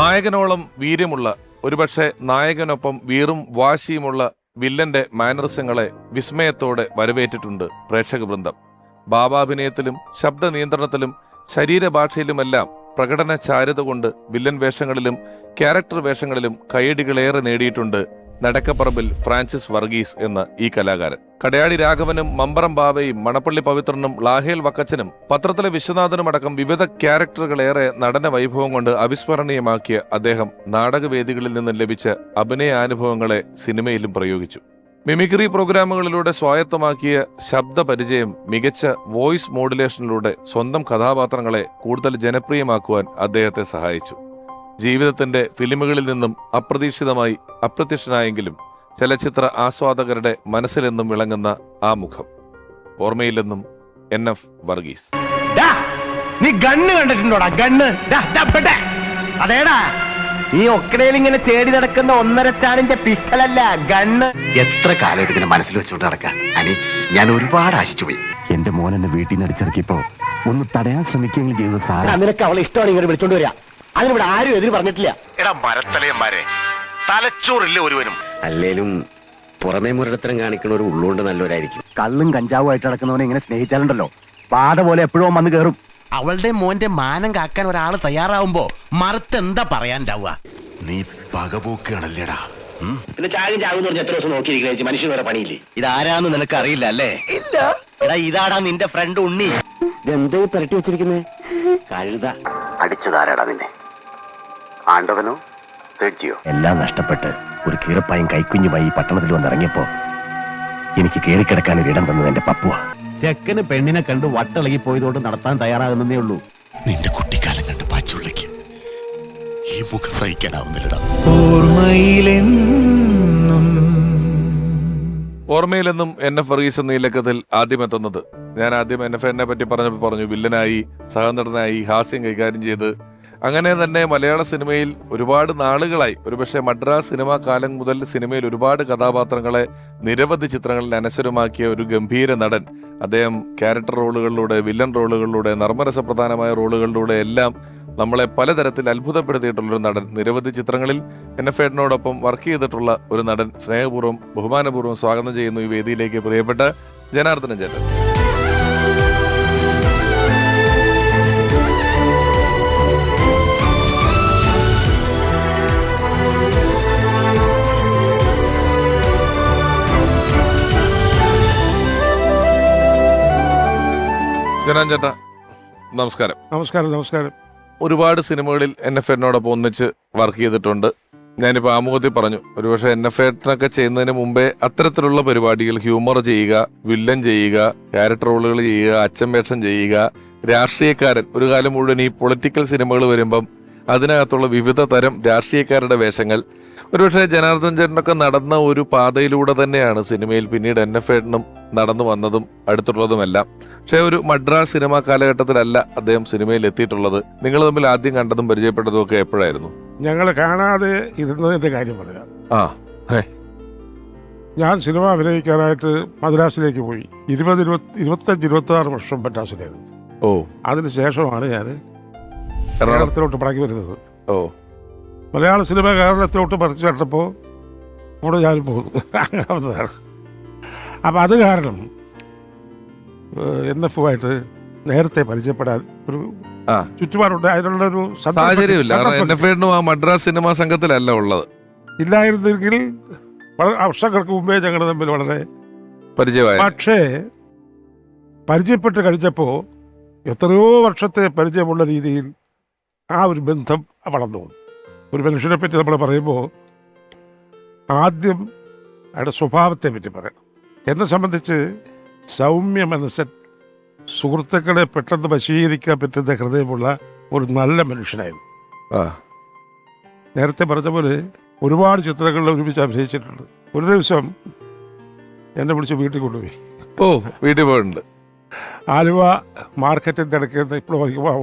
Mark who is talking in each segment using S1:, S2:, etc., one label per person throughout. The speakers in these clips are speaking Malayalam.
S1: നായകനോളം വീര്യമുള്ള, ഒരുപക്ഷെ നായകനൊപ്പം വീറും വാശിയുമുള്ള വില്ലന്റെ മാനറിസങ്ങളെ വിസ്മയത്തോടെ വരവേറ്റിട്ടുണ്ട് പ്രേക്ഷക വൃന്ദം. ഭാവാഭിനയത്തിലും ശബ്ദ നിയന്ത്രണത്തിലും ശരീരഭാഷയിലുമെല്ലാം പ്രകടന ചാരുത കൊണ്ട് വില്ലൻ വേഷങ്ങളിലും ക്യാരക്ടർ വേഷങ്ങളിലും കയ്യടികളേറെ നേടിയിട്ടുണ്ട് നടക്കപ്പറമ്പിൽ ഫ്രാൻസിസ് വർഗീസ് എന്ന ഈ കലാകാരൻ. കടയാടി രാഘവനും മമ്പറം ബാവയും മണപ്പള്ളി പവിത്രനും ലാഹേൽ വക്കച്ചനും പത്രത്തിലെ വിശ്വനാഥനും അടക്കം വിവിധ ക്യാരക്ടറുകളേറെ നടന വൈഭവം കൊണ്ട് അവിസ്മരണീയമാക്കിയ അദ്ദേഹം നാടകവേദികളിൽ നിന്നും ലഭിച്ച അഭിനയാനുഭവങ്ങളെ സിനിമയിലും പ്രയോഗിച്ചു. മിമിക്രി പ്രോഗ്രാമുകളിലൂടെ സ്വായത്തമാക്കിയ ശബ്ദ പരിചയം മികച്ച വോയിസ് മോഡുലേഷനിലൂടെ സ്വന്തം കഥാപാത്രങ്ങളെ കൂടുതൽ ജനപ്രിയമാക്കുവാൻ അദ്ദേഹത്തെ സഹായിച്ചു. ജീവിതത്തിന്റെ ഫിലിമുകളിൽ നിന്നും അപ്രതീക്ഷിതമായി അപ്രത്യക്ഷനായെങ്കിലും ചലച്ചിത്ര ആസ്വാദകരുടെ മനസ്സിലെന്നും വിളങ്ങുന്ന ആ മുഖം. ഓർമ്മയിലെന്നും NF വർഗീസ്.
S2: നീ ഗണ്ണ് കണ്ടിട്ടുണ്ടോടാ? ഗണ്ണ് അതേടാ, നീ ഒക്കടയിൽ ഇങ്ങനെ ചേടി നടക്കുന്ന 1.5 ചാണിന്റെ പിസ്റ്റലല്ല, ഗണ്ണ്.
S3: എത്ര കാലം ഇതിനെ മനസ്സിൽ വെച്ചുകൊണ്ട് നടക്കാം അനി. ഞാൻ ഒരുപാട് ആശിച്ചു പോയി. എന്റെ മോൻ എന്നെ വീട്ടിൽ നിന്ന് അടിച്ചിറക്കിയപ്പോ ഒന്ന് തടയാൻ ശ്രമിക്കുകയും ചെയ്തത് സാറാ.
S2: നിനക്ക് അവളെ ഇഷ്ടമാണ് ഇങ്ങനെ വിളിച്ചോണ്ട് വരാ. അതിനിവിടെ ആരും എതിര് പറഞ്ഞിട്ടില്ല.
S4: എടാ മരത്തലയന്മാരെ, തലച്ചോറില്ല ഒരുവനും.
S3: അല്ലേലും പുറമേ മുരടത്തരം കാണിക്കുന്ന ഒരു ഉള്ളുകൊണ്ട് നല്ലവരായിരിക്കും.
S2: കള്ളും കഞ്ചാവും ആയിട്ട് നടക്കുന്നവനെ ഇങ്ങനെ സ്നേഹിച്ചാലുണ്ടല്ലോ, പാത പോലെ എപ്പോഴും വന്ന് കയറും.
S5: അവളുടെ മോന്റെ മാനം കാക്കാൻ ഒരാള് തയ്യാറാവുമ്പോ മറുത്തെന്താ പറയാണ്ടാവുക?
S4: നീ പകപോക്കുകയാണല്ലേടാ.
S2: പിന്നെ ചാകും ചാകും പറഞ്ഞ എത്ര ദിവസം നോക്കിയിരിക്കണേ, മനുഷ്യന് വേറെ പണിയില്ലേ?
S3: ഇതാരാന്ന് നിനക്ക് അറിയില്ല അല്ലേ?
S2: ഇല്ല.
S3: എടാ, ഇതാടാ നിന്റെ ഫ്രണ്ട് ഉണ്ണി.
S2: ഇതെന്തോ പുരട്ടി വെച്ചിരിക്കുന്നേ?
S3: കഴുത. അടിച്ചതാരാടാ നിന്നെ? ആണ്ടവനോ തെറ്റിയോ?
S2: എല്ലാം നഷ്ടപ്പെട്ട് ഒരു കീറപ്പായും കൈക്കുഞ്ഞുമായി ഈ പട്ടണത്തിൽ വന്നിറങ്ങിയപ്പോ എനിക്ക് കയറിക്കിടക്കാൻ ഒരിടം തന്നത് എന്റെ പപ്പുവ. ചെക്കന് പെണ്ണിനെ കണ്ട് വട്ടിളകി പോയതോട് നടത്താൻ തയ്യാറാകുന്നതേ ഉള്ളൂ.
S4: നിന്റെ കുട്ടിക്കാലം കണ്ട് പാച്ചുള്ളക്ക് ഈ മുഖം സഹിക്കാനാവുന്നില്ലടാ.
S1: ഓർമ്മയിലെന്നും NF വർഗീസ് എന്ന ഈ ലക്കത്തിൽ ആദ്യമെത്തുന്നത്. ഞാൻ ആദ്യം NF പറ്റി പറഞ്ഞു വില്ലനായി, സഹനടനായി, ഹാസ്യം കൈകാര്യം ചെയ്ത് അങ്ങനെ തന്നെ മലയാള സിനിമയിൽ ഒരുപാട് നാളുകളായി, ഒരുപക്ഷെ മദ്രാസ് സിനിമാ കാലം മുതൽ സിനിമയിൽ ഒരുപാട് കഥാപാത്രങ്ങളെ നിരവധി ചിത്രങ്ങളിൽ അനശ്വരമാക്കിയ ഒരു ഗംഭീര നടൻ. അദ്ദേഹം ക്യാരക്ടർ റോളുകളിലൂടെ, വില്ലൻ റോളുകളിലൂടെ, നർമ്മരസപ്രധാനമായ റോളുകളിലൂടെ എല്ലാം നമ്മളെ പലതരത്തിൽ അത്ഭുതപ്പെടുത്തിയിട്ടുള്ളൊരു നടൻ. നിരവധി ചിത്രങ്ങളിൽ NF വർക്ക് ചെയ്തിട്ടുള്ള ഒരു നടൻ. സ്നേഹപൂർവ്വം ബഹുമാനപൂർവ്വം സ്വാഗതം ചെയ്യുന്നു ഈ വേദിയിലേക്ക് പ്രിയപ്പെട്ട ജനാർദ്ദനൻ ചേട്ടൻ. ജനാൻ ചേട്ടാ നമസ്കാരം.
S6: നമസ്കാരം.
S1: ഒരുപാട് സിനിമകളിൽ NF ഒന്നിച്ച് വർക്ക് ചെയ്തിട്ടുണ്ട്. ഞാനിപ്പോൾ ആമുഖത്തിൽ പറഞ്ഞു, ഒരുപക്ഷെ NF ചെയ്യുന്നതിന് മുമ്പേ അത്തരത്തിലുള്ള പരിപാടികൾ, ഹ്യൂമർ ചെയ്യുക, വില്ലൻ ചെയ്യുക, ക്യാരക്ടർ റോളുകൾ ചെയ്യുക, അച്ഛൻ വേഷം ചെയ്യുക, രാഷ്ട്രീയക്കാരൻ, ഒരു കാലം മുഴുവൻ ഈ പൊളിറ്റിക്കൽ സിനിമകൾ വരുമ്പം അതിനകത്തുള്ള വിവിധ തരം രാഷ്ട്രീയക്കാരുടെ വേഷങ്ങൾ, ഒരുപക്ഷെ ജനാർദ്ദൻ ചേട്ടനൊക്കെ നടന്ന ഒരു പാതയിലൂടെ തന്നെയാണ് സിനിമയിൽ പിന്നീട് NF നടന്നു വന്നതും അടുത്തുള്ളതുമെല്ലാം. പക്ഷേ ഒരു മദ്രാസ് സിനിമാ കാലഘട്ടത്തിലല്ല അദ്ദേഹം സിനിമയിൽ എത്തിയിട്ടുള്ളത്. നിങ്ങൾ തമ്മിൽ ആദ്യം കണ്ടതും പരിചയപ്പെട്ടതും ഒക്കെ എപ്പോഴായിരുന്നു?
S6: ഞങ്ങൾ കാണാതെ ഇരുന്നതിന്റെ കാര്യം പറയാം. ഞാൻ സിനിമ അഭിനയിക്കാനായിട്ട് മദ്രാസിലേക്ക് പോയി. 25-26 വർഷം മദ്രാസിലായിരുന്നു. അതിനുശേഷമാണ് ഞാൻ കേരളത്തിലോട്ട് മടങ്ങി വരുന്നത്. മലയാള സിനിമ കേരളത്തിലോട്ട് പറിച്ചു നട്ടപ്പോൾ ഇവിടെ ഞാനും പോകുന്നു. അങ്ങനതാണ്. അപ്പം അത് കാരണം NF നേരത്തെ പരിചയപ്പെടാൻ ഒരു ചുറ്റുപാടുണ്ട്. അതിനുള്ള ഒരു
S1: സാഹചര്യമില്ല. മദ്രാസ് സിനിമാ സംഘത്തിലല്ല ഉള്ളത്.
S6: ഇല്ലായിരുന്നെങ്കിൽ വർഷങ്ങൾക്ക് മുമ്പേ ഞങ്ങൾ തമ്മിൽ വളരെ
S1: പരിചയമായി.
S6: പക്ഷേ പരിചയപ്പെട്ട് കഴിച്ചപ്പോൾ എത്രയോ വർഷത്തെ പരിചയമുള്ള രീതിയിൽ ആ ഒരു ബന്ധം വളർന്നു പോകുന്നു. ഒരു മനുഷ്യനെ പറ്റി നമ്മൾ പറയുമ്പോൾ ആദ്യം അയാളുടെ സ്വഭാവത്തെ പറ്റി പറയണം. എന്നെ സംബന്ധിച്ച് സൗമ്യ മനസ്സൻ, സുഹൃത്തുക്കളെ പെട്ടെന്ന് വശീകരിക്കാൻ പറ്റുന്ന ഹൃദയമുള്ള ഒരു നല്ല മനുഷ്യനായിരുന്നു. നേരത്തെ പറഞ്ഞ പോലെ ഒരുപാട് ചിത്രങ്ങളിൽ ഒരുമിച്ച് അഭിനയിച്ചിട്ടുണ്ട്. ഒരു ദിവസം എന്നെ വിളിച്ച് വീട്ടിൽ കൊണ്ടുപോയി.
S1: വീട്ടിൽ പോയിട്ടുണ്ട്.
S6: ആലുവ മാർക്കറ്റിൻ്റെ ഇടയ്ക്ക്, ഇപ്പോൾ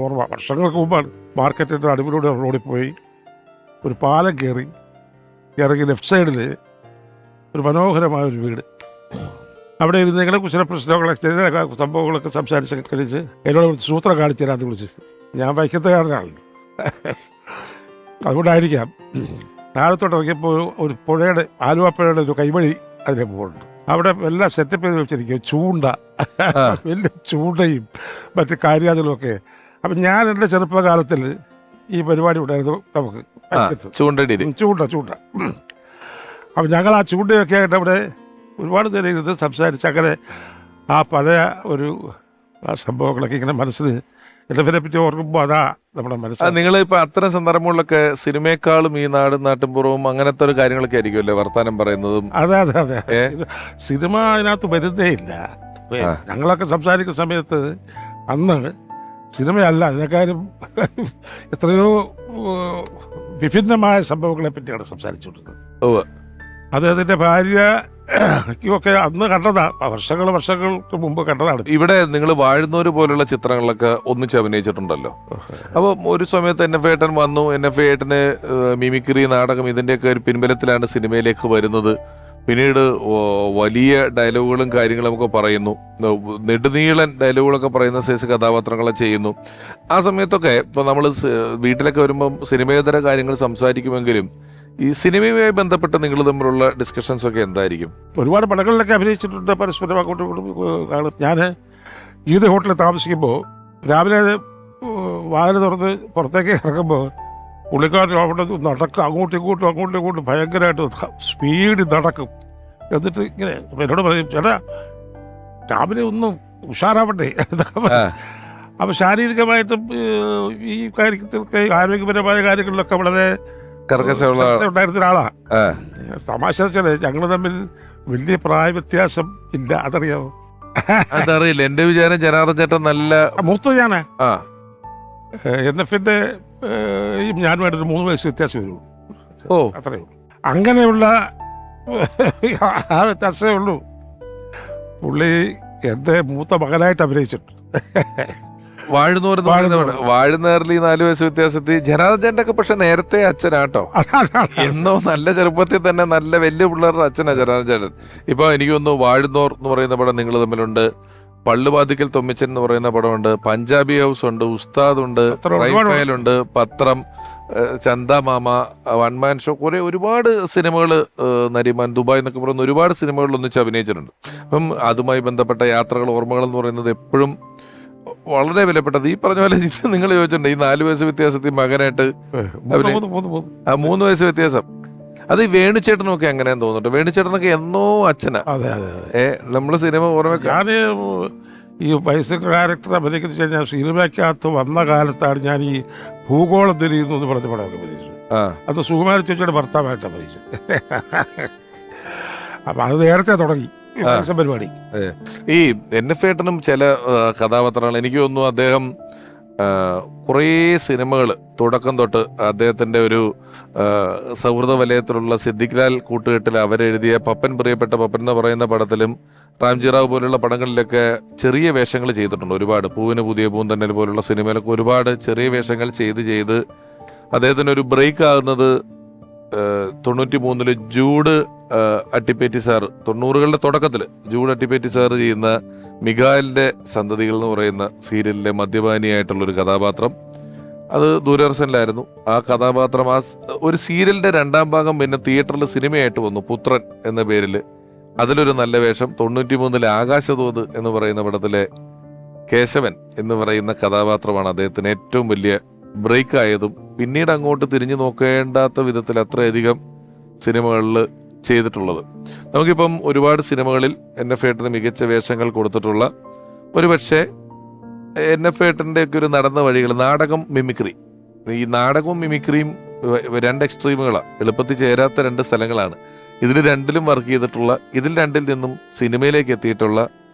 S6: ഓർമ്മ, വർഷങ്ങൾക്ക് മുമ്പാണ്. മാർക്കറ്റിൻ്റെ നടുവിലൂടെ റോഡിൽ പോയി ഒരു പാലം ഇറങ്ങി ലെഫ്റ്റ് സൈഡിൽ ഒരു മനോഹരമായൊരു വീട്. അവിടെ ഇരുന്ന് നിങ്ങളെ ചില പ്രശ്നങ്ങളൊക്കെ ചെയ്ത സംഭവങ്ങളൊക്കെ സംസാരിച്ചൊക്കെ കഴിച്ച് എന്നോട് സൂത്രം കാണിച്ചു തരാമെന്ന് വിളിച്ച്. ഞാൻ വൈക്കത്തുകാരനാണല്ലോ. അതുകൊണ്ടായിരിക്കാം താഴത്തോട്ട് ഇറങ്ങിയപ്പോൾ ഒരു പുഴയുടെ ആലുവ പുഴയുടെ ഒരു കൈവഴി അതിലെ പോകുന്നുണ്ട്. അവിടെ എല്ലാം സെറ്റപ്പ് ചെയ്ത് വെച്ചിരിക്കും. ചൂണ്ട, വലിയ ചൂണ്ടയും മറ്റ് കാര്യാതിലും ഒക്കെ. അപ്പം ഞാൻ എൻ്റെ ചെറുപ്പകാലത്തിൽ ഈ പരിപാടി ഉണ്ടായിരുന്നു നമുക്ക് ചൂണ്ട. അപ്പം ഞങ്ങൾ ആ ചൂണ്ടയൊക്കെ ആയിട്ട് അവിടെ ഒരുപാട് നേരം ഇരുന്ന് സംസാരിച്ച് അങ്ങനെ ആ പഴയ ഒരു ആ സംഭവങ്ങളൊക്കെ ഇങ്ങനെ മനസ്സിൽ എന്നെ പറ്റി ഓർക്കുമ്പോൾ അതാ നമ്മുടെ മനസ്സിൽ.
S1: നിങ്ങൾ ഇപ്പൊ അത്തരം സന്ദർഭങ്ങളിലൊക്കെ സിനിമയെക്കാളും ഈ നാടും നാട്ടിൻപുറവും അങ്ങനത്തെ ഒരു കാര്യങ്ങളൊക്കെ ആയിരിക്കുമല്ലേ വർത്താനം പറയുന്നതും?
S6: അതെ. സിനിമ അതിനകത്ത് വരുന്നേ ഇല്ല. ഞങ്ങളൊക്കെ സംസാരിക്കുന്ന സമയത്ത് അന്ന് സിനിമയല്ല, അതിനേക്കാളും എത്രയോ വിഭിന്നമായ സംഭവങ്ങളെ പറ്റിയാണ് സംസാരിച്ചുകൊണ്ടിരുന്നത്. അദ്ദേഹത്തിന്റെ ഭാര്യയ്ക്കൊക്കെ അന്ന് കണ്ടതാ, വർഷങ്ങൾക്ക് മുമ്പ് കണ്ടതാണ്.
S1: ഇവിടെ നിങ്ങൾ വാഴുന്നവര് പോലുള്ള ചിത്രങ്ങളിലൊക്കെ ഒന്നിച്ച് അഭിനയിച്ചിട്ടുണ്ടല്ലോ. അപ്പോൾ ഒരു സമയത്ത് NF ഏട്ടൻ വന്നു. NF ഏട്ടന് മിമിക്രി, നാടകം ഇതിന്റെയൊക്കെ ഒരു പിൻബലത്തിലാണ് സിനിമയിലേക്ക് വരുന്നത്. പിന്നീട് വലിയ ഡയലോഗുകളും കാര്യങ്ങളും ഒക്കെ പറയുന്നു, നെടുനീളൻ ഡയലോഗുകളൊക്കെ പറയുന്ന സൈസ് കഥാപാത്രങ്ങളെ ചെയ്യുന്നു. ആ സമയത്തൊക്കെ ഇപ്പോൾ നമ്മൾ വീട്ടിലൊക്കെ വരുമ്പം സിനിമേതര കാര്യങ്ങൾ സംസാരിക്കുമെങ്കിലും ഈ സിനിമയുമായി ബന്ധപ്പെട്ട് നിങ്ങൾ തമ്മിലുള്ള ഡിസ്കഷൻസ് ഒക്കെ എന്തായിരിക്കും?
S6: ഒരുപാട് പടങ്ങളിലൊക്കെ അഭിനയിച്ചിട്ടുണ്ട്, പരസ്പരം അങ്ങോട്ടും ഇങ്ങോട്ടും കാണും. ഞാൻ ഈദ് ഹോട്ടലിൽ താമസിക്കുമ്പോൾ രാവിലെ വാതിൽ തുറന്ന് പുറത്തേക്ക് ഇറങ്ങുമ്പോൾ പുള്ളിക്കാരൻ അവിടെ നടക്കും, അങ്ങോട്ടും ഇങ്ങോട്ടും ഭയങ്കരമായിട്ട് സ്പീഡിൽ നടക്കും. എന്നിട്ട് ഇങ്ങനെ എന്നോട് പറയും, ചേട്ടാ രാവിലെ ഒന്ന് ഉഷാറാവട്ടെ. അപ്പം ശാരീരികമായിട്ടും ഈ കാര്യത്തിലൊക്കെ ആരോഗ്യപരമായ കാര്യങ്ങളിലൊക്കെ വളരെ ഉണ്ടായിരുന്ന ഒരാളാ. തമാശ വെച്ചാല് ഞങ്ങൾ തമ്മിൽ വലിയ പ്രായ വ്യത്യാസം ഇല്ല, അതറിയാമോ?
S1: അതറിയില്ല. എന്റെ വിചാരം ജനാർദ്ദൻ ചേട്ടൻ നല്ല
S6: മൂത്ത ഞാനാ. NF-ന്റെ ഞാനുമായിട്ട് 3 വയസ്സ് വ്യത്യാസം വരുള്ളൂ. അത്രയേ ഉള്ളൂ. അങ്ങനെയുള്ള ആ വ്യത്യാസമേ ഉള്ളൂ. പുള്ളി എന്റെ മൂത്ത മകനായിട്ട് അഭിനയിച്ചിട്ടുണ്ട്.
S1: വാഴുന്നേറിൽ 4 വയസ്സ് വ്യത്യാസത്തിൽ ജനാർദ്ദൻ ചേട്ടൻ്റെ ഒക്കെ പക്ഷെ നേരത്തെ അച്ഛനാട്ടോ. എന്നോ നല്ല ചെറുപ്പത്തിൽ തന്നെ നല്ല വലിയ പിള്ളേരുടെ അച്ഛനാ ജനാർദ്ദൻ ചേട്ടൻ. ഇപ്പൊ എനിക്ക് തോന്നുന്നു വാഴുന്നോർ എന്ന് പറയുന്ന പടം നിങ്ങൾ തമ്മിലുണ്ട്, പള്ളുവാതിക്കൽ തൊമ്മിച്ചൻ എന്ന് പറയുന്ന പടമുണ്ട്, പഞ്ചാബി ഹൗസ് ഉണ്ട്, ഉസ്താദ് ഉണ്ട്, ഉണ്ട്, പത്രം, ചന്ദ മാമ, വൺമാൻ ഷോ, കുറെ ഒരുപാട് സിനിമകൾ, നരിമാൻ, ദുബായ് എന്നൊക്കെ പറയുന്ന ഒരുപാട് സിനിമകളിൽ ഒന്നിച്ച് അഭിനയിച്ചിട്ടുണ്ട്. അപ്പം അതുമായി ബന്ധപ്പെട്ട യാത്രകൾ, ഓർമ്മകൾ എന്ന് പറയുന്നത് എപ്പോഴും വളരെ വിലപ്പെട്ടത്. ഈ പറഞ്ഞ പോലെ നിങ്ങൾ ചോദിച്ചിട്ടുണ്ട് ഈ 4 വയസ്സ് വ്യത്യാസത്തിൽ മകനായിട്ട് 3 വയസ്സ് വ്യത്യാസം. അത് ഈ വേണുചേട്ടനൊക്കെ അങ്ങനെയാന്ന് തോന്നുന്നുണ്ട്. വേണുചേട്ടനൊക്കെ എന്നോ അച്ഛനാ. നമ്മള് സിനിമ ഓർമ്മ
S6: ഈ വയസ്സ് ക്യാരക്ടർ അഭിനയിക്കുന്ന കഴിഞ്ഞാൽ സിനിമയ്ക്കകത്ത് വന്ന കാലത്താണ് ഞാൻ ഈ ഭൂഗോളം തിരിയുന്നു എന്ന് പറഞ്ഞ പടമൊക്കെ അഭിനയിച്ചു. അന്ന് സുകുമാര ചേച്ചിയുടെ ഭർത്താവായിട്ട് അഭിനയിച്ചു. അപ്പൊ അത് നേരത്തെ തുടങ്ങി പരിപാടി.
S1: ഈ NF ഏട്ടനും ചില കഥാപാത്രങ്ങൾ എനിക്ക് തോന്നുന്നു അദ്ദേഹം കുറേ സിനിമകൾ തുടക്കം തൊട്ട് അദ്ദേഹത്തിന്റെ ഒരു സൗഹൃദ വലയത്തിലുള്ള സിദ്ദിഖ് ലാൽ കൂട്ടുകെട്ടിൽ അവരെഴുതിയ പപ്പൻ, പ്രിയപ്പെട്ട പപ്പൻ എന്ന് പറയുന്ന പടത്തിലും റാംജി റാവു പോലുള്ള പടങ്ങളിലൊക്കെ ചെറിയ വേഷങ്ങൾ ചെയ്തിട്ടുണ്ട്. ഒരുപാട് പൂവിന് പുതിയ പൂന്തന്നൽ പോലുള്ള സിനിമയിലൊക്കെ ഒരുപാട് ചെറിയ വേഷങ്ങൾ ചെയ്ത് അദ്ദേഹത്തിനൊരു ബ്രേക്ക് ആകുന്നത് 93 ജൂഡ് അട്ടിപ്പേറ്റി സാർ, 90കളുടെ തുടക്കത്തിൽ ജൂഡ് അട്ടിപ്പേറ്റി സാർ ചെയ്യുന്ന മിഖായലിന്റെ സന്തതികൾ എന്ന് പറയുന്ന സീരിയലിലെ മദ്യപാനിയായിട്ടുള്ളൊരു കഥാപാത്രം, അത് ദൂരദർശനിലായിരുന്നു. ആ കഥാപാത്രം ആ ഒരു സീരിയലിന്റെ 2ാം ഭാഗം പിന്നെ തിയേറ്ററിൽ സിനിമയായിട്ട് വന്നു, പുത്രൻ എന്ന പേരിൽ. അതിലൊരു നല്ല വേഷം. 93 ആകാശദൂത് എന്ന് പറയുന്ന പടത്തിലെ കേശവൻ എന്ന് പറയുന്ന കഥാപാത്രമാണ് അദ്ദേഹത്തിന് ഏറ്റവും വലിയ ബ്രേക്ക് ആയതും. പിന്നീട് അങ്ങോട്ട് തിരിഞ്ഞു നോക്കേണ്ടാത്ത വിധത്തിൽ അത്രയധികം സിനിമകളിൽ ചെയ്തിട്ടുള്ളത്. നമുക്കിപ്പം ഒരുപാട് സിനിമകളിൽ NF ഏട്ടന് മികച്ച വേഷങ്ങൾ കൊടുത്തിട്ടുള്ള, ഒരുപക്ഷെ NF ഏട്ടൻ്റെ ഒക്കെ ഒരു നടന്ന വഴികൾ, നാടകം, മിമിക്രി. ഈ നാടകവും മിമിക്രിയും 2 എക്സ്ട്രീമുകളാണ്, എളുപ്പത്തിൽ ചേരാത്ത 2 സ്ഥലങ്ങളാണ്. ഇതിൽ 2ലും വർക്ക് ചെയ്തിട്ടുള്ള, ഇതിൽ 2ൽ നിന്നും സിനിമയിലേക്ക് എത്തിയിട്ടുള്ള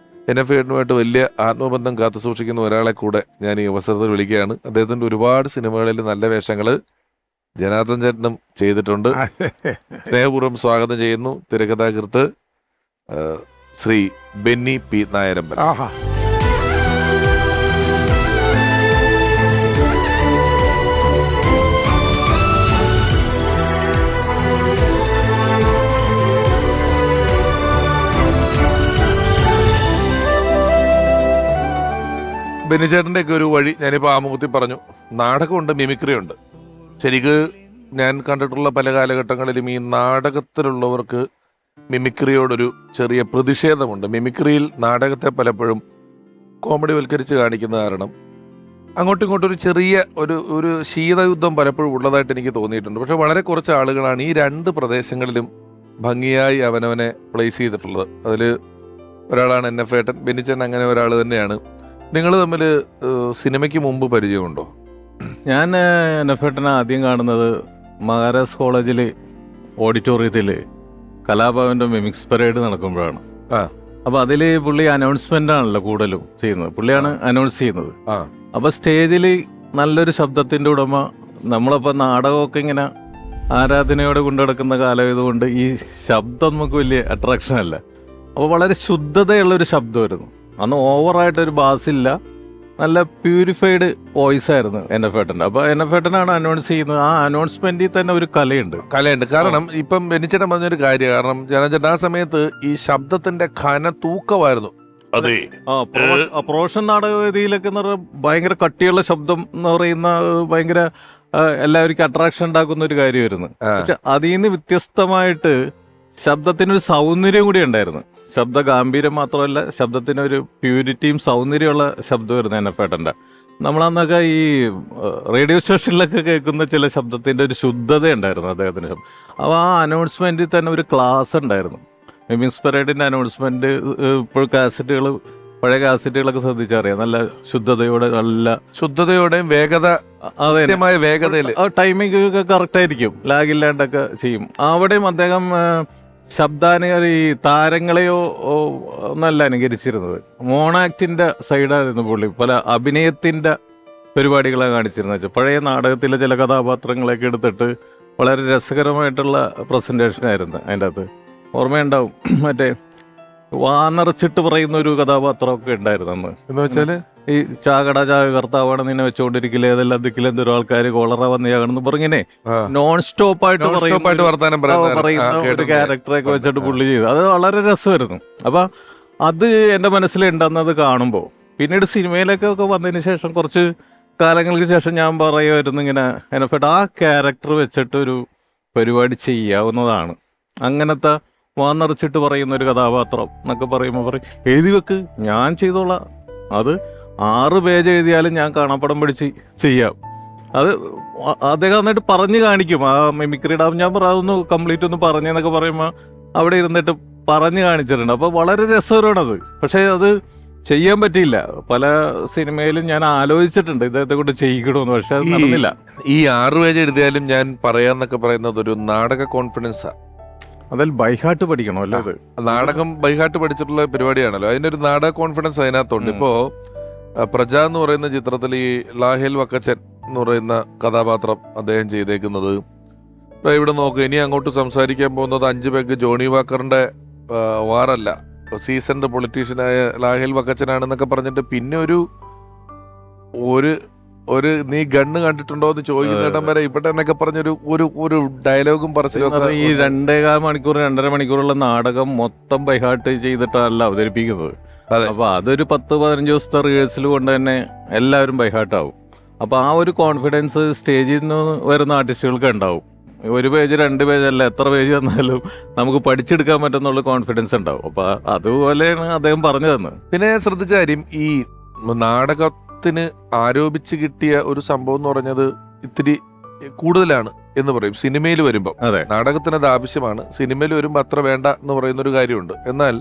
S1: NF ഏട്ടനുമായിട്ട് വലിയ ആത്മബന്ധം കാത്തു സൂക്ഷിക്കുന്ന ഒരാളെ കൂടെ ഞാൻ ഈ അവസരത്തിൽ വിളിക്കുകയാണ്. അദ്ദേഹത്തിൻ്റെ ഒരുപാട് സിനിമകളിൽ നല്ല വേഷങ്ങൾ ജനാർദ്ദൻ ചേട്ടനും ചെയ്തിട്ടുണ്ട്. സ്നേഹപൂർവ്വം സ്വാഗതം ചെയ്യുന്നു തിരക്കഥാകൃത്ത് ശ്രീ ബെന്നി പി നായരമ്പൽ. ബെന്നിച്ചേട്ടൻ്റെ ഒക്കെ ഒരു വഴി ഞാനിപ്പോൾ ആമുഖത്തിൽ പറഞ്ഞു. നാടകമുണ്ട്, മിമിക്രി ഉണ്ട്. ശരിക്ക് ഞാൻ കണ്ടിട്ടുള്ള പല കാലഘട്ടങ്ങളിലും ഈ നാടകത്തിലുള്ളവർക്ക് മിമിക്രിയോടൊരു ചെറിയ പ്രതിഷേധമുണ്ട്. മിമിക്രിയിൽ നാടകത്തെ പലപ്പോഴും കോമഡി വൽക്കരിച്ച് കാണിക്കുന്ന കാരണം അങ്ങോട്ടും ഇങ്ങോട്ടും ഒരു ചെറിയ ഒരു ശീതയുദ്ധം പലപ്പോഴും ഉള്ളതായിട്ട് എനിക്ക് തോന്നിയിട്ടുണ്ട്. പക്ഷെ വളരെ കുറച്ച് ആളുകളാണ് ഈ രണ്ട് പ്രദേശങ്ങളിലും ഭംഗിയായി അവനവനെ പ്ലേസ് ചെയ്തിട്ടുള്ളത്. അതിൽ ഒരാളാണ് NF ഏട്ടൻ, ബെന്നിച്ചൻ അങ്ങനെ ഒരാൾ തന്നെയാണ്. നിങ്ങൾ തമ്മിൽ സിനിമയ്ക്ക് മുമ്പ് പരിചയമുണ്ടോ?
S7: ഞാൻ NF ഏട്ടനെ ആദ്യം കാണുന്നത് മഹാരാജ് കോളേജിൽ ഓഡിറ്റോറിയത്തിൽ കലാഭവന്റെ മിമിക്സ് പരേഡ് നടക്കുമ്പോഴാണ്. അപ്പൊ അതില് പുള്ളി അനൗൺസ്മെന്റ് ആണല്ലോ കൂടുതലും ചെയ്യുന്നത്, പുള്ളിയാണ് അനൗൺസ് ചെയ്യുന്നത്. അപ്പൊ സ്റ്റേജിൽ നല്ലൊരു ശബ്ദത്തിന്റെ ഉടമ, നമ്മളപ്പോ നാടകമൊക്കെ ഇങ്ങനെ ആരാധനയോടെ കൊണ്ടുനടക്കുന്ന കാലമായതുകൊണ്ട് ഈ ശബ്ദം നമുക്ക് വലിയ അട്രാക്ഷൻ അല്ല. അപ്പോൾ വളരെ ശുദ്ധതയുള്ളൊരു ശബ്ദമായിരുന്നു. അന്ന് ഓവറായിട്ടൊരു ബാസില്ല, നല്ല പ്യൂരിഫൈഡ് വോയിസ് ആയിരുന്നു NF ഏട്ടൻ്റെ. അപ്പോൾ NF ഏട്ടനാണ് അനൗൺസ് ചെയ്യുന്നത്. ആ അനൗൺസ്മെന്റിൽ തന്നെ ഒരു കലയുണ്ട്. കാരണം
S1: ഇപ്പം ബെന്നിച്ചേട്ടൻ പറഞ്ഞൊരു കാര്യം, കാരണം ജനചേട്ടൻ ആ സമയത്ത് ഈ ശബ്ദത്തിന്റെ ഘന തൂക്കമായിരുന്നു.
S7: അതെ, പ്രൊഫഷൻ നാടകവേദിയിലൊക്കെ എന്ന് പറഞ്ഞാൽ ഭയങ്കര കട്ടിയുള്ള ശബ്ദം എന്ന് പറയുന്ന ഭയങ്കര എല്ലാവർക്കും അട്രാക്ഷൻ ഉണ്ടാക്കുന്ന ഒരു കാര്യമായിരുന്നു. പക്ഷെ അതിൽ നിന്ന് വ്യത്യസ്തമായിട്ട് ശബ്ദത്തിനൊരു സൗന്ദര്യം കൂടി ഉണ്ടായിരുന്നു. ശബ്ദ ഗാംഭീര്യം മാത്രമല്ല, ശബ്ദത്തിനൊരു പ്യൂരിറ്റിയും സൗന്ദര്യമുള്ള ശബ്ദമായിരുന്നു NF ഏട്ടൻ്റെ. നമ്മളന്നൊക്കെ ഈ റേഡിയോ സ്റ്റേഷനിലൊക്കെ കേൾക്കുന്ന ചില ശബ്ദത്തിന്റെ ഒരു ശുദ്ധത ഉണ്ടായിരുന്നു അദ്ദേഹത്തിന്. അപ്പോൾ ആ അനൗൺസ്മെന്റിൽ തന്നെ ഒരു ക്ലാസ് ഉണ്ടായിരുന്നു. മിമിക്സ് പരേഡിന്റെ അനൗൺസ്മെന്റ് ഇപ്പോൾ കാസറ്റുകൾ, പഴയ കാസറ്റുകളൊക്കെ ശ്രദ്ധിച്ചറിയാം, നല്ല ശുദ്ധതയോടെ, നല്ല
S1: ശുദ്ധതയോടെയും വേഗതയിൽ
S7: ടൈമിംഗ് ഒക്കെ കറക്റ്റ് ആയിരിക്കും, ലാഗില്ലാണ്ടൊക്കെ ചെയ്യും. അവിടെയും അദ്ദേഹം ഈ താരങ്ങളെയോ ഒന്നല്ല അനുകരിച്ചിരുന്നത്, മോണാക്ടിന്റെ സൈഡായിരുന്നു പുള്ളി. പല അഭിനയത്തിന്റെ പരിപാടികളാണ് കാണിച്ചിരുന്നത്. പഴയ നാടകത്തിലെ ചില കഥാപാത്രങ്ങളൊക്കെ എടുത്തിട്ട് വളരെ രസകരമായിട്ടുള്ള പ്രസന്റേഷൻ ആയിരുന്നു അതിൻ്റെ അകത്ത്. ഓർമ്മയുണ്ടാവും, മറ്റേ വാനറച്ചിട്ട് പറയുന്ന ഒരു കഥാപാത്രമൊക്കെ ഉണ്ടായിരുന്നു അന്ന്.
S1: എന്ന് വെച്ചാല്
S7: ഈ ചാകട കർത്താവാണ് നിന്നെ വെച്ചോണ്ടിരിക്കില്ല, ഏതെല്ലാം ദിക്കിലെന്തൊരു ആൾക്കാർ കോളറ വന്നിയാകണമെന്ന് പറഞ്ഞിങ്ങനെ നോൺ സ്റ്റോപ്പ് ആയിട്ട് പറയുന്ന ഒരു ക്യാരക്ടറൊക്കെ വെച്ചിട്ട് പുള്ളി ചെയ്തു. അത് വളരെ രസമായിരുന്നു. അപ്പൊ അത് എന്റെ മനസ്സിലുണ്ടെന്നത് കാണുമ്പോൾ, പിന്നീട് സിനിമയിലൊക്കെ വന്നതിന് ശേഷം കുറച്ച് കാലങ്ങൾക്ക് ശേഷം ഞാൻ പറയുമായിരുന്നു ഇങ്ങനെ, NF ആ ക്യാരക്ടർ വെച്ചിട്ട് ഒരു പരിപാടി ചെയ്യാവുന്നതാണ്. അങ്ങനത്തെ വാന്നറിച്ചിട്ട് പറയുന്ന ഒരു കഥാപാത്രം എന്നൊക്കെ പറയുമ്പോൾ പറയും, എഴുതി വെക്ക്, ഞാൻ ചെയ്തോളാം, അത് 6 പേജ് എഴുതിയാലും ഞാൻ കാണാപ്പടം പിടിച്ച് ചെയ്യാം. അത് അദ്ദേഹം എന്നിട്ട് പറഞ്ഞു കാണിക്കും. ആ മിമിക്രിയുടെ ഞാൻ അതൊന്ന് കംപ്ലീറ്റ് ഒന്ന് പറഞ്ഞെന്നൊക്കെ പറയുമ്പോൾ അവിടെ ഇരുന്നിട്ട് പറഞ്ഞു കാണിച്ചിട്ടുണ്ട്. അപ്പോൾ വളരെ രസകരമാണത്. പക്ഷേ അത് ചെയ്യാൻ പറ്റിയില്ല. പല സിനിമയിലും ഞാൻ ആലോചിച്ചിട്ടുണ്ട് ഇദ്ദേഹത്തെ കൊണ്ട് ചെയ്യിക്കണമെന്ന്, പക്ഷെ അത് നടന്നില്ല.
S1: ഈ 6 പേജ് എഴുതിയാലും ഞാൻ പറയാന്നൊക്കെ പറയുന്നത് ഒരു നാടക കോൺഫിഡൻസാ.
S7: അതിൽ ബൈഹാർട്ട് പഠിക്കണമല്ലോ. അത്
S1: നാടകം ബൈഹാർട്ട് പഠിച്ചിട്ടുള്ള പരിപാടിയാണല്ലോ, അതിന്റെ ഒരു നാടക കോൺഫിഡൻസ് അതിനകത്തുണ്ട്. ഇപ്പോ പ്രജ എന്ന് പറയുന്ന ചിത്രത്തിൽ ഈ ലാഹേൽ വക്കച്ചൻ എന്ന് പറയുന്ന കഥാപാത്രം അദ്ദേഹം ചെയ്തേക്കുന്നത്, ഇവിടെ നോക്ക്, ഇനി അങ്ങോട്ട് സംസാരിക്കാൻ പോകുന്നത് 5 പേർക്ക് ജോണി വാക്കറിന്റെ വാറല്ല, സീസൺഡ് പൊളിറ്റീഷ്യനായ ലാഹേൽ വക്കച്ചനാണെന്നൊക്കെ പറഞ്ഞിട്ട് പിന്നെ ഒരു നീ ഗണ്ണ് കണ്ടിട്ടുണ്ടോ എന്ന് ചോദിക്കുന്നിടം വരെ ഇവിടെ എന്നൊക്കെ പറഞ്ഞൊരു ഒരു ഡയലോഗും പറച്ചിലും.
S7: ഈ 2.25 മണിക്കൂർ 2.5 മണിക്കൂറുള്ള നാടകം മൊത്തം ബൈഹാർട്ട് ചെയ്തിട്ടല്ല അവതരിപ്പിക്കുന്നത്. അപ്പൊ അതൊരു 10-15 ദിവസത്തെ റിഹേഴ്സൽ കൊണ്ട് തന്നെ എല്ലാവരും ബൈഹാർട്ടാവും. അപ്പൊ ആ ഒരു കോൺഫിഡൻസ് സ്റ്റേജിൽ നിന്ന് വരുന്ന ആർട്ടിസ്റ്റുകൾക്ക് ഉണ്ടാവും. 1 പേജ് 2 പേജ് അല്ല, എത്ര പേജ് തന്നാലും നമുക്ക് പഠിച്ചെടുക്കാൻ പറ്റുന്നുള്ള കോൺഫിഡൻസ് ഉണ്ടാവും. അപ്പൊ അതുപോലെയാണ് അദ്ദേഹം പറഞ്ഞു തന്നത്.
S1: പിന്നെ ശ്രദ്ധിച്ച കാര്യം, ഈ നാടകത്തിന് ആരോപിച്ച് കിട്ടിയ ഒരു സംഭവം എന്ന് പറഞ്ഞത് ഇത്തിരി കൂടുതലാണ് എന്ന് പറയും സിനിമയിൽ വരുമ്പോൾ. നാടകത്തിന് അത് ആവശ്യമാണ്, സിനിമയിൽ വരുമ്പോൾ അത്ര വേണ്ട എന്ന് പറയുന്ന ഒരു കാര്യമുണ്ട്. എന്നാൽ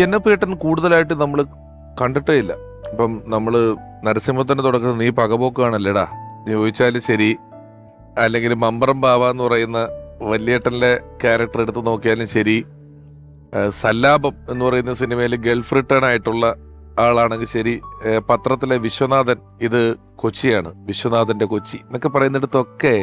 S1: NF ഏട്ടൻ കൂടുതലായിട്ട് നമ്മൾ കണ്ടിട്ടേ ഇല്ല. ഇപ്പം നമ്മൾ നരസിംഹത്തിന്റെ തുടക്കത്തിൽ നീ പകപോക്ക് കാണല്ലേടാ ചോദിച്ചാലും ശരി, അല്ലെങ്കിൽ മമ്പറം ബാവ എന്ന് പറയുന്ന വല്യേട്ടനിലെ ക്യാരക്ടർ എടുത്ത് നോക്കിയാലും ശരി, സല്ലാപം എന്ന് പറയുന്ന സിനിമയിൽ ഗൾഫ് റിട്ടേൺ ആയിട്ടുള്ള ആളാണെങ്കിൽ ശരി, പത്രത്തിലെ വിശ്വനാഥൻ, ഇത് കൊച്ചിയാണ്, വിശ്വനാഥന്റെ കൊച്ചി എന്നൊക്കെ പറയുന്നിടത്തൊക്കെ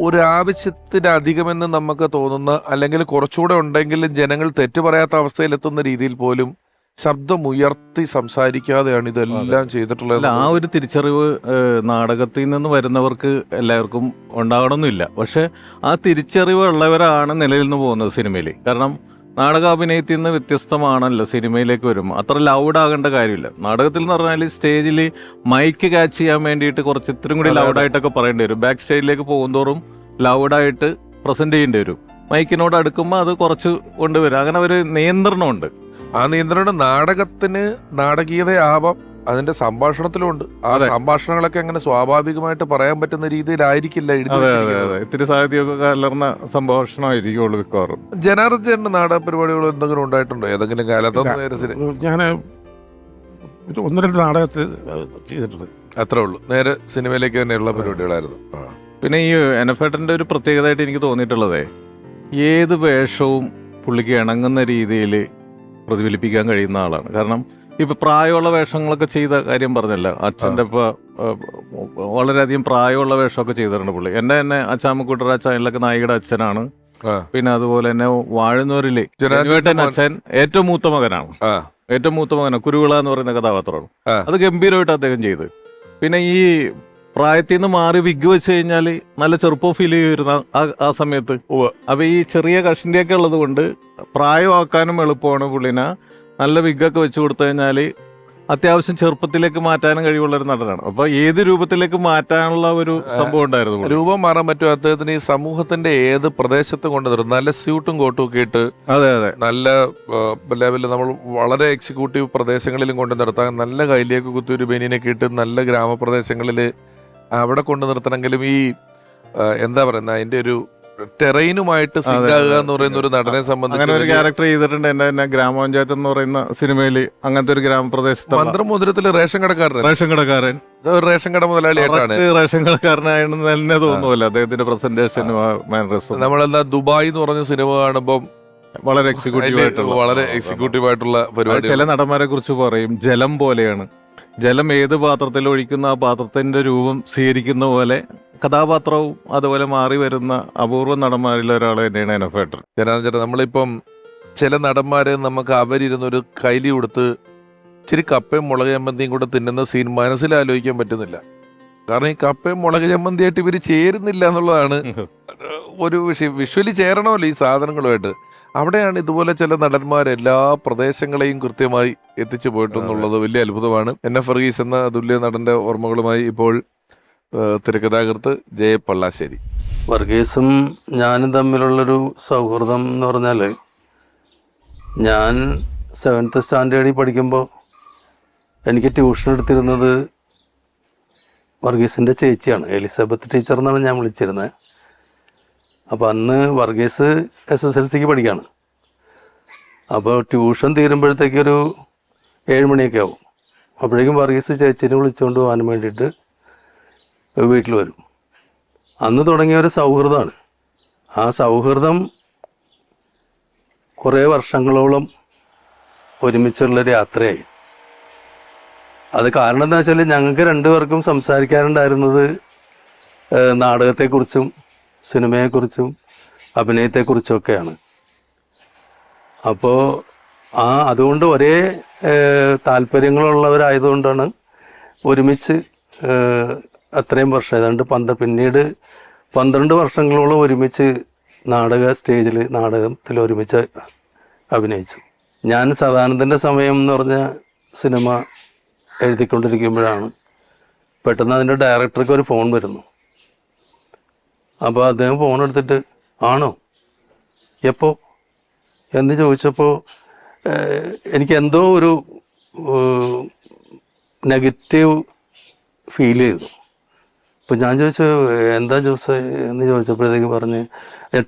S1: ഒരു ആവശ്യത്തിനധികമെന്ന് നമുക്ക് തോന്നുന്ന, അല്ലെങ്കിൽ കുറച്ചുകൂടെ ഉണ്ടെങ്കിലും ജനങ്ങൾ തെറ്റു പറയാത്ത അവസ്ഥയിലെത്തുന്ന രീതിയിൽ പോലും ശബ്ദം ഉയർത്തി സംസാരിക്കാതെയാണ് ഇതെല്ലാം ചെയ്തിട്ടുള്ളത്.
S7: ആ ഒരു തിരിച്ചറിവ് നാടകത്തിൽ നിന്ന് വരുന്നവർക്ക് എല്ലാവർക്കും ഉണ്ടാകണമെന്നില്ല. പക്ഷെ ആ തിരിച്ചറിവ് ഉള്ളവരാണ് നിലയിൽ നിന്ന് പോകുന്നത് സിനിമയിൽ. കാരണം നാടകാഭിനയത്തിൽ നിന്ന് വ്യത്യസ്തമാണല്ലോ സിനിമയിലേക്ക് വരും. അത്ര ലൗഡ് ആകേണ്ട കാര്യമില്ല. നാടകത്തിൽ എന്ന് പറഞ്ഞാൽ സ്റ്റേജിൽ മൈക്ക് ക്യാച്ച് ചെയ്യാൻ വേണ്ടിയിട്ട് കുറച്ച് ഇത്രയും കൂടി ലൗഡായിട്ടൊക്കെ പറയേണ്ടി വരും. ബാക്ക് സ്റ്റേജിലേക്ക് പോകുന്തോറും ലൗഡായിട്ട് പ്രസന്റ് ചെയ്യേണ്ടി വരും. മൈക്കിനോട് അടുക്കുമ്പോൾ അത് കുറച്ച് കൊണ്ടുവരും. അങ്ങനെ ഒരു നിയന്ത്രണമുണ്ട്.
S1: ആ നിയന്ത്രണം നാടകത്തിന് നാടകീയതയാവാം, അതിന്റെ സംഭാഷണത്തിലുണ്ട്. ആ സംഭാഷണങ്ങളൊക്കെ അങ്ങനെ സ്വാഭാവികമായിട്ട് പറയാൻ പറ്റുന്ന രീതിയിലായിരിക്കില്ല എഴുതി വെച്ചിരിക്കുന്നത്.
S7: ഇത്തിരി സാഹിത്യമൊക്കെ കലർന്ന സംഭാഷണമായിരിക്കുള്ളൂ മിക്കവാറും.
S1: ജനാർദ്ദന്റെ നാടക പരിപാടികൾ എന്തെങ്കിലും ഉണ്ടായിട്ടുണ്ടോ ഏതെങ്കിലും കാലത്ത്?
S6: ഞാൻ 1-2 നാടകത്തിൽ ചെയ്തിട്ടുണ്ട്.
S1: അത്രേ ഉള്ളൂ. നേരെ സിനിമയിലേക്ക് തന്നെയുള്ള പരിപാടികളായിരുന്നു.
S7: പിന്നെ ഈ എനഫേട്ടന്റെ ഒരു പ്രത്യേകതയായിട്ട് എനിക്ക് തോന്നിയിട്ടുള്ളതേ, ഏത് വേഷവും പുള്ളിക്ക് ഇണങ്ങുന്ന രീതിയിൽ പ്രതിഫലിപ്പിക്കാൻ കഴിയുന്ന ആളാണ്. കാരണം ഇപ്പൊ പ്രായമുള്ള വേഷങ്ങളൊക്കെ ചെയ്ത കാര്യം പറഞ്ഞല്ലോ, അച്ഛൻ്റെ ഇപ്പൊ വളരെയധികം പ്രായമുള്ള വേഷമൊക്കെ ചെയ്തിട്ടുണ്ട് പുള്ളി. എന്റെ തന്നെ അച്ചാമ്മക്കൂട്ടർ അച്ഛനിലൊക്കെ നായികയുടെ അച്ഛനാണ്. പിന്നെ അതുപോലെ തന്നെ വാഴുന്നൂരിലെ അച്ഛൻ ഏറ്റവും മൂത്ത മകനാണ്. കുരുവിള എന്ന് പറയുന്ന കഥാപാത്രമാണ്. അത് ഗംഭീരമായിട്ട് അദ്ദേഹം ചെയ്ത്. പിന്നെ ഈ പ്രായത്തിൽ നിന്ന് മാറി വിഗ് വെച്ച് കഴിഞ്ഞാൽ നല്ല ചെറുപ്പം ഫീൽ ചെയ്യുന്ന ആ സമയത്ത്. അപ്പൊ ഈ ചെറിയ കഷിന്റെയൊക്കെ ഉള്ളത് കൊണ്ട് പ്രായമാക്കാനും എളുപ്പമാണ് പുള്ളിനെ. നല്ല വിഗൊക്കെ വെച്ച് കൊടുത്തു കഴിഞ്ഞാൽ അത്യാവശ്യം ചെറുപ്പത്തിലേക്ക് മാറ്റാനും കഴിവുള്ള ഒരു നടനാണ്. അപ്പൊ ഏത് രൂപത്തിലേക്ക് മാറ്റാനുള്ള ഒരു സംഭവം ഉണ്ടായിരുന്നു.
S1: രൂപം മാറാൻ പറ്റും അദ്ദേഹത്തിന്. ഈ സമൂഹത്തിന്റെ ഏത് പ്രദേശത്തും കൊണ്ടുവരും. നല്ല സ്യൂട്ടും കോട്ടും ഒക്കെ ഇട്ട് നല്ല ലെവലിൽ നമ്മൾ വളരെ എക്സിക്യൂട്ടീവ് പ്രദേശങ്ങളിലും കൊണ്ടു നിർത്താൻ, നല്ല കയ്യിലേക്ക് കുത്തി ഒരു ബനിയനൊക്കെ ഇട്ട് നല്ല ഗ്രാമപ്രദേശങ്ങളിൽ അവിടെ കൊണ്ടു നിർത്തണമെങ്കിലും ഈ എന്താ പറയുന്ന അതിന്റെ ഒരു ടെറൈനുമായിട്ട് സിങ്കാകുക എന്ന് പറയുന്ന ഒരു നടനെ സംബന്ധിച്ച്
S7: അങ്ങനെ ഒരു ക്യാരക്ടർ ചെയ്തിട്ടുണ്ട്. എന്റെ ഗ്രാമപഞ്ചായത്ത് എന്ന് പറയുന്ന സിനിമയിൽ അങ്ങനത്തെ ഒരു ഗ്രാമപ്രദേശത്ത്
S1: മന്ത്രമുദ്രത്തില് റേഷൻ കടക്കാരൻ റേഷൻ കട മുതലാളിയായിട്ടാണ്.
S7: റേഷൻ കടക്കാരനാണെന്ന് തന്നെ തോന്നുമല്ലോ അദ്ദേഹത്തിന്റെ പ്രസന്റേഷനും മാനറിസവും.
S1: നമ്മളെന്താ ദുബായ് എന്ന് പറഞ്ഞ സിനിമ കാണുമ്പോൾ
S7: വളരെ
S1: എക്സിക്യൂട്ടീവ് ആയിട്ടുള്ള പരിപാടി.
S7: ചില നടന്മാരെ കുറിച്ച് പറയും, ജലം പോലെയാണ്. ജലം ഏത് പാത്രത്തിൽ ഒഴിക്കുന്ന ആ പാത്രത്തിന്റെ രൂപം സ്വീകരിക്കുന്ന പോലെ കഥാപാത്രവും അതുപോലെ മാറി വരുന്ന അപൂർവ നടന്മാരിൽ ഒരാൾ തന്നെയാണ് എനഫേട്ടൻ.
S1: ജനാർദ്ദൻ, നമ്മളിപ്പം ചില നടന്മാരെ നമുക്ക് അവരിരുന്നൊരു കൈലി കൊടുത്ത് ഇച്ചിരി കപ്പയും മുളക് ചമ്മന്തിയും കൂടെ തിന്നുന്ന സീൻ മനസ്സിലാലോചിക്കാൻ പറ്റുന്നില്ല. കാരണം ഈ കപ്പയും മുളക് ചമ്മന്തിയായിട്ട് ഇവർ ചേരുന്നില്ല എന്നുള്ളതാണ് ഒരു വിഷയം. വിഷ്വലി ചേരണമല്ലോ ഈ സാധനങ്ങളുമായിട്ട്. അവിടെയാണ് ഇതുപോലെ ചില നടന്മാർ എല്ലാ പ്രദേശങ്ങളെയും കൃത്യമായി എത്തിച്ചു പോയിട്ടെന്നുള്ളത് വലിയ അത്ഭുതമാണ്. NF വർഗീസ് എന്ന അതുല്യ നടന്റെ ഓർമ്മകളുമായി ഇപ്പോൾ തിരക്കഥാകൃത്ത് ജയ പള്ളാശ്ശേരി.
S8: വർഗീസും ഞാനും തമ്മിലുള്ളൊരു സൗഹൃദം എന്ന് പറഞ്ഞാൽ, ഞാൻ 7th സ്റ്റാൻഡേർഡിൽ പഠിക്കുമ്പോൾ എനിക്ക് ട്യൂഷൻ എടുത്തിരുന്നത് വർഗീസിൻ്റെ ചേച്ചിയാണ്. എലിസബത്ത് ടീച്ചർ എന്നാണ് ഞാൻ വിളിച്ചിരുന്നത്. അപ്പോൾ അന്ന് വർഗീസ് SSLCക്ക് പഠിക്കുകയാണ്. അപ്പോൾ ട്യൂഷൻ തീരുമ്പോഴത്തേക്കൊരു 7 മണിയൊക്കെ ആവും. അപ്പോഴേക്കും വർഗീസ് ചേച്ചീനെ വിളിച്ചുകൊണ്ട് പോകാൻ വേണ്ടിയിട്ട് വീട്ടിൽ വരും. അന്ന് തുടങ്ങിയ ഒരു സൗഹൃദമാണ്. ആ സൗഹൃദം കുറേ വർഷങ്ങളോളം ഒരുമിച്ചുള്ളൊരു യാത്രയായി. അത് കാരണം എന്താ വെച്ചാൽ ഞങ്ങൾക്ക് 2 പേർക്കും സംസാരിക്കാറുണ്ടായിരുന്നത് നാടകത്തെക്കുറിച്ചും സിനിമയെക്കുറിച്ചും അഭിനയത്തെക്കുറിച്ചൊക്കെയാണ്. അപ്പോൾ അതുകൊണ്ട് ഒരേ താല്പര്യങ്ങളുള്ളവരായതുകൊണ്ടാണ് ഒരുമിച്ച് അത്രയും വർഷം, ഏതാണ്ട് പിന്നീട് 12 വർഷങ്ങളോളം ഒരുമിച്ച് നാടകത്തിൽ ഒരുമിച്ച് അഭിനയിച്ചു. ഞാൻ സദാനന്ദൻ്റെ സമയം എന്ന് പറഞ്ഞ സിനിമ എഴുതിക്കൊണ്ടിരിക്കുമ്പോഴാണ് പെട്ടെന്ന് അതിൻ്റെ ഡയറക്ടർക്ക് ഒരു ഫോൺ വരുന്നു. അപ്പോൾ അദ്ദേഹം ഫോൺ എടുത്തിട്ട്, ആണോ, എപ്പോൾ എന്ന് ചോദിച്ചപ്പോൾ എനിക്ക് എന്തോ ഒരു നെഗറ്റീവ് ഫീൽ ചെയ്തു. അപ്പോൾ ഞാൻ ചോദിച്ചു, എന്താ ജോസ് എന്ന് ചോദിച്ചപ്പോഴത്തേക്ക് പറഞ്ഞ്,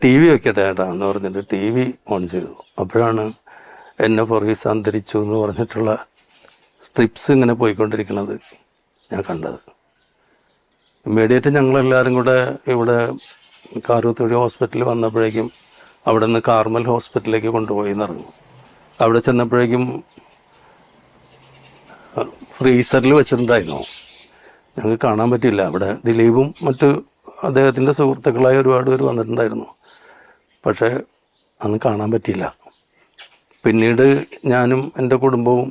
S8: TV വെക്കട്ടെ ഏട്ടാ എന്ന് പറഞ്ഞിട്ട് TV ഓൺ ചെയ്തു. അപ്പോഴാണ് NF വർഗീസ് അന്തരിച്ചു എന്ന് പറഞ്ഞിട്ടുള്ള സ്ട്രിപ്സ് ഇങ്ങനെ പോയിക്കൊണ്ടിരിക്കുന്നത് ഞാൻ കണ്ടത്. ഇമ്മീഡിയറ്റ് ഞങ്ങളെല്ലാവരും കൂടെ ഇവിടെ കാരൂത്തൊഴി ഹോസ്പിറ്റലിൽ വന്നപ്പോഴേക്കും അവിടെ നിന്ന് കാർമൽ ഹോസ്പിറ്റലിലേക്ക് കൊണ്ടുപോയി എന്നറിഞ്ഞു. അവിടെ ചെന്നപ്പോഴേക്കും ഫ്രീസറിൽ വെച്ചിട്ടുണ്ടായിരുന്നു. ഞങ്ങൾക്ക് കാണാൻ പറ്റില്ല. അവിടെ ദിലീപും മറ്റ് അദ്ദേഹത്തിൻ്റെ സുഹൃത്തുക്കളായ ഒരുപാട് പേര് വന്നിട്ടുണ്ടായിരുന്നു. പക്ഷേ അന്ന് കാണാൻ പറ്റിയില്ല. പിന്നീട് ഞാനും എൻ്റെ കുടുംബവും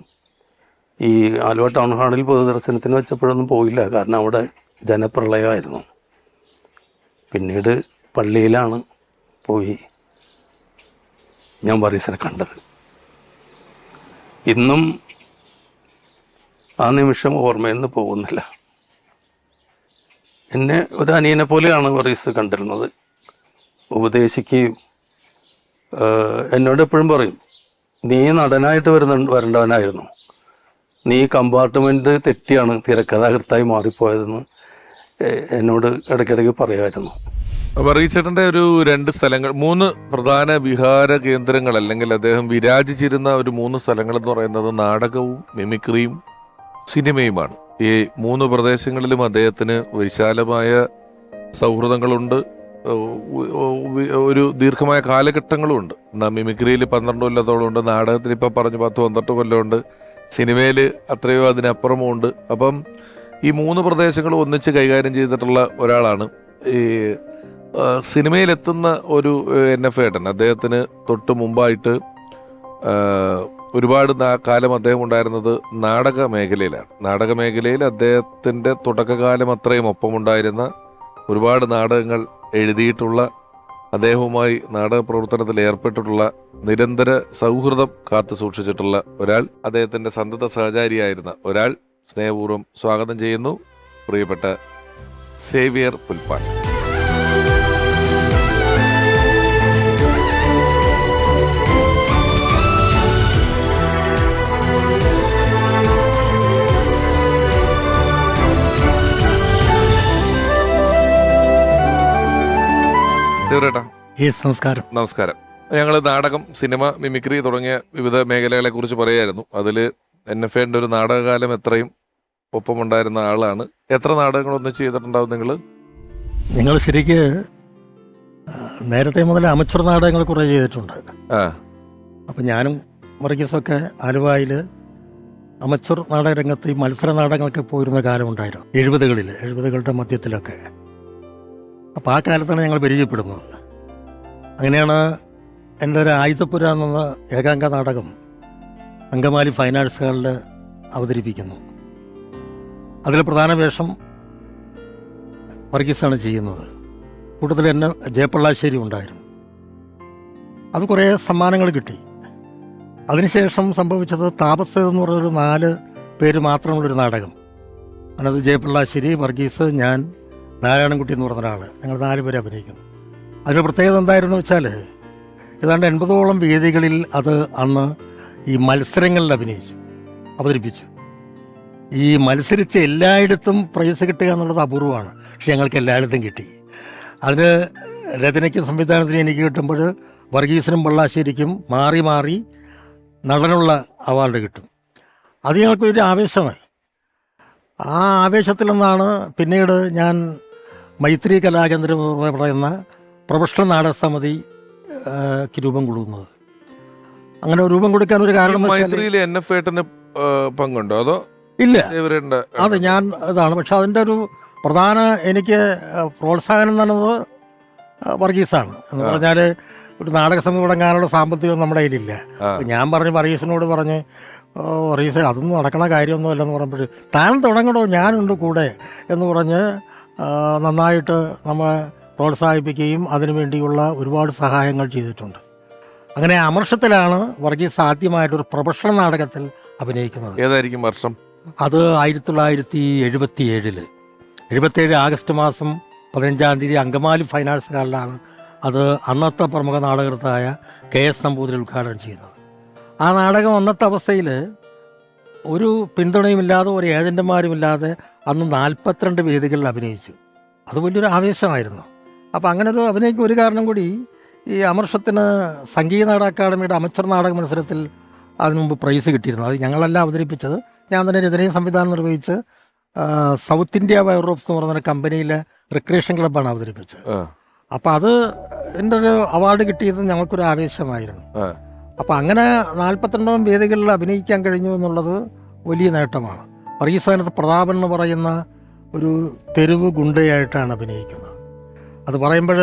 S8: ഈ ആലുവ ടൗൺ ഹാളിൽ പൊതുദർശനത്തിന് വെച്ചപ്പോഴൊന്നും പോയില്ല. കാരണം അവിടെ ജനപ്രളയമായിരുന്നു. പിന്നീട് പള്ളിയിലാണ് പോയി. ഞാൻ വർഗീസിനെ കണ്ടത്. ഇന്നും ആ നിമിഷം ഓർമ്മയിൽ നിന്ന് പോകുന്നില്ല. എന്നെ ഒരു അനിയനെ പോലെയാണ് വർഗീസ് കണ്ടിരുന്നത്. ഉപദേശിക്കുകയും എന്നോട് എപ്പോഴും പറയും, നീ നടനായിട്ട് വരേണ്ടവനായിരുന്നു, നീ കമ്പാർട്ട്മെൻറ്റ് തെറ്റിയാണ് തിരക്കഥാകൃത്തായി മാറിപ്പോയതെന്ന് എന്നോട് ഇടയ്ക്കിടയ്ക്ക് പറയുമായിരുന്നു.
S1: വർഗീസേട്ടൻ്റെ ഒരു 2 സ്ഥലങ്ങൾ, 3 പ്രധാന വിഹാര കേന്ദ്രങ്ങൾ അല്ലെങ്കിൽ അദ്ദേഹം വിരാജിച്ചിരുന്ന ഒരു 3 സ്ഥലങ്ങൾ എന്ന് പറയുന്നത് നാടകവും മിമിക്രിയും സിനിമയുമാണ്. ഈ 3 പ്രദേശങ്ങളിലും അദ്ദേഹത്തിന് വിശാലമായ സൗഹൃദങ്ങളുണ്ട്, ഒരു ദീർഘമായ കാലഘട്ടങ്ങളുമുണ്ട്. മിമിക്രിയിൽ 12 കൊല്ലത്തോളം ഉണ്ട്, നാടകത്തിൽ ഇപ്പം പറഞ്ഞു 10-12 കൊല്ലമുണ്ട്, സിനിമയിൽ അത്രയോ അതിനപ്പുറമുണ്ട്. അപ്പം ഈ 3 പ്രദേശങ്ങളും ഒന്നിച്ച് കൈകാര്യം ചെയ്തിട്ടുള്ള ഒരാളാണ്. ഈ സിനിമയിലെത്തുന്ന ഒരു NF ഏട്ടൻ, അദ്ദേഹത്തിന് തൊട്ട് മുമ്പായിട്ട് ഒരുപാട് കാലം അദ്ദേഹം ഉണ്ടായിരുന്നത് നാടക മേഖലയിലാണ്. നാടക മേഖലയിൽ അദ്ദേഹത്തിൻ്റെ തുടക്കകാലം അത്രയും ഒപ്പമുണ്ടായിരുന്ന, ഒരുപാട് നാടകങ്ങൾ എഴുതിയിട്ടുള്ള, അദ്ദേഹവുമായി നാടക പ്രവർത്തനത്തിൽ ഏർപ്പെട്ടിട്ടുള്ള, നിരന്തര സൗഹൃദം കാത്തു സൂക്ഷിച്ചിട്ടുള്ള ഒരാൾ, അദ്ദേഹത്തിൻ്റെ സന്തത സഹചാരിയായിരുന്ന ഒരാൾ സ്നേഹപൂർവ്വം സ്വാഗതം ചെയ്യുന്നു, പ്രിയപ്പെട്ട സേവ്യർ പുൽപ്പാൻ. സേവ്യേട്ടാ,
S9: നമസ്കാരം.
S1: നമസ്കാരം. ഞങ്ങൾ നാടകം, സിനിമ, മിമിക്രി തുടങ്ങിയ വിവിധ മേഖലകളെ കുറിച്ച് പറയായിരുന്നു. അതിൽ NFന്റെ ഒരു നാടകകാലം എത്രയും ഒപ്പമുണ്ടായിരുന്ന ആളാണ്. എത്ര നാടകങ്ങൾ ഒന്നിച്ച് ചെയ്തിട്ടുണ്ടാവും
S9: നിങ്ങൾ ശരിക്ക് നേരത്തെ മുതൽ അമച്ചർ നാടകങ്ങൾ കുറേ ചെയ്തിട്ടുണ്ട്. അപ്പം ഞാനും വർഗീസൊക്കെ ആലുവയിൽ അമച്ചർ നാടകരംഗത്ത് ഈ മത്സര നാടകങ്ങൾക്ക് പോയിരുന്ന കാലമുണ്ടായിരുന്നു, 70കളുടെ മധ്യത്തിലൊക്കെ. അപ്പോൾ ആ കാലത്താണ് ഞങ്ങൾ പരിചയപ്പെടുന്നത്. അങ്ങനെയാണ് എൻ്റെ ഒരു ആയുധപ്പുര എന്ന ഏകാംഗ നാടകം അങ്കമാലി ഫൈൻ ആർട്സ് ഹാളിൽ അവതരിപ്പിക്കുന്നു. അതിൽ പ്രധാന വേഷം വർഗീസാണ് ചെയ്യുന്നത്. കൂട്ടത്തിൽ എന്നെ ജയപ്പള്ളാശ്ശേരി ഉണ്ടായിരുന്നു. അത് കുറേ സമ്മാനങ്ങൾ കിട്ടി. അതിനുശേഷം സംഭവിച്ചത് താപസ് എന്ന് പറഞ്ഞൊരു 4 പേര് മാത്രമുള്ളൊരു നാടകം. അതിനകത്ത് ജയപ്പള്ളാശ്ശേരി, വർഗീസ്, ഞാൻ, നാരായണൻകുട്ടി എന്ന് പറഞ്ഞ ഒരാൾ, ഞങ്ങൾ 4 പേര് അഭിനയിക്കുന്നു. അതിന് പ്രത്യേകത എന്തായിരുന്നു വെച്ചാൽ, ഏതാണ്ട് 80ഓളം വേദികളിൽ അത് അന്ന് ഈ മത്സരങ്ങളിൽ അവതരിപ്പിച്ചു. ഈ മത്സരിച്ച് എല്ലായിടത്തും പ്രൈസ് കിട്ടുക എന്നുള്ളത് അപൂർവമാണ്. പക്ഷെ ഞങ്ങൾക്ക് എല്ലായിടത്തും കിട്ടി. അതിന് രചനയ്ക്കും സംവിധാനത്തിനും എനിക്ക് കിട്ടുമ്പോൾ വർഗീസിനും പള്ളാശ്ശേരിക്കും മാറി മാറി നടനുള്ള അവാർഡ് കിട്ടും. അത് ഞങ്ങൾക്കൊരു ആവേശമായി. ആ ആവേശത്തിൽ നിന്നാണ് പിന്നീട് ഞാൻ മൈത്രി കലാകേന്ദ്രം പറയുന്ന പ്രൊഫഷണൽ നാടക സമിതിക്ക് രൂപം കൊടുക്കുന്നത്. അങ്ങനെ രൂപം കൊടുക്കാൻ ഒരു കാരണം
S1: പങ്കുണ്ടോ അതോ
S9: ഇല്ല? അതെ, ഞാൻ ഇതാണ്. പക്ഷെ അതിൻ്റെ ഒരു പ്രധാന എനിക്ക് പ്രോത്സാഹനം തന്നത് വർഗീസാണ്. എന്ന് പറഞ്ഞാൽ ഒരു നാടക സമിതി തുടങ്ങാനുള്ള സാമ്പത്തികം നമ്മുടെ കയ്യിലില്ല. ഞാൻ പറഞ്ഞു വർഗീസിനോട് പറഞ്ഞ്, വർഗീസ് അതൊന്നും നടക്കണ കാര്യമൊന്നും അല്ലെന്ന് പറഞ്ഞപ്പോൾ, താൻ തുടങ്ങണോ, ഞാനുണ്ട് കൂടെ എന്ന് പറഞ്ഞ് നന്നായിട്ട് നമ്മളെ പ്രോത്സാഹിപ്പിക്കുകയും അതിനുവേണ്ടിയുള്ള ഒരുപാട് സഹായങ്ങൾ ചെയ്തിട്ടുണ്ട്. അങ്ങനെ അമർഷത്തിലാണ് വർഗീസ് ആദ്യമായിട്ടൊരു പ്രൊഫഷണൽ നാടകത്തിൽ അഭിനയിക്കുന്നത്.
S1: ഏതായിരിക്കും വർഷം?
S9: അത് 1977 ആഗസ്റ്റ് മാസം 15-ാം തീയതി അങ്കമാലി ഫൈൻ ആർട്സ് ഹാളിലാണ് അത് അന്നത്തെ പ്രമുഖ നാടകൃത്തായ KS നമ്പൂതിരി ഉദ്ഘാടനം ചെയ്യുന്നത്. ആ നാടകം അന്നത്തെ അവസ്ഥയിൽ ഒരു പിന്തുണയുമില്ലാതെ, ഒരു ഏജൻറ്റുമാരുമില്ലാതെ അന്ന് 42 വേദികളിൽ അഭിനയിച്ചു. അത് വലിയൊരു ആവേശമായിരുന്നു. അപ്പോൾ അങ്ങനെ ഒരു അഭിനയിക്കും. ഒരു കാരണം കൂടി, ഈ അമർഷത്തിന് സംഗീത നാടക അക്കാദമിയുടെ അമച്ചർ നാടക മത്സരത്തിൽ അതിനു മുമ്പ് പ്രൈസ് കിട്ടിയിരുന്നു. അത് ഞങ്ങളല്ല അവതരിപ്പിച്ചത്, ഞാൻ തന്നെ രചനയും സംവിധാനം നിർവഹിച്ച് സൗത്ത് ഇന്ത്യ വൈറോപ്സ് എന്ന് പറയുന്ന കമ്പനിയിലെ റിക്രിയേഷൻ ക്ലബ്ബാണ് അവതരിപ്പിച്ചത്. അപ്പോൾ അത് എൻ്റെ ഒരു അവാർഡ് കിട്ടിയത് ഞങ്ങൾക്കൊരു ആവേശമായിരുന്നു. അപ്പോൾ അങ്ങനെ 42 വേദികളിൽ അഭിനയിക്കാൻ കഴിഞ്ഞു എന്നുള്ളത് വലിയ നേട്ടമാണ്. വർഗീസാനത്ത് പ്രതാപൻ എന്ന് പറയുന്ന ഒരു തെരുവ് ഗുണ്ടയായിട്ടാണ് അഭിനയിക്കുന്നത്. അത് പറയുമ്പോൾ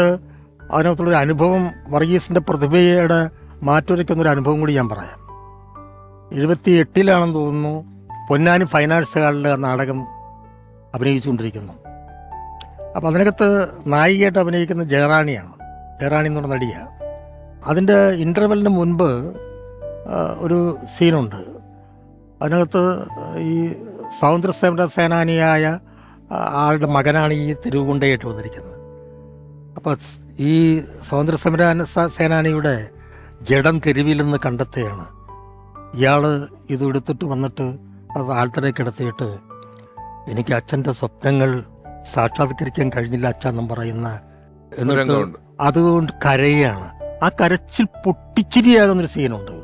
S9: അതിനകത്തുള്ളൊരു അനുഭവം, വർഗീസിൻ്റെ പ്രതിഭയുടെ മാറ്റൊരുക്കുന്നൊരു അനുഭവം കൂടി ഞാൻ പറയാം. 78 തോന്നുന്നു, പൊന്നാനി ഫൈൻ ആർട്സ് ഹാളിൽ നാടകം അഭിനയിച്ചുകൊണ്ടിരിക്കുന്നു. അപ്പോൾ അതിനകത്ത് നായികയായിട്ട് അഭിനയിക്കുന്ന ജയറാണി എന്ന് പറഞ്ഞ നടിയാണ്. അതിൻ്റെ ഇൻ്റർവെല്ലിന് മുൻപ് ഒരു സീനുണ്ട്. അതിനകത്ത് ഈ സ്വാതന്ത്ര്യ സേനാനിയായ ആളുടെ മകനാണ് ഈ തെരുവുകൊണ്ടേറ്റ് വന്നിരിക്കുന്നത്. അപ്പോൾ ഈ സ്വാതന്ത്ര്യ സേനാനിയുടെ ജഡം തെരുവിൽ നിന്ന് കണ്ടെത്തുകയാണ്. ഇയാൾ ഇത് എടുത്തിട്ട് വന്നിട്ട് അത് ആൾത്തലേക്ക് കിടത്തിയിട്ട് എനിക്ക് അച്ഛൻ്റെ സ്വപ്നങ്ങൾ സാക്ഷാത്കരിക്കാൻ കഴിഞ്ഞില്ല അച്ഛൻ എന്നും പറയുന്ന, എന്നിട്ട് അതുകൊണ്ട് കരയാണ്. ആ കരച്ചിൽ പൊട്ടിച്ചിരിയാകുന്നൊരു സീനുണ്ട്.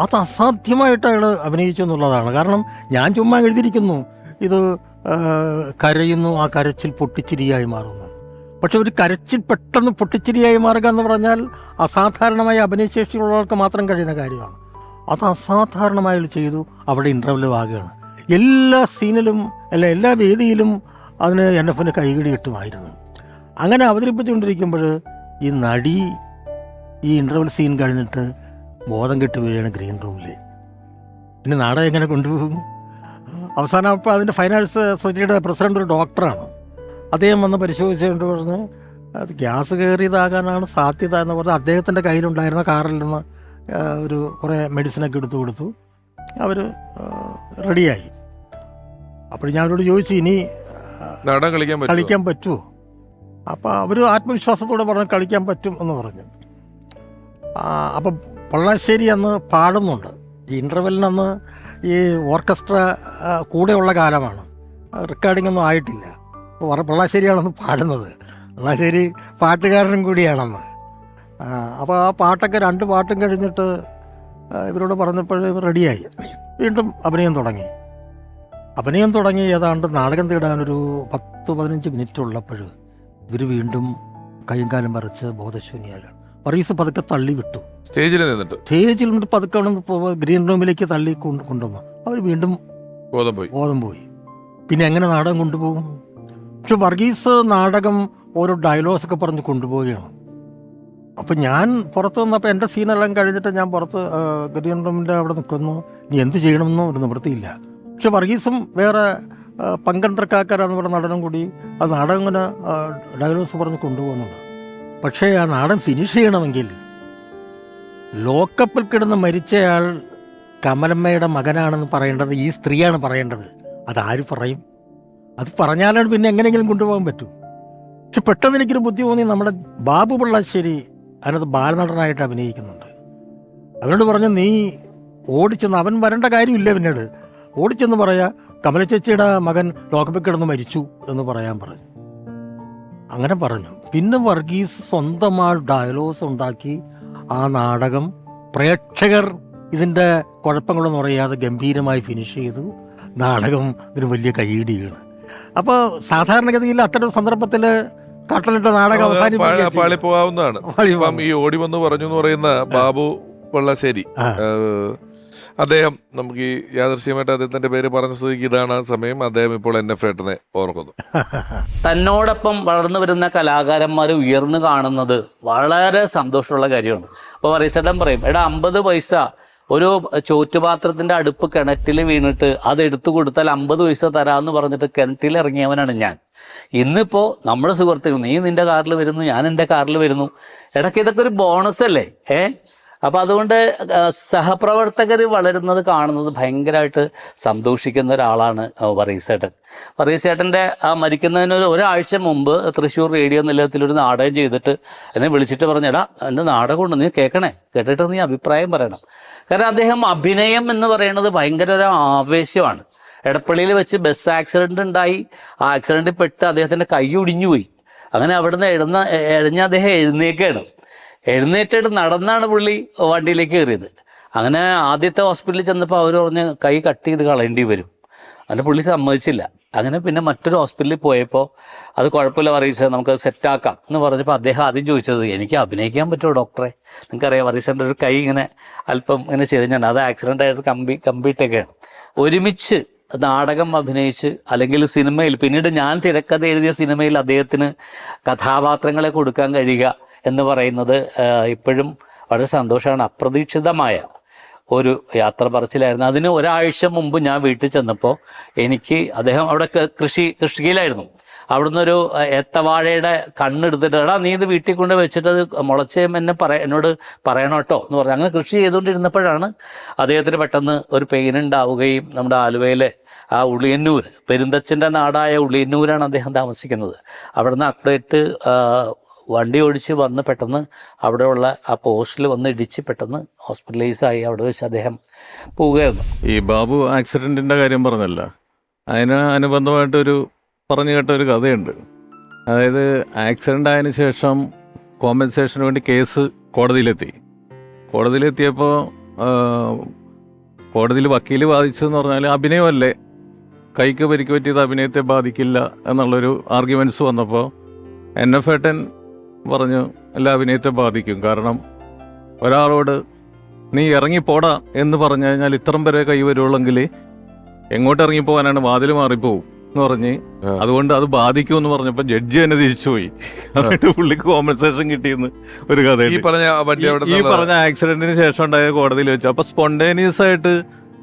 S9: അത് അസാധ്യമായിട്ട് അയാൾ അഭിനയിച്ചു എന്നുള്ളതാണ്. കാരണം ഞാൻ ചുമ്മാ എഴുതിയിരിക്കുന്നു ഇത് കരയുന്നു, ആ കരച്ചിൽ പൊട്ടിച്ചിരിയായി മാറുന്നു. പക്ഷെ ഒരു കരച്ചിൽ പെട്ടെന്ന് പൊട്ടിച്ചിരിയായി മാറുക എന്ന് പറഞ്ഞാൽ അസാധാരണമായ അഭിനയശേഷിയുള്ളവർക്ക് മാത്രം കഴിയുന്ന കാര്യമാണ്. അത് അസാധാരണമായി ചെയ്തു. അവിടെ ഇൻ്റർവ്യൂ ആകുകയാണ്. എല്ലാ സീനിലും എല്ലാ വേദിയിലും അതിന് NF കൈകടി കിട്ടുമായിരുന്നു. അങ്ങനെ അവതരിപ്പിച്ചുകൊണ്ടിരിക്കുമ്പോൾ ഈ നടി ഈ ഇൻ്റർവ്യൂ സീൻ കഴിഞ്ഞിട്ട് ബോധം കെട്ട് വീഴുകയാണ് ഗ്രീൻ റൂമിൽ. പിന്നെ നാടകം എങ്ങനെ കൊണ്ടുപോകും? അവസാനം അപ്പോൾ അതിൻ്റെ ഫൈനാൻസ് സൊസൈറ്റിയുടെ പ്രസിഡന്റ് ഒരു ഡോക്ടറാണ്. അദ്ദേഹം വന്ന് പരിശോധിച്ചുകൊണ്ട് പറഞ്ഞ് അത് ഗ്യാസ് കയറിയതാകാനാണ് സാധ്യത എന്ന് പറഞ്ഞാൽ അദ്ദേഹത്തിൻ്റെ കയ്യിലുണ്ടായിരുന്ന കാറിൽ നിന്ന് ഒരു കുറേ മെഡിസിനൊക്കെ എടുത്തു കൊടുത്തു. അവർ റെഡിയായി. അപ്പോൾ ഞാൻ അവരോട് ചോദിച്ചു ഇനി കളിക്കാൻ പറ്റുമോ? അപ്പോൾ അവർ ആത്മവിശ്വാസത്തോടെ പറഞ്ഞു കളിക്കാൻ പറ്റും എന്ന് പറഞ്ഞു. അപ്പം പള്ളാശ്ശേരി അന്ന് പാടുന്നുണ്ട്. ഈ ഇൻ്റർവെല്ലിനന്ന് ഈ ഓർക്കസ്ട്ര കൂടെയുള്ള കാലമാണ്, റെക്കോർഡിംഗ് ഒന്നും ആയിട്ടില്ല. പള്ളാശ്ശേരിയാണെന്ന് പാടുന്നത്. പള്ളാശ്ശേരി പാട്ടുകാരനും കൂടിയാണെന്ന്. അപ്പോൾ ആ പാട്ടൊക്കെ 2 പാട്ടും കഴിഞ്ഞിട്ട് ഇവരോട് പറഞ്ഞപ്പോൾ ഇവർ റെഡിയായി. വീണ്ടും അഭിനയം തുടങ്ങി ഏതാണ്ട് നാടകം തീടാനൊരു 10-15 മിനിറ്റ് ഉള്ളപ്പോൾ ഇവർ വീണ്ടും കൈയും കാലും പറിച്ച് ബോധശൂന്യാകാണ്. പറീസ് പതുക്കെ തള്ളി വിട്ടു. സ്റ്റേജിൽ നിന്നിട്ട് പതുക്കെ ഗ്രീൻ റൂമിലേക്ക് തള്ളി കൊണ്ടുവന്നു. അവർ വീണ്ടും ബോധം പോയി. പിന്നെ എങ്ങനെ നാടകം കൊണ്ടുപോകും? പക്ഷെ വർഗീസ് നാടകം ഓരോ ഡയലോഗ്സൊക്കെ പറഞ്ഞ് കൊണ്ടുപോവുകയാണ്. അപ്പം ഞാൻ പുറത്ത് നിന്നപ്പോൾ എൻ്റെ സീനെല്ലാം കഴിഞ്ഞിട്ട് ഞാൻ പുറത്ത് ഗ്രീൻ റൂമിൻ്റെ അവിടെ നിൽക്കുന്നു. ഇനി എന്ത് ചെയ്യണമെന്നോ ഒരു നിവൃത്തിയില്ല. പക്ഷെ വർഗീസും വേറെ പങ്കൻട്രക്കാക്കാരെന്ന് പറഞ്ഞ നടനും കൂടി ആ നാടകം ഇങ്ങനെ ഡയലോഗ്സ് പറഞ്ഞ് കൊണ്ടുപോകുന്നുണ്ട്. പക്ഷേ ആ നാടകം ഫിനിഷ് ചെയ്യണമെങ്കിൽ ലോക്കപ്പിൽ കിടന്ന് മരിച്ചയാൾ കമലമ്മയുടെ മകനാണെന്ന് പറയേണ്ടത് ഈ സ്ത്രീയാണ് പറയേണ്ടത്. അതാര് പറയും? അത് പറഞ്ഞാലാണ് പിന്നെ എങ്ങനെയെങ്കിലും കൊണ്ടുപോകാൻ പറ്റും. പക്ഷെ പെട്ടെന്ന് എനിക്കൊരു ബുദ്ധി തോന്നി. നമ്മുടെ ബാബു പള്ളാശ്ശേരി അതിനകത്ത് ബാലനടനായിട്ട് അഭിനയിക്കുന്നുണ്ട്. അവനോട് പറഞ്ഞു നീ ഓടിച്ചെന്ന്, അവൻ വരേണ്ട കാര്യമില്ല, പിന്നീട് ഓടിച്ചെന്ന് പറയാ കമല ചേച്ചിയുടെ മകൻ ലോക്കപ്പിൽ കിടന്ന് മരിച്ചു എന്ന് പറയാൻ പറഞ്ഞു. അങ്ങനെ പറഞ്ഞു. പിന്നെ വർഗീസ് സ്വന്തമായി ഡയലോഗ്സ് ഉണ്ടാക്കി ആ നാടകം പ്രേക്ഷകർ ഇതിൻ്റെ കുഴപ്പങ്ങളൊന്നും അറിയാതെ ഗംഭീരമായി ഫിനിഷ് ചെയ്തു. നാടകം ഇതിന് വലിയ കൈയിടി വീണ്. അപ്പോൾ സാധാരണഗതിയിൽ അത്തരം സന്ദർഭത്തിൽ കട്ടലിട്ട നാടകം
S1: പാളിപ്പോകാവുന്നതാണ്. ഈ ഓടി വന്ന് പറഞ്ഞു എന്ന് പറയുന്ന ബാബു പള്ളാശ്ശേരി അദ്ദേഹം, നമുക്ക് ഈ യാദൃശ്യമായിട്ട് അദ്ദേഹത്തിന്റെ പേര് പറഞ്ഞ സ്ഥിതിക്ക് ഇതാണ് ആ സമയം. അദ്ദേഹം ഇപ്പോൾ NF ഏട്ടനെ ഓർക്കുന്നു.
S10: തന്നോടൊപ്പം വളർന്നു വരുന്ന കലാകാരന്മാർ ഉയർന്നു കാണുന്നത് വളരെ സന്തോഷമുള്ള കാര്യമാണ്. അപ്പോൾ പറയച്ചേട്ടൻ പറയും, എടാ 50 പൈസ ഒരു ചോറ്റുപാത്രത്തിൻ്റെ അടുപ്പ് കിണറ്റിൽ വീണിട്ട് അത് എടുത്തു കൊടുത്താൽ 50 പൈസ തരാമെന്ന് പറഞ്ഞിട്ട് കിണറ്റിൽ ഇറങ്ങിയവനാണ് ഞാൻ. ഇന്നിപ്പോൾ നമ്മുടെ സുഹൃത്തുക്കൾ, നീ നിൻ്റെ കാറിൽ വരുന്നു, ഞാൻ എൻ്റെ കാറിൽ വരുന്നു. ഇടയ്ക്ക് ഇതൊക്കെ ഒരു ബോണസ് അല്ലേ? അപ്പോൾ അതുകൊണ്ട് സഹപ്രവർത്തകർ വളരുന്നത് കാണുന്നത് ഭയങ്കരമായിട്ട് സന്തോഷിക്കുന്ന ഒരാളാണ് വർഗീസേട്ടൻ. വർഗീസേട്ടൻ്റെ ആ മരിക്കുന്നതിന് ഒരാഴ്ച മുമ്പ് തൃശ്ശൂർ റേഡിയോ നിലയത്തിലൊരു നാടകം ചെയ്തിട്ട് എന്നെ വിളിച്ചിട്ട് പറഞ്ഞെടാ എൻ്റെ നാടകമുണ്ട്, നീ കേൾക്കണേ, കേട്ടിട്ട് നീ അഭിപ്രായം പറയണം. കാരണം അദ്ദേഹം അഭിനയം എന്ന് പറയുന്നത് ഭയങ്കര ഒരു ആവേശമാണ്. എടപ്പള്ളിയിൽ വെച്ച് ബസ് ആക്സിഡൻ്റ് ഉണ്ടായി. ആ ആക്സിഡൻറ്റിൽ പെട്ട് അദ്ദേഹത്തിൻ്റെ കൈ ഒടിഞ്ഞു പോയി. അങ്ങനെ അവിടുന്ന് എഴഞ്ഞ് അദ്ദേഹം എഴുന്നേറ്റിട്ട് നടന്നാണ് പുള്ളി വണ്ടിയിലേക്ക് കയറിയത്. അങ്ങനെ ആദ്യത്തെ ഹോസ്പിറ്റലിൽ ചെന്നപ്പോൾ അവർ പറഞ്ഞ് കൈ കട്ട് ചെയ്ത് കളയേണ്ടി വരും. അങ്ങനെ പുള്ളി സമ്മതിച്ചില്ല. അങ്ങനെ പിന്നെ മറ്റൊരു ഹോസ്പിറ്റലിൽ പോയപ്പോൾ അത് കുഴപ്പമില്ല വർഗീസ്, നമുക്കത് സെറ്റാക്കാം എന്ന് പറഞ്ഞപ്പോൾ അദ്ദേഹം ആദ്യം ചോദിച്ചത്, എനിക്ക് അഭിനയിക്കാൻ പറ്റുമോ ഡോക്ടറെ? നിങ്ങൾക്കറിയാം വർഗീസിൻ്റെ ഒരു കൈ ഇങ്ങനെ അല്പം ഇങ്ങനെ ചെയ്ത് ഞാൻ അത് ആക്സിഡൻ്റായിട്ട് കമ്പിയിട്ടൊക്കെയാണ്. ഒരുമിച്ച് നാടകം അഭിനയിച്ച് അല്ലെങ്കിൽ സിനിമയിൽ, പിന്നീട് ഞാൻ തിരക്കഥ എഴുതിയ സിനിമയിൽ അദ്ദേഹത്തിന് കഥാപാത്രങ്ങളെ കൊടുക്കാൻ കഴിയുക എന്ന് പറയുന്നത് ഇപ്പോഴും വളരെ സന്തോഷമാണ്. അപ്രതീക്ഷിതമായ ഒരു യാത്ര പറച്ചിലായിരുന്നു. അതിന് ഒരാഴ്ച മുമ്പ് ഞാൻ വീട്ടിൽ ചെന്നപ്പോൾ എനിക്ക് അദ്ദേഹം അവിടെ കൃഷിയിലായിരുന്നു. അവിടുന്ന് ഒരു ഏത്തവാഴയുടെ കണ്ണെടുത്തിട്ട് എടാ നീ ഇത് വീട്ടിൽ കൊണ്ട് വെച്ചിട്ട് അത് മുളച്ച് എന്നെ എന്നോട് പറയണം കേട്ടോ എന്ന് പറഞ്ഞു. അങ്ങനെ കൃഷി ചെയ്തുകൊണ്ടിരുന്നപ്പോഴാണ് അദ്ദേഹത്തിന് പെട്ടെന്ന് ഒരു പെയിൻ ഉണ്ടാവുകയും നമ്മുടെ ആലുവയിലെ ആ ഉളിയന്നൂർ, പെരുന്തച്ഛൻ്റെ നാടായ ഉളിയന്നൂരാണ് അദ്ദേഹം താമസിക്കുന്നത്. അവിടുന്ന് അക്കടയിട്ട് വണ്ടി ഓടിച്ച് വന്ന് പെട്ടെന്ന് അവിടെയുള്ള ആ പോസ്റ്റിൽ വന്ന് ഇടിച്ച് പെട്ടെന്ന് ഹോസ്പിറ്റലൈസായി. അവിടെ വെച്ച് അദ്ദേഹം പോവുകയായിരുന്നു.
S7: ഈ ബാബു ആക്സിഡൻറ്റിൻ്റെ കാര്യം പറഞ്ഞല്ല, അതിന് അനുബന്ധമായിട്ടൊരു പറഞ്ഞു കേട്ട ഒരു കഥയുണ്ട്. അതായത് ആക്സിഡൻ്റ് ആയതിനു ശേഷം കോമ്പൻസേഷന് വേണ്ടി കേസ് കോടതിയിലെത്തിയപ്പോൾ കോടതിയിൽ വക്കീൽ വാദിച്ചതെന്ന് പറഞ്ഞാൽ അഭിനയമല്ലേ, കൈക്ക് പരിക്ക് പറ്റിയത് അഭിനയത്തെ ബാധിക്കില്ല എന്നുള്ളൊരു ആർഗ്യുമെൻറ്റ്സ് വന്നപ്പോൾ NF ഏട്ടൻ പറഞ്ഞു അല്ല അഭിനയത്തെ ബാധിക്കും. കാരണം ഒരാളോട് നീ ഇറങ്ങിപ്പോടാ എന്ന് പറഞ്ഞു കഴിഞ്ഞാൽ ഇത്രയും വരെ കൈ വരുള്ളെങ്കിൽ എങ്ങോട്ട് ഇറങ്ങിപ്പോകാനാണ്, വാതിൽ മാറിപ്പോവും എന്ന് പറഞ്ഞ് അതുകൊണ്ട് അത് ബാധിക്കുമെന്ന് പറഞ്ഞപ്പോൾ ജഡ്ജി തന്നെ തിരിച്ചുപോയി. എന്നിട്ട് പുള്ളിക്ക് കോമ്പൻസേഷൻ കിട്ടിയെന്ന് ഒരു കഥ. ഈ പറഞ്ഞ ആക്സിഡന്റിന് ശേഷം ഉണ്ടായ കോടതിയിൽ വെച്ച് അപ്പൊ സ്പോണ്ടേനിയസ് ആയിട്ട്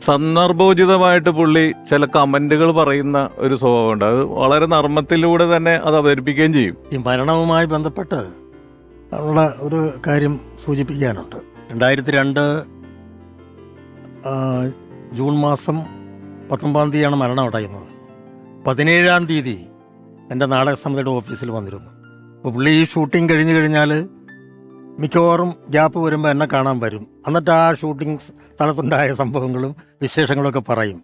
S7: സന്ദർഭോചിതമായിട്ട് പുള്ളി ചില കമന്റുകൾ പറയുന്ന ഒരു സ്വഭാവമുണ്ട്. അത് വളരെ നർമ്മത്തിലൂടെ തന്നെ അത് അവതരിപ്പിക്കുകയും ചെയ്യും.
S9: ഈ മരണവുമായി ബന്ധപ്പെട്ട് ഉള്ള ഒരു കാര്യം സൂചിപ്പിക്കാനുണ്ട്. 2002 ജൂൺ മാസം 19 തീയതിയാണ് മരണം അടയുന്നത്. 17-ാം തീയതി എൻ്റെ നാടക സമിതിയുടെ ഓഫീസിൽ വന്നിരുന്നു. അപ്പോൾ പുള്ളി ഈ ഷൂട്ടിംഗ് കഴിഞ്ഞ് കഴിഞ്ഞാൽ മിക്കവാറും ഗ്യാപ്പ് വരുമ്പോൾ എന്നെ കാണാൻ വരും. എന്നിട്ട് ആ ഷൂട്ടിംഗ് സ്ഥലത്തുണ്ടായ സംഭവങ്ങളും വിശേഷങ്ങളൊക്കെ പറയും.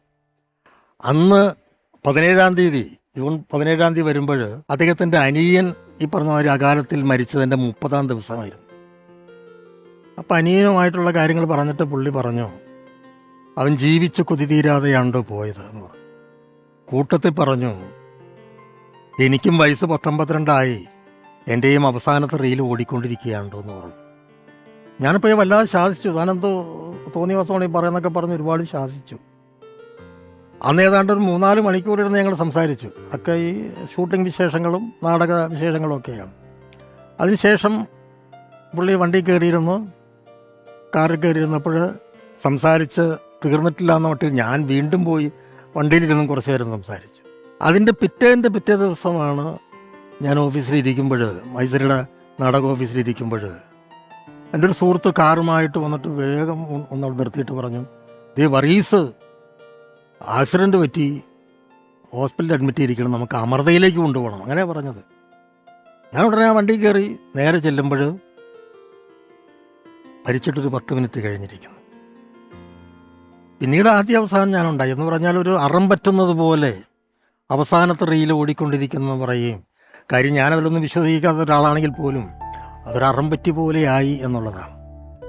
S9: അന്ന് 17-ാം തീയതി ജൂൺ 17-ാം തീയതി വരുമ്പോൾ അദ്ദേഹത്തിൻ്റെ അനിയൻ ഈ പറഞ്ഞ മാതിരി അകാലത്തിൽ മരിച്ചതിൻ്റെ 30-ാം ദിവസമായിരുന്നു. അപ്പം അനിയനുമായിട്ടുള്ള കാര്യങ്ങൾ പറഞ്ഞിട്ട് പുള്ളി പറഞ്ഞു അവൻ ജീവിച്ച് കൊതി തീരാതെയാണ്ടോ പോയത് എന്ന് പറഞ്ഞു. കൂട്ടത്തിൽ പറഞ്ഞു എനിക്കും വയസ്സ് 19-22 എൻ്റെയും അവസാനത്തെ റീൽ ഓടിക്കൊണ്ടിരിക്കുകയാണ്ടോ എന്ന് പറഞ്ഞു. ഞാനിപ്പോൾ വല്ലാതെ ശാസിച്ചു. താനെന്തോ തോന്നിയ ദിവസമാണ് ഈ പറയുന്നൊക്കെ പറഞ്ഞ് ഒരുപാട് ശാസിച്ചു. അന്ന് ഏതാണ്ട് ഒരു 3-4 മണിക്കൂറിരുന്ന് ഞങ്ങൾ സംസാരിച്ചു. ഒക്കെ ഈ ഷൂട്ടിംഗ് വിശേഷങ്ങളും നാടക വിശേഷങ്ങളും ഒക്കെയാണ്. അതിനുശേഷം പുള്ളി വണ്ടി കയറിയിരുന്നു. കാറിൽ കയറിയിരുന്നപ്പോൾ സംസാരിച്ച് തീർന്നിട്ടില്ല എന്ന മട്ടിൽ ഞാൻ വീണ്ടും പോയി വണ്ടിയിലിരുന്നും കുറച്ച് നേരം സംസാരിച്ചു. അതിൻ്റെ പിറ്റേ ദിവസമാണ് ഞാൻ ഓഫീസിലിരിക്കുമ്പോൾ, മൈസൂരിയുടെ നാടക ഓഫീസിലിരിക്കുമ്പോൾ എൻ്റെ ഒരു സുഹൃത്ത് കാറുമായിട്ട് വന്നിട്ട് വേഗം ഒന്നവിടെ നിർത്തിയിട്ട് പറഞ്ഞു ദേ വറീസ് ആക്സിഡൻറ്റ് പറ്റി ഹോസ്പിറ്റലിൽ അഡ്മിറ്റ് ചെയ്തിരിക്കണം, നമുക്ക് അമൃതയിലേക്ക് കൊണ്ടുപോകണം. അങ്ങനെ പറഞ്ഞത്. ഞാൻ ഉടനെ ആ വണ്ടി കയറി നേരെ ചെല്ലുമ്പോൾ മരിച്ചിട്ടൊരു 10 മിനിറ്റ് കഴിഞ്ഞിരിക്കുന്നു. പിന്നീട് ആദ്യ അവസാനം ഞാനുണ്ടായി എന്ന് പറഞ്ഞാൽ ഒരു അറം പറ്റുന്നത് പോലെ അവസാനത്തെ റീൽ ഓടിക്കൊണ്ടിരിക്കുന്നതെന്ന് പറയുകയും കാര്യം ഞാനതിലൊന്നും വിശ്വസിക്കാത്ത ഒരാളാണെങ്കിൽ പോലും അതൊരു അറം പറ്റി പോലെയായി എന്നുള്ളതാണ്.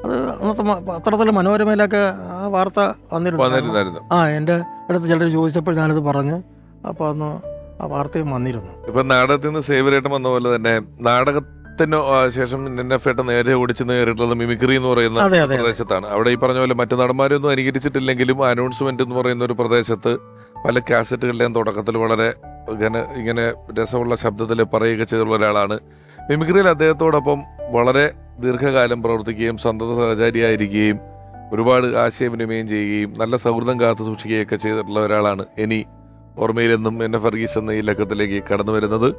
S9: അത് അന്നത്തെ പത്രത്തിൽ മനോരമയിലൊക്കെ ആ വാർത്ത വന്നിരുന്നു. എൻ്റെ അടുത്ത് ചിലർ ചോദിച്ചപ്പോൾ ഞാനത് പറഞ്ഞു. അപ്പോൾ അന്ന് ആ വാർത്തയും വന്നിരുന്നു.
S1: ഇപ്പം നാടകത്തിൽ നിന്ന് സേവരേട്ടൻ വന്ന പോലെ തന്നെ നാടകത്തിന് ശേഷം NF ഏട്ടൻ നേരെ ഓടിച്ച് നേരിട്ടുള്ളത് മിമിക്രി എന്ന് പറയുന്ന പ്രദേശത്താണ്. അവിടെ ഈ പറഞ്ഞ പോലെ മറ്റു നടന്മാരൊന്നും അനുകരിച്ചിട്ടില്ലെങ്കിലും അനൗൺസ്മെന്റ് എന്ന് പറയുന്ന ഒരു പ്രദേശത്ത് പല കാസറ്റുകളുടെയും തുടക്കത്തിൽ വളരെ ഇങ്ങനെ രസമുള്ള ശബ്ദത്തിൽ പറയുക ചെയ്തുള്ള ഒരാളാണ്. മിമിക്രിയിൽ അദ്ദേഹത്തോടൊപ്പം വളരെ ദീർഘകാലം പ്രവർത്തിക്കുകയും സന്തത സഹചാരിയായിരിക്കുകയും ഒരുപാട് ആശയവിനിമയം ചെയ്യുകയും നല്ല സൗഹൃദം കാത്തു സൂക്ഷിക്കുകയൊക്കെ ചെയ്തിട്ടുള്ള ഒരാളാണ് ഇനി ഓർമ്മയിലെന്നും NF വർഗീസ് എന്ന ഈ ലക്കത്തിലേക്ക് കടന്നു വരുന്നത്.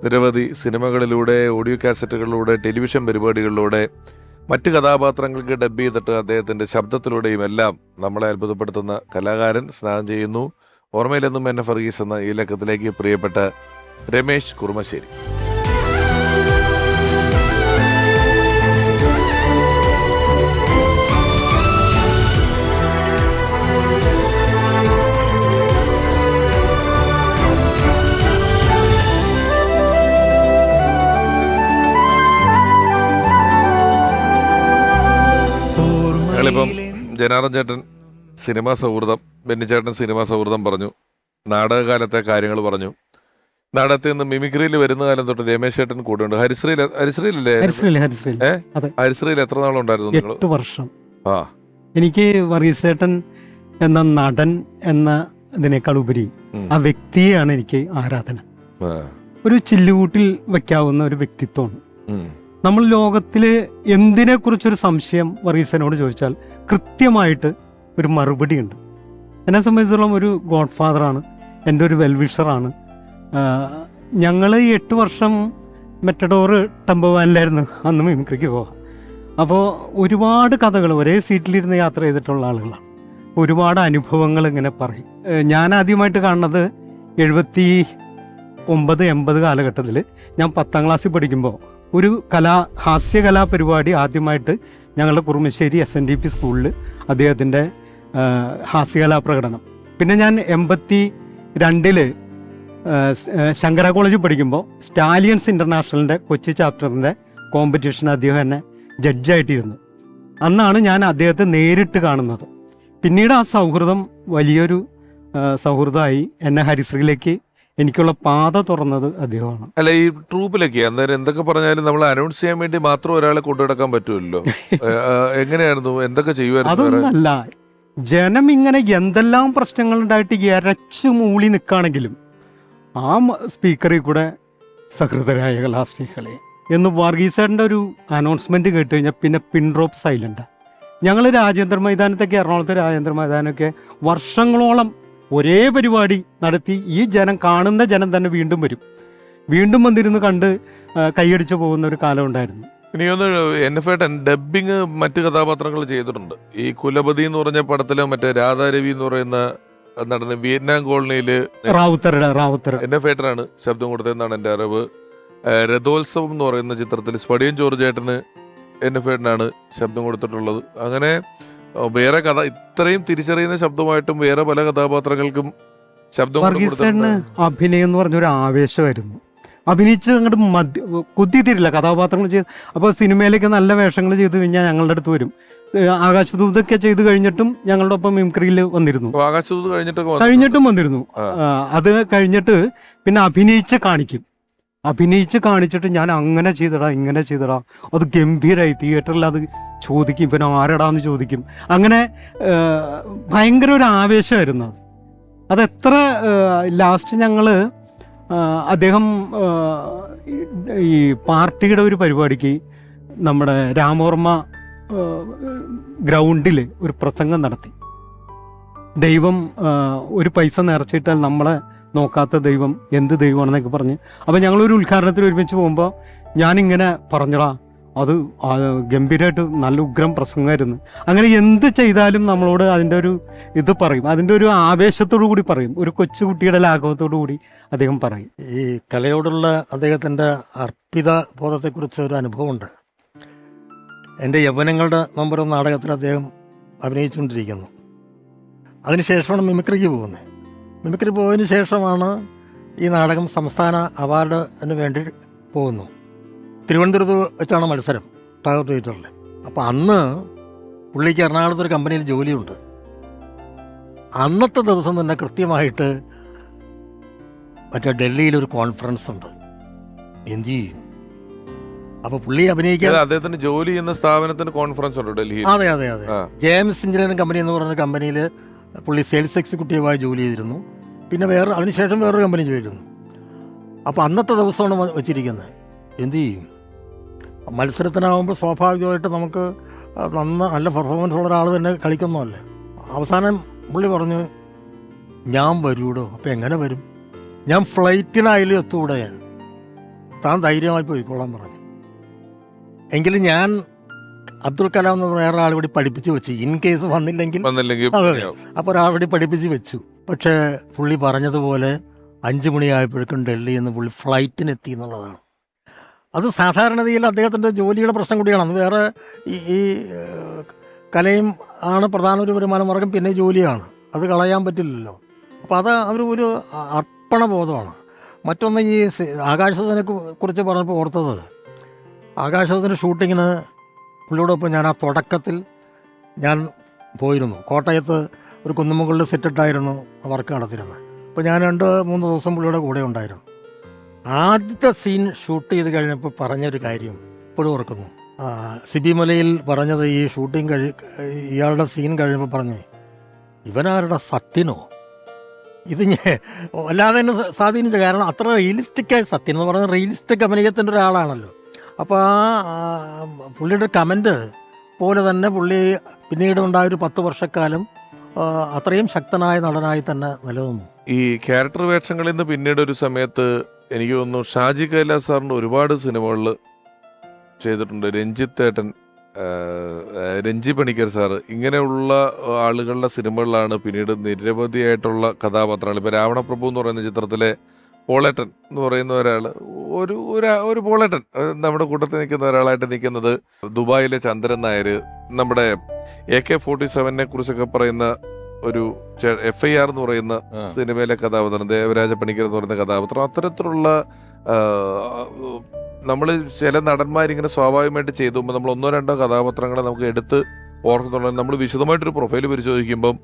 S1: നിരവധി സിനിമകളിലൂടെ, ഓഡിയോ കാസറ്റുകളിലൂടെ, ടെലിവിഷൻ പരിപാടികളിലൂടെ, മറ്റ് കഥാപാത്രങ്ങൾക്ക് ഡബ് ചെയ്തിട്ട് അദ്ദേഹത്തിൻ്റെ ശബ്ദത്തിലൂടെയും എല്ലാം നമ്മളെ അത്ഭുതപ്പെടുത്തുന്ന കലാകാരൻ സ്നാനം ചെയ്യുന്നു. ഓർമ്മയിലെന്നും NF വർഗീസ് എന്ന ഈ ലക്കത്തിലേക്ക് പ്രിയപ്പെട്ട രമേശ് കുറുമശ്ശേരി. ഞങ്ങളിപ്പം ജനാർദ്ദൻ ചേട്ടൻ സിനിമാ സൗഹൃദം, ബെന്നിച്ചേട്ടൻ സിനിമാ സൗഹൃദം പറഞ്ഞു, നാടകകാലത്തെ കാര്യങ്ങൾ പറഞ്ഞു. നാടകത്തിൽ നിന്ന് മിമിക്രിയിൽ വരുന്ന കാലം തൊട്ട് രമേശ് ചേട്ടൻ കൂടെ ഉണ്ട്. ഹരിശ്രീയിലല്ലേ? ഹരിശ്രീയിൽ എത്ര നാളുണ്ടായിരുന്നു?
S11: 8 വർഷം. എനിക്ക് വർഗീസേട്ടൻ എന്ന നടൻ എന്ന ഇതിനേക്കാൾ ഉപരി ആ വ്യക്തിയെയാണ് എനിക്ക് ആരാധന. ഒരു ചില്ലുകൂട്ടിൽ വെക്കാവുന്ന ഒരു വ്യക്തിത്വമാണ്. നമ്മൾ ലോകത്തിൽ എന്തിനെ കുറിച്ചൊരു സംശയം വർഗീസനോട് ചോദിച്ചാൽ കൃത്യമായിട്ട് ഒരു മറുപടി ഉണ്ട്. എന്നെ സംബന്ധിച്ചിടത്തോളം ഒരു ഗോഡ് ഫാദറാണ്, എൻ്റെ ഒരു വെൽവിഷറാണ്. ഞങ്ങൾ 8 വർഷം മെറ്റഡോറ് ടെമ്പോവാനിലായിരുന്നു അന്ന് മിമിക്രിക്ക് പോവാം. അപ്പോൾ ഒരുപാട് കഥകൾ ഒരേ സീറ്റിലിരുന്ന് യാത്ര ചെയ്തിട്ടുള്ള ആളുകളാണ്. ഒരുപാട് അനുഭവങ്ങൾ ഇങ്ങനെ പറയും. ഞാൻ ആദ്യമായിട്ട് കാണുന്നത് 79-80 കാലഘട്ടത്തിൽ ഞാൻ 10ാം ക്ലാസ്സിൽ പഠിക്കുമ്പോൾ ഒരു ഹാസ്യകലാ പരിപാടി ആദ്യമായിട്ട് ഞങ്ങളുടെ കുറുമശ്ശേരി SNDP സ്കൂളിൽ അദ്ദേഹത്തിൻ്റെ ഹാസ്യകലാ പ്രകടനം. പിന്നെ ഞാൻ 82 ശങ്കര കോളേജിൽ പഠിക്കുമ്പോൾ സ്റ്റാലിയൻസ് ഇൻ്റർനാഷണലിൻ്റെ കൊച്ചി ചാപ്റ്ററിൻ്റെ കോമ്പറ്റീഷൻ അദ്ദേഹം എന്നെ ജഡ്ജായിട്ടിരുന്നു. അന്നാണ് ഞാൻ അദ്ദേഹത്തെ നേരിട്ട് കാണുന്നത്. പിന്നീട് ആ സൗഹൃദം വലിയൊരു സൗഹൃദമായി. എന്നെ ഹരിശ്രീയിലേക്ക് എനിക്കുള്ള പാത തുറന്നത് അദ്ദേഹമാണ്.
S1: അല്ല, ഈ ട്രൂപ്പിലൊക്കെ അന്നേരം എന്തൊക്കെ പറഞ്ഞാലും നമ്മൾ അനൗൺസ് ചെയ്യാൻ വേണ്ടി മാത്രം ഒരാളെ കൊണ്ടുനടക്കാൻ പറ്റുമല്ലോ. എങ്ങനെയായിരുന്നു, എന്തൊക്കെ ചെയ്യുമായിരുന്നു?
S11: അതൊന്നല്ല, ജനം ഇങ്ങനെ എന്തെല്ലാം പ്രശ്നങ്ങളുണ്ടായിട്ട് ഇരച്ചു മൂളി നിൽക്കുകയാണെങ്കിലും ആ സ്പീക്കറിൽ കൂടെ സഹൃദരായ കലാസ്നേഹികളെ എന്ന് വർഗീസേട്ടൻ്റെ ഒരു അനൗൺസ്മെൻറ്റ് കേട്ട് കഴിഞ്ഞാൽ പിന്നെ പിൻ ഡ്രോപ്പ് സൈലൻ്റാണ്. ഞങ്ങൾ രാജേന്ദ്ര മൈതാനത്തൊക്കെ, എറണാകുളത്തെ രാജേന്ദ്ര മൈതാനമൊക്കെ വർഷങ്ങളോളം ഒരേ പരിപാടി നടത്തി ഈ ജനം, കാണുന്ന ജനം തന്നെ വീണ്ടും വരും, വീണ്ടും വന്നിരുന്ന് കണ്ട് കൈയടിച്ചു പോകുന്ന ഒരു കാലം ഉണ്ടായിരുന്നു.
S1: ഇനിയൊന്ന് NF-ഏട്ടൻ ഡബ്ബിങ് മറ്റ് കഥാപാത്രങ്ങൾ ചെയ്തിട്ടുണ്ട്. ഈ കുലപതി എന്ന് പറഞ്ഞ പടത്തില് മറ്റേ രാധാരവി എന്ന് പറയുന്ന നടന്ന വിയറ്റ്നാം കോളനിയിൽ
S11: റാവുത്തർ
S1: NF-ഏട്ടനാണ് ശബ്ദം കൊടുത്തതെന്നാണ് എൻ്റെ അറിവ്. രഥോത്സവം എന്ന് പറയുന്ന ചിത്രത്തിൽ സ്പടിയൻ ജോർജ് ഏട്ടന് NF-ഏട്ടനാണ് ശബ്ദം കൊടുത്തിട്ടുള്ളത്. അങ്ങനെ വേറെ ഇത്രയും തിരിച്ചറിയുന്ന ശബ്ദമായിട്ടും വേറെ പല കഥാപാത്രങ്ങൾക്കും ശബ്ദം
S11: വർഗീസേട്ടന് അഭിനയം എന്ന് പറഞ്ഞൊരു ആവേശമായിരുന്നു. അഭിനയിച്ച് അങ്ങോട്ട് കുത്തിത്തിരില്ല കഥാപാത്രങ്ങൾ ചെയ്ത്. അപ്പോൾ സിനിമയിലേക്ക് നല്ല വേഷങ്ങൾ ചെയ്ത് കഴിഞ്ഞാൽ ഞങ്ങളുടെ അടുത്ത് വരും. ആകാശദൂതൊക്കെ ചെയ്ത് കഴിഞ്ഞിട്ടും ഞങ്ങളുടെ ഒപ്പം മിമിക്രിയിൽ വന്നിരുന്നു.
S1: ആകാശദൂത്
S11: കഴിഞ്ഞിട്ടും വന്നിരുന്നു. അത് കഴിഞ്ഞിട്ട് പിന്നെ അഭിനയിച്ച് കാണിച്ചിട്ട് ഞാൻ അങ്ങനെ ചെയ്തടാ ഇങ്ങനെ ചെയ്തടാ, അത് ഗംഭീരമായി, തിയേറ്ററിൽ അത് ചോദിക്കും, പിന്നെ ആരടാന്ന് ചോദിക്കും. അങ്ങനെ ഭയങ്കര ഒരു ആവേശമായിരുന്നു അത്. അതെത്ര ലാസ്റ്റ് ഞങ്ങൾ അദ്ദേഹം ഈ പാർട്ടിയുടെ ഒരു പരിപാടിക്ക് നമ്മുടെ രാമോർമ്മ ഗ്രൗണ്ടിൽ ഒരു പ്രസംഗം നടത്തി. ദൈവം ഒരു പൈസ നിറച്ചിട്ടാൽ നമ്മളെ നോക്കാത്ത ദൈവം എന്ത് ദൈവമാണെന്നൊക്കെ പറഞ്ഞ്. അപ്പോൾ ഞങ്ങളൊരു ഉദ്ഘാടനത്തിൽ ഒരുമിച്ച് പോകുമ്പോൾ ഞാനിങ്ങനെ പറഞ്ഞടാ, അത് ഗംഭീരമായിട്ട് നല്ല ഉഗ്രം പ്രസംഗമായിരുന്നു. അങ്ങനെ എന്ത് ചെയ്താലും നമ്മളോട് അതിൻ്റെ ഒരു ഇത് പറയും, അതിൻ്റെ ഒരു ആവേശത്തോടു കൂടി പറയും, ഒരു കൊച്ചുകുട്ടിയുടെ ലാഘവത്തോടു കൂടി അദ്ദേഹം പറയും.
S9: ഈ കലയോടുള്ള അദ്ദേഹത്തിൻ്റെ അർപ്പിത ബോധത്തെക്കുറിച്ച് ഒരു അനുഭവമുണ്ട്. എൻ്റെ യൗവനങ്ങളുടെ നമ്പർ നാടകത്തിൽ അദ്ദേഹം അഭിനയിച്ചുകൊണ്ടിരിക്കുന്നു. അതിനുശേഷമാണ് മിമിക്രിക്ക് പോകുന്നത്. മിമിക്രി പോയതിന് ശേഷമാണ് ഈ നാടകം സംസ്ഥാന അവാർഡിന് വേണ്ടി പോകുന്നു. തിരുവനന്തപുരത്ത് വെച്ചാണ് മത്സരം, ടാഗോർ തിയേറ്ററിൽ. അപ്പോൾ അന്ന് പുള്ളിക്ക് എറണാകുളത്തൊരു കമ്പനിയിൽ ജോലിയുണ്ട്. അന്നത്തെ ദിവസം തന്നെ കൃത്യമായിട്ട് മറ്റേ ഡൽഹിയിലൊരു കോൺഫറൻസ് ഉണ്ട്. എന്ത് ചെയ്യും? അപ്പോൾ പുള്ളി അഭിനയിക്കാൻ
S1: അദ്ദേഹത്തിന് ജോലി ചെയ്യുന്ന സ്ഥാപനത്തിന് കോൺഫറൻസ് ഉണ്ട് ഡൽഹിയിൽ.
S9: അതെ ജെയിംസ് എഞ്ചിനീയറിംഗ് കമ്പനി എന്ന് പറഞ്ഞ കമ്പനിയിൽ പുള്ളി സെയിൽസ് എക്സിക്യൂട്ടീവായി ജോലി ചെയ്തിരുന്നു. പിന്നെ അതിനുശേഷം വേറൊരു കമ്പനി ചെയ്തിരുന്നു. അപ്പോൾ അന്നത്തെ ദിവസമാണ് വെച്ചിരിക്കുന്നത്. എന്തു ചെയ്യും? മത്സരത്തിനാകുമ്പോൾ സ്വാഭാവികമായിട്ട് നമുക്ക് നല്ല പെർഫോമൻസ് ഉള്ള ഒരാൾ തന്നെ കളിക്കുന്നതല്ലേ. അവസാനം പുള്ളി പറഞ്ഞു, ഞാൻ വരൂടോ. അപ്പോൾ എങ്ങനെ വരും? ഞാൻ ഫ്ലൈറ്റിനായാലും എത്തൂടെ, താൻ ധൈര്യമായി പോയിക്കോളാൻ പറഞ്ഞു. എങ്കിലും ഞാൻ അബ്ദുൽ കലാം എന്ന് വേറെ ആൾ കൂടി പഠിപ്പിച്ച് വെച്ചു, ഇൻ കേസ് വന്നില്ലെങ്കിൽ അപ്പോൾ ഒരാൾ കൂടി പഠിപ്പിച്ച് വെച്ചു. പക്ഷേ പുള്ളി പറഞ്ഞതുപോലെ 5 മണിയായപ്പോഴേക്കും ഡൽഹിയിൽ നിന്ന് പുള്ളി ഫ്ലൈറ്റിനെത്തി എന്നുള്ളതാണ്. അത് സാധാരണതയിൽ അദ്ദേഹത്തിൻ്റെ ജോലിയുടെ പ്രശ്നം കൂടിയാണ്. അത് വേറെ ഈ കലയും ആണ് പ്രധാന ഒരു വരുമാന മാർഗം, പിന്നെ ജോലിയാണ്, അത് കളയാൻ പറ്റില്ലല്ലോ. അപ്പോൾ അത് ഒരു അർപ്പണബോധമാണ്. മറ്റൊന്ന്, ഈ ആകാശവാണിനെ കുറിച്ച് പറഞ്ഞപ്പോൾ ഓർത്തത്, ആകാശവാണിൻ്റെ ഷൂട്ടിങ്ങിന് പുള്ളിയോടൊപ്പം ഞാൻ ആ തുടക്കത്തിൽ ഞാൻ പോയിരുന്നു. കോട്ടയത്ത് ഒരു കുന്നുമുകളിൽ സെറ്റിട്ടായിരുന്നു വർക്ക് നടത്തിയിരുന്നത്. അപ്പോൾ ഞാൻ 2-3 ദിവസം പുള്ളിയുടെ കൂടെ ഉണ്ടായിരുന്നു. ആദ്യത്തെ സീൻ ഷൂട്ട് ചെയ്ത് കഴിഞ്ഞപ്പോൾ പറഞ്ഞൊരു കാര്യം ഇപ്പോഴും ഓർക്കുന്നു. സിബി മലയിൽ പറഞ്ഞത്, ഈ ഷൂട്ടിങ് ഇയാളുടെ സീൻ കഴിഞ്ഞപ്പോൾ പറഞ്ഞു, ഇവനാരുടെ സത്യനോ? ഇത് അല്ലാതെ തന്നെ സ്വാധീനിച്ച, കാരണം അത്ര റിയലിസ്റ്റിക്കായ സത്യൻ എന്ന് പറഞ്ഞാൽ റിയലിസ്റ്റിക് അഭിനയത്തിൻ്റെ ഒരാളാണല്ലോ. അപ്പോൾ പുള്ളിയുടെ കമൻറ്റ് പോലെ തന്നെ പുള്ളി പിന്നീട് ഉണ്ടായ ഒരു 10 വർഷക്കാലം അത്രയും ശക്തനായ നടനായി തന്നെ നിലനിന്നു.
S1: ഈ ക്യാരക്ടർ വേഷങ്ങളിൽ നിന്ന് പിന്നീട് ഒരു സമയത്ത് എനിക്ക് തോന്നുന്നു ഷാജി കൈലാസ് സാറിൻ്റെ ഒരുപാട് സിനിമകളിൽ ചെയ്തിട്ടുണ്ട്. രഞ്ജിത്ത് ഏട്ടൻ, രഞ്ജി പണിക്കർ സാറ്, ഇങ്ങനെയുള്ള ആളുകളുടെ സിനിമകളിലാണ് പിന്നീട് നിരവധിയായിട്ടുള്ള കഥാപാത്രങ്ങൾ. ഇപ്പോൾ രാവണപ്രഭു എന്ന് പറയുന്ന ചിത്രത്തിലെ പോളേട്ടൻ എന്ന് പറയുന്ന ഒരാൾ, ഒരു പോളേട്ടൻ നമ്മുടെ കൂട്ടത്തിൽ നിൽക്കുന്ന ഒരാളായിട്ട് നിൽക്കുന്നത് ദുബായിലെ ചന്ദ്രൻ നായർ, നമ്മുടെ AK-47 കുറിച്ചൊക്കെ പറയുന്ന ഒരു FIR എന്ന് പറയുന്ന സിനിമയിലെ കഥാപാത്രം, ദേവരാജ പണിക്കർ എന്ന് പറയുന്ന കഥാപാത്രം. അത്തരത്തിലുള്ള നമ്മൾ ചില നടന്മാരിങ്ങനെ സ്വാഭാവികമായിട്ട് ചെയ്തു പോകുമ്പോൾ നമ്മൾ ഒന്നോ രണ്ടോ കഥാപാത്രങ്ങളെ നമുക്ക് എടുത്ത് ഓർക്കുന്നുള്ള, നമ്മൾ വിശദമായിട്ടൊരു പ്രൊഫൈൽ പരിശോധിക്കുമ്പം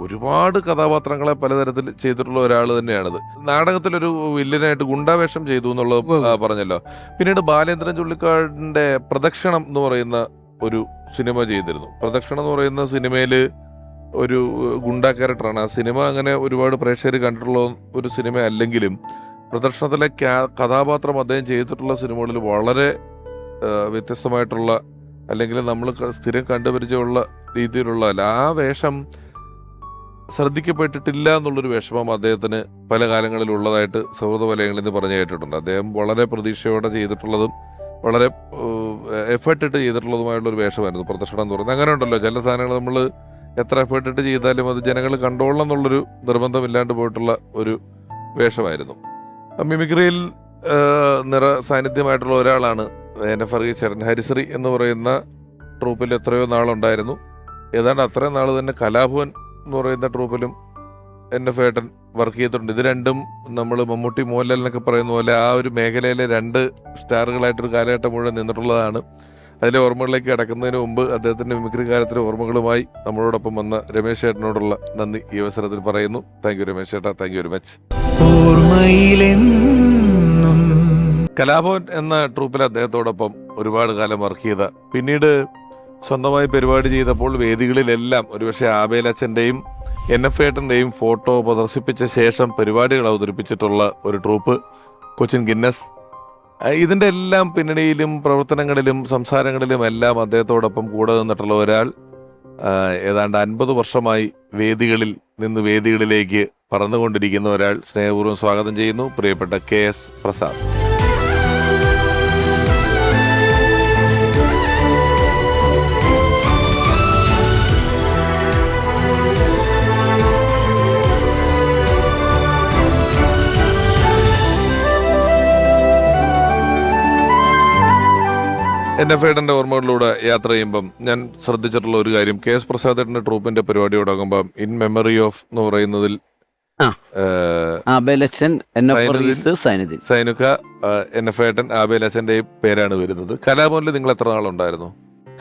S1: ഒരുപാട് കഥാപാത്രങ്ങളെ പലതരത്തിൽ ചെയ്തിട്ടുള്ള ഒരാൾ തന്നെയാണിത്. നാടകത്തിലൊരു വില്ലനായിട്ട് ഗുണ്ടാവേഷം ചെയ്തു എന്നുള്ളത് പറഞ്ഞല്ലോ. പിന്നീട് ബാലേന്ദ്രൻ ചുള്ളിക്കാടിന്റെ പ്രദക്ഷിണം എന്ന് പറയുന്ന ഒരു സിനിമ ചെയ്തിരുന്നു. പ്രദക്ഷിണം എന്ന് പറയുന്ന സിനിമയിൽ ഒരു ഗുണ്ടാ ക്യാരക്ടറാണ്. ആ സിനിമ അങ്ങനെ ഒരുപാട് പ്രേക്ഷകർ കണ്ടിട്ടുള്ള ഒരു സിനിമ അല്ലെങ്കിലും പ്രദർശനത്തിലെ കഥാപാത്രം അദ്ദേഹം ചെയ്തിട്ടുള്ള സിനിമകളിൽ വളരെ വ്യത്യസ്തമായിട്ടുള്ള, അല്ലെങ്കിൽ നമ്മൾ സ്ഥിരം കണ്ടുപരിചയമുള്ള രീതിയിലുള്ള ആ വേഷം ശ്രദ്ധിക്കപ്പെട്ടിട്ടില്ല എന്നുള്ളൊരു വിഷമം അദ്ദേഹത്തിന് പല കാലങ്ങളിലുള്ളതായിട്ട് സൗഹൃദ വലയങ്ങളിൽ നിന്ന് പറഞ്ഞു കേട്ടിട്ടുണ്ട്. അദ്ദേഹം വളരെ പ്രതീക്ഷയോടെ ചെയ്തിട്ടുള്ളതും വളരെ എഫേർട്ട് ഇട്ട് ചെയ്തിട്ടുള്ളതുമായിട്ടുള്ളൊരു വേഷമായിരുന്നു പ്രദർശനം എന്ന് പറയുന്നത്. അങ്ങനെ ഉണ്ടല്ലോ ചില സാധനങ്ങൾ നമ്മൾ എത്ര എഫേർട്ട് ഇട്ട് ചെയ്താലും അത് ജനങ്ങൾ കണ്ടോളണം എന്നുള്ളൊരു നിർബന്ധമില്ലാണ്ട് പോയിട്ടുള്ള ഒരു വേഷമായിരുന്നു. മിമിക്രിയിൽ സാന്നിധ്യമായിട്ടുള്ള ഒരാളാണ് NF ചേട്ടൻ. ഹരിശ്രീ എന്ന് പറയുന്ന ട്രൂപ്പിൽ എത്രയോ നാളുണ്ടായിരുന്നു. ഏതാണ്ട് അത്രയും നാൾ തന്നെ കലാഭവൻ എന്ന് പറയുന്ന ട്രൂപ്പിലും NF ഏട്ടൻ വർക്ക് ചെയ്തിട്ടുണ്ട്. ഇത് രണ്ടും നമ്മൾ മമ്മൂട്ടി മോഹൻലാൽ എന്നൊക്കെ പറയുന്ന പോലെ ആ ഒരു മേഖലയിലെ രണ്ട് സ്റ്റാറുകളായിട്ടൊരു കാലഘട്ടം മുഴുവൻ നിന്നിട്ടുള്ളതാണ്. അതിലെ ഓർമ്മകളിലേക്ക് കടക്കുന്നതിന് മുമ്പ് അദ്ദേഹത്തിൻ്റെ മിമിക്രി കാലത്തിലെ ഓർമ്മകളുമായി നമ്മളോടൊപ്പം വന്ന രമേശ് ചേട്ടനോടുള്ള നന്ദി ഈ അവസരത്തിൽ പറയുന്നു. താങ്ക് യു രമേശ് ചേട്ടാ, thank you very much. Kalabhavan എന്ന ട്രൂപ്പിൽ അദ്ദേഹത്തോടൊപ്പം ഒരുപാട് കാലം വർക്ക് ചെയ്ത, പിന്നീട് സ്വന്തമായി പരിപാടി ചെയ്തപ്പോൾ വേദികളിലെല്ലാം ഒരുപക്ഷെ ആബേലച്ചൻ്റെയും NF ഏട്ടൻ്റെയും ഫോട്ടോ പ്രദർശിപ്പിച്ച ശേഷം പരിപാടികൾ അവതരിപ്പിച്ചിട്ടുള്ള ഒരു ട്രൂപ്പ് കൊച്ചിൻ ഗിന്നസ്. ഇതിൻ്റെ എല്ലാം പിന്നണിയിലും പ്രവർത്തനങ്ങളിലും സംസാരങ്ങളിലും എല്ലാം അദ്ദേഹത്തോടൊപ്പം കൂടെ നിന്നിട്ടുള്ള ഒരാൾ, ഏതാണ്ട് 50 വർഷമായി വേദികളിൽ നിന്ന് വേദികളിലേക്ക് പറന്നുകൊണ്ടിരിക്കുന്ന ഒരാൾ, സ്നേഹപൂർവ്വം സ്വാഗതം ചെയ്യുന്നു പ്രിയപ്പെട്ട KS പ്രസാദ്. NF ഏട്ടൻ്റെ ഓർമ്മകളിലൂടെ യാത്ര ചെയ്യുമ്പം ഞാൻ ശ്രദ്ധിച്ചിട്ടുള്ള ഒരു കാര്യം, KS പ്രസാദേട്ടൻ്റെ ട്രൂപ്പിന്റെ പരിപാടി തുടങ്ങുമ്പം ഇൻ മെമ്മറി ഓഫ് എന്ന് പറയുന്നതിൽ സൈനുക, NF ഏട്ടൻ, ആബേലച്ചൻ്റെ പേരാണ് വരുന്നത്. കലാഭവനിൽ നിങ്ങൾ എത്ര നാളുണ്ടായിരുന്നു?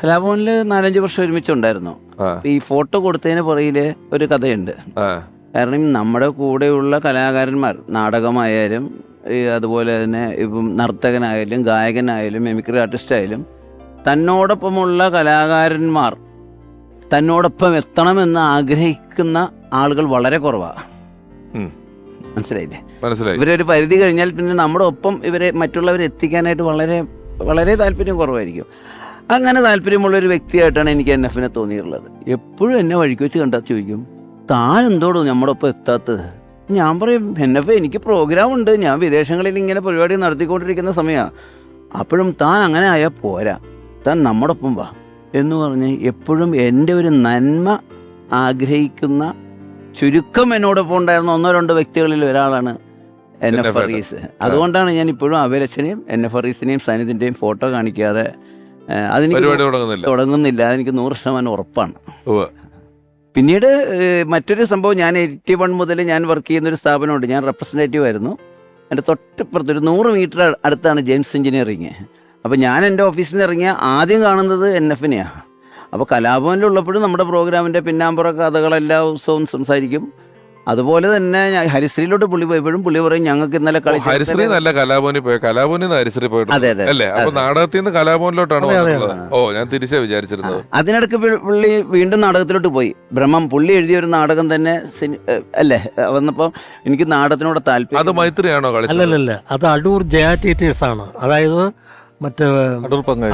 S10: കലാഭവനിൽ 4-5 വർഷം ഒരുമിച്ചുണ്ടായിരുന്നു. ഈ ഫോട്ടോ കൊടുത്തതിന് പുറകില് ഒരു കഥയുണ്ട്. കാരണം നമ്മുടെ കൂടെയുള്ള കലാകാരന്മാർ, നാടകമായാലും അതുപോലെ തന്നെ ഇപ്പം നർത്തകനായാലും ഗായകനായാലും മിമിക്രി ആർട്ടിസ്റ്റായാലും, തന്നോടൊപ്പമുള്ള കലാകാരന്മാർ തന്നോടൊപ്പം എത്തണമെന്ന് ആഗ്രഹിക്കുന്ന ആളുകൾ വളരെ കുറവാണ്. മനസ്സിലായില്ലേ? ഇവരൊരു പരിധി കഴിഞ്ഞാൽ പിന്നെ നമ്മുടെ ഒപ്പം ഇവരെ മറ്റുള്ളവരെ എത്തിക്കാനായിട്ട് വളരെ വളരെ താല്പര്യം കുറവായിരിക്കും. അങ്ങനെ താല്പര്യമുള്ളൊരു വ്യക്തിയായിട്ടാണ് എനിക്ക് NF തോന്നിയിട്ടുള്ളത്. എപ്പോഴും എന്നെ വഴിക്ക് വെച്ച് കണ്ടാൽ ചോദിക്കും, താൻ എന്തോടോ നമ്മുടെ ഒപ്പം എത്താത്തത്? ഞാൻ പറയും, NF എനിക്ക് പ്രോഗ്രാം ഉണ്ട്, ഞാൻ വിദേശങ്ങളിൽ ഇങ്ങനെ പരിപാടി നടത്തിക്കൊണ്ടിരിക്കുന്ന സമയമാണ്. അപ്പോഴും താൻ അങ്ങനെ ആയാൽ പോരാ, താൻ നമ്മുടെ ഒപ്പം വാ എന്ന് പറഞ്ഞ് എപ്പോഴും എൻ്റെ ഒരു നന്മ ആഗ്രഹിക്കുന്ന ചുരുക്കം എന്നോടൊപ്പം ഉണ്ടായിരുന്ന 1-2 വ്യക്തികളിൽ ഒരാളാണ് NF. അതുകൊണ്ടാണ് ഞാൻ ഇപ്പോഴും ആബേലച്ചനെയും NF സൈനിധിൻ്റെയും ഫോട്ടോ കാണിക്കാതെ അതെനിക്ക് തുടങ്ങുന്നില്ല. അതെനിക്ക് 100% ഉറപ്പാണ്. പിന്നീട് മറ്റൊരു സംഭവം, ഞാൻ 81 മുതൽ ഞാൻ വർക്ക് ചെയ്യുന്നൊരു സ്ഥാപനമുണ്ട്. ഞാൻ റെപ്രസെൻറ്റേറ്റീവ് ആയിരുന്നു. എൻ്റെ തൊട്ടപ്പുറത്ത് ഒരു 100 മീറ്റർ അടുത്താണ് ജെയിംസ് എഞ്ചിനീയറിങ്. അപ്പോൾ ഞാൻ എൻ്റെ ഓഫീസിൽ നിന്ന് ഇറങ്ങിയ ആദ്യം കാണുന്നത് NF-നെയാണ്. അപ്പോൾ കലാഭവനിലുള്ളപ്പോഴും നമ്മുടെ പ്രോഗ്രാമിൻ്റെ പിന്നാമ്പുറ കഥകളെല്ലാ ദിവസവും സംസാരിക്കും. അതുപോലെ തന്നെ ഹരിശ്രീയിലോട്ട് പുള്ളി പോയപ്പോഴും പുള്ളി പറയും, ഞങ്ങൾക്ക് ഇന്നലെ
S1: ഹരിശ്രീ നല്ല കലാഭവനിൽ പോയി, കലാഭവനിൽ ഹരിശ്രീ പോയിട്ട് അല്ലേ? അപ്പൊ നാടകത്തിൽ നിന്ന് കലാഭവനിലോട്ടാണ്. ഞാൻ തിരിച്ചാ വിചാരിച്ചിരുന്നത്.
S10: അതിനിടയ്ക്ക് പുള്ളി വീണ്ടും നാടകത്തിലോട്ട് പോയി. ബ്രഹ്മം പുള്ളി എഴുതിയ ഒരു നാടകം തന്നെ അല്ലേ വന്നപ്പോ എനിക്ക് നാടകത്തിനോട് താല്പര്യം.
S1: അത് മൈത്രിയാണോ കളിച്ചത്?
S9: അല്ലല്ല, അത് അടൂർ ജയ തിയേറ്റേഴ്സ് ആണ്. അതായത് മറ്റേ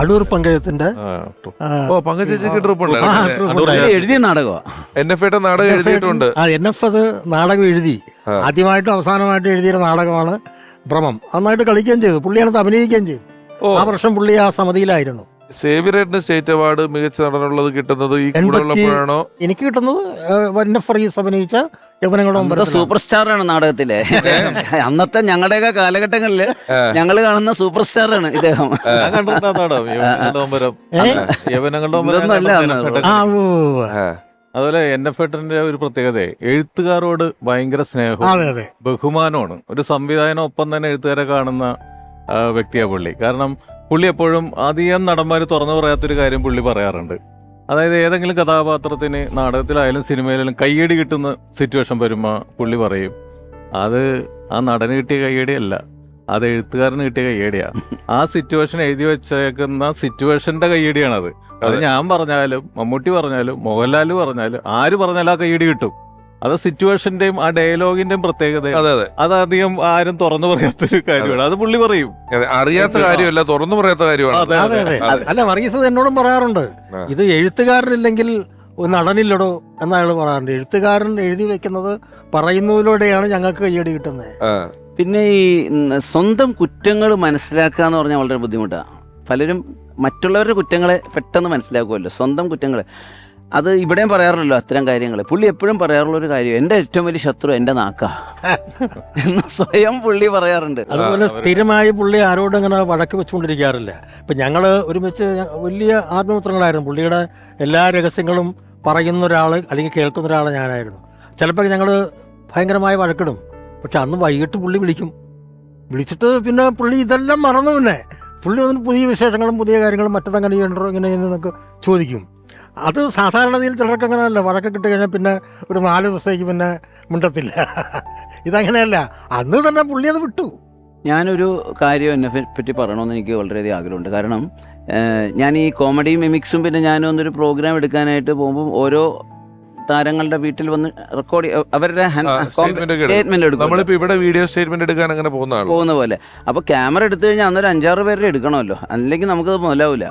S9: അടൂർ പങ്കജത്തിന്റെ
S10: എഴുതിയ നാടകമാണ്.
S1: NF നാടകം എഴുതിയിട്ടുണ്ട്.
S9: NF അത് നാടകം എഴുതി, ആദ്യമായിട്ടും അവസാനമായിട്ടും എഴുതിയ നാടകമാണ് ഭ്രമം നന്നായിട്ട് കളിക്കുകയും ചെയ്തു. പുള്ളിയാണത് അഭിനയിക്കുകയും ചെയ്തു. ആ വർഷം പുള്ളി ആ സമിതിയിലായിരുന്നു.
S1: സേവ്യറേറ്റിന് സ്റ്റേറ്റ് അവാർഡ് മികച്ച നടനുള്ളത് കിട്ടുന്നത് ഈ കൂടെ ഉള്ളപ്പോഴാണോ?
S9: എനിക്ക് കിട്ടുന്നത് ഫറീസ് അഭിനയിച്ച യവനങ്ങളുടെ
S10: സൂപ്പർ സ്റ്റാറാണ് നാടകത്തിലെ. അന്നത്തെ ഞങ്ങളുടെയൊക്കെ കാലഘട്ടങ്ങളില് ഞങ്ങൾ കാണുന്ന സൂപ്പർ സ്റ്റാറാണ് ഇദ്ദേഹം.
S7: അതുപോലെ NF-ന്റെ ഒരു പ്രത്യേകത എഴുത്തുകാരോട് ഭയങ്കര സ്നേഹവും ബഹുമാനമാണ്. ഒരു സംവിധായകനൊപ്പം തന്നെ എഴുത്തുകാരെ കാണുന്ന വ്യക്തിയാണ് പുള്ളി. കാരണം പുള്ളി എപ്പോഴും അധികം നടന്മാർ തുറന്നു പറയാത്തൊരു കാര്യം പുള്ളി പറയാറുണ്ട്. അതായത് ഏതെങ്കിലും കഥാപാത്രത്തിന് നാടകത്തിലായാലും സിനിമയിലായാലും കയ്യടി കിട്ടുന്ന സിറ്റുവേഷൻ വരുമ്പോൾ പുള്ളി പറയും അത് ആ നടന് കിട്ടിയ കയ്യടിയല്ല, അത് എഴുത്തുകാരന് കിട്ടിയ കയ്യടിയാണ്. ആ സിറ്റുവേഷൻ എഴുതി വെച്ചേക്കുന്ന സിറ്റുവേഷന്റെ കയ്യടിയാണത്. അത് ഞാൻ പറഞ്ഞാലും മമ്മൂട്ടി പറഞ്ഞാലും മോഹൻലാൽ പറഞ്ഞാലും ആര് പറഞ്ഞാലും ആ കയ്യടി കിട്ടും. അത് സിറ്റുവേഷന്റെയും ആ ഡയലോഗിന്റെയും പ്രത്യേകത. അത് അധികം ആരും തുറന്നു പറയാത്തൊരു കാര്യമാണ്. അത് പുള്ളി പറയും.
S1: അറിയാത്ത കാര്യമല്ല, തുറന്നു പറയാത്ത കാര്യമാണ്.
S9: അല്ല, വർഗീസ് എന്നോടും പറയാറുണ്ട്, ഇത് എഴുത്തുകാരനില്ലെങ്കിൽ നടനില്ലടോ എന്ന് അയാൾ പറയാറുണ്ട്. എഴുത്തുകാരൻ എഴുതി വെക്കുന്നത് പറയുന്നതിലൂടെയാണ് ഞങ്ങൾക്ക് കയ്യടി കിട്ടുന്നത്.
S10: പിന്നെ ഈ സ്വന്തം കുറ്റങ്ങൾ മനസ്സിലാക്കുക എന്ന് പറഞ്ഞാൽ വളരെ ബുദ്ധിമുട്ടാണ്. പലരും മറ്റുള്ളവരുടെ കുറ്റങ്ങളെ പെട്ടെന്ന് മനസ്സിലാക്കുമല്ലോ, സ്വന്തം കുറ്റങ്ങൾ അത് ഇവിടെയും പറയാറില്ലല്ലോ അത്തരം കാര്യങ്ങൾ. പുള്ളി എപ്പോഴും പറയാറുള്ളൊരു കാര്യം, എൻ്റെ ഏറ്റവും വലിയ ശത്രു എൻ്റെ നാക്ക എന്ന് സ്വയം പുള്ളി പറയാറുണ്ട്.
S9: അതുപോലെ സ്ഥിരമായി പുള്ളി ആരോടും അങ്ങനെ വഴക്ക് വെച്ചുകൊണ്ടിരിക്കാറില്ല. ഇപ്പം ഞങ്ങൾ ഒരുമിച്ച് വലിയ ആത്മമിത്രങ്ങളായിരുന്നു. പുള്ളിയുടെ എല്ലാ രഹസ്യങ്ങളും പറയുന്ന ഒരാൾ അല്ലെങ്കിൽ കേൾക്കുന്ന ഒരാൾ ഞാനായിരുന്നു. ചിലപ്പോൾ ഞങ്ങൾ ഭയങ്കരമായ വഴക്കിടും. പക്ഷെ അന്ന് വൈകിട്ട് പുള്ളി വിളിച്ചിട്ട് പിന്നെ പുള്ളി ഇതെല്ലാം മറന്നു. പിന്നെ പുള്ളി അതിന് പുതിയ വിശേഷങ്ങളും പുതിയ കാര്യങ്ങളും മറ്റതങ്ങനെ ചെയ്യണ്ടോ ഇങ്ങനെ എന്നൊക്കെ ചോദിക്കും. അത് സാധാരണയിൽ ചിലർക്ക് അങ്ങനെയല്ല. വഴക്ക് കിട്ടി കഴിഞ്ഞാൽ പിന്നെ ഒരു 4 ദിവസത്തേക്ക് പിന്നെ മിണ്ടത്തില്ല. ഇതങ്ങനെയല്ല, അന്ന് തന്നെ പുള്ളി അത് വിട്ടു.
S10: ഞാനൊരു കാര്യം എന്നെ പറ്റി പറയണമെന്ന് എനിക്ക് വളരെയധികം ആഗ്രഹമുണ്ട്. കാരണം ഞാൻ ഈ കോമഡി മിമിക്സും പിന്നെ ഞാനൊന്നൊരു പ്രോഗ്രാം എടുക്കാനായിട്ട് പോകുമ്പോൾ ഓരോ താരങ്ങളുടെ വീട്ടിൽ വന്ന് റെക്കോർഡ് അവരുടെ സ്റ്റേറ്റ്മെന്റ് എടുക്കും.
S1: നമ്മളിപ്പോ ഇവിടെ വീഡിയോ സ്റ്റേറ്റ്മെന്റ് എടുക്കാൻ അങ്ങനെ പോകുന്ന
S10: പോലെ. അപ്പോൾ ക്യാമറ എടുത്തു കഴിഞ്ഞാൽ അന്നൊരു 5-6 പേരുടെ എടുക്കണമല്ലോ, അല്ലെങ്കിൽ നമുക്കത് മുതലാവില്ല.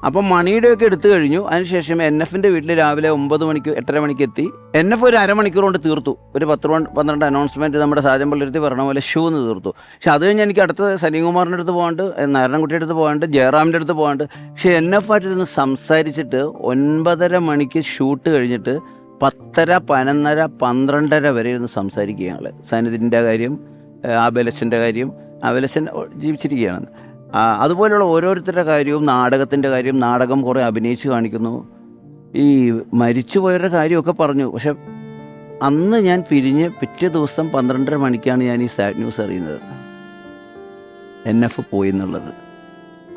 S10: അപ്പം മണിയുടെയൊക്കെ എടുത്തു കഴിഞ്ഞു. അതിനുശേഷം NF-ന്റെ വീട്ടിൽ രാവിലെ 9 മണിക്ക് 8:30 മണിക്ക് എത്തി. NF ഒരു അരമണിക്കൂർ കൊണ്ട് തീർത്തു. ഒരു 10-12 അനൗൺസ്മെന്റ് നമ്മുടെ സാജൻ പള്ളിരുത്തി പറഞ്ഞ പോലെ ഷൂ എന്ന് തീർത്തു. പക്ഷെ അത് കഴിഞ്ഞ് എനിക്ക് അടുത്ത സലീംകുമാറിൻ്റെ അടുത്ത് പോകാണ്ട്, നാരായണൻകുട്ടിയുടെ അടുത്ത് പോകാണ്ട്, ജയറാമിൻ്റെ അടുത്ത് പോകാണ്ട്. പക്ഷെ NF-ആയിട്ടിരുന്ന് സംസാരിച്ചിട്ട് 9:30 മണിക്ക് ഷൂട്ട് കഴിഞ്ഞിട്ട് 10:30, 11:30, 12:30 വരെ ഇരുന്ന് സംസാരിക്കുക. ഞങ്ങൾ സന്നിധിൻ്റെ കാര്യം, ആബലച്ചൻ്റെ കാര്യം, ആബലച്ചൻ ജീവിച്ചിരിക്കുകയാണ്. അതുപോലെയുള്ള ഓരോരുത്തരുടെ കാര്യവും, നാടകത്തിൻ്റെ കാര്യം, നാടകം കുറേ അഭിനയിച്ച് കാണിക്കുന്നു. ഈ മരിച്ചുപോയവരുടെ കാര്യമൊക്കെ പറഞ്ഞു. പക്ഷെ അന്ന് ഞാൻ പിരിഞ്ഞ് പിറ്റേ ദിവസം 12:30 മണിക്കാണ് ഞാൻ ഈ സാഡ് ന്യൂസ് അറിയുന്നത്, NF പോയി എന്നുള്ളത്.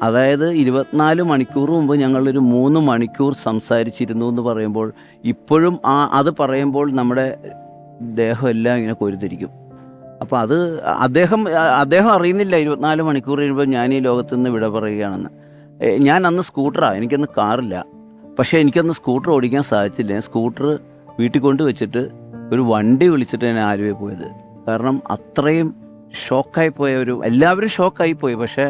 S10: അതായത് 24 മണിക്കൂർ മുമ്പ് ഞങ്ങളൊരു 3 മണിക്കൂർ സംസാരിച്ചിരുന്നു എന്ന് പറയുമ്പോൾ ഇപ്പോഴും അത് പറയുമ്പോൾ നമ്മുടെ ദേഹം എല്ലാം ഇങ്ങനെ കോരിത്തിരിക്കും. അപ്പോൾ അത് അദ്ദേഹം അറിയുന്നില്ല 24 മണിക്കൂർ കഴിയുമ്പോൾ ഞാൻ ഈ ലോകത്ത് നിന്ന് വിട പറയുകയാണെന്ന്. ഞാൻ അന്ന് സ്കൂട്ടറാണ്, എനിക്കന്ന് കാറില്ല. പക്ഷേ എനിക്കന്ന് സ്കൂട്ടർ ഓടിക്കാൻ സാധിച്ചില്ല. ഞാൻ സ്കൂട്ടർ വീട്ടിൽ കൊണ്ട് വെച്ചിട്ട് ഒരു വണ്ടി വിളിച്ചിട്ട് ഞാൻ ആലുവയിൽ പോയത്. കാരണം അത്രയും ഷോക്കായിപ്പോയ എല്ലാവരും ഷോക്കായിപ്പോയി. പക്ഷേ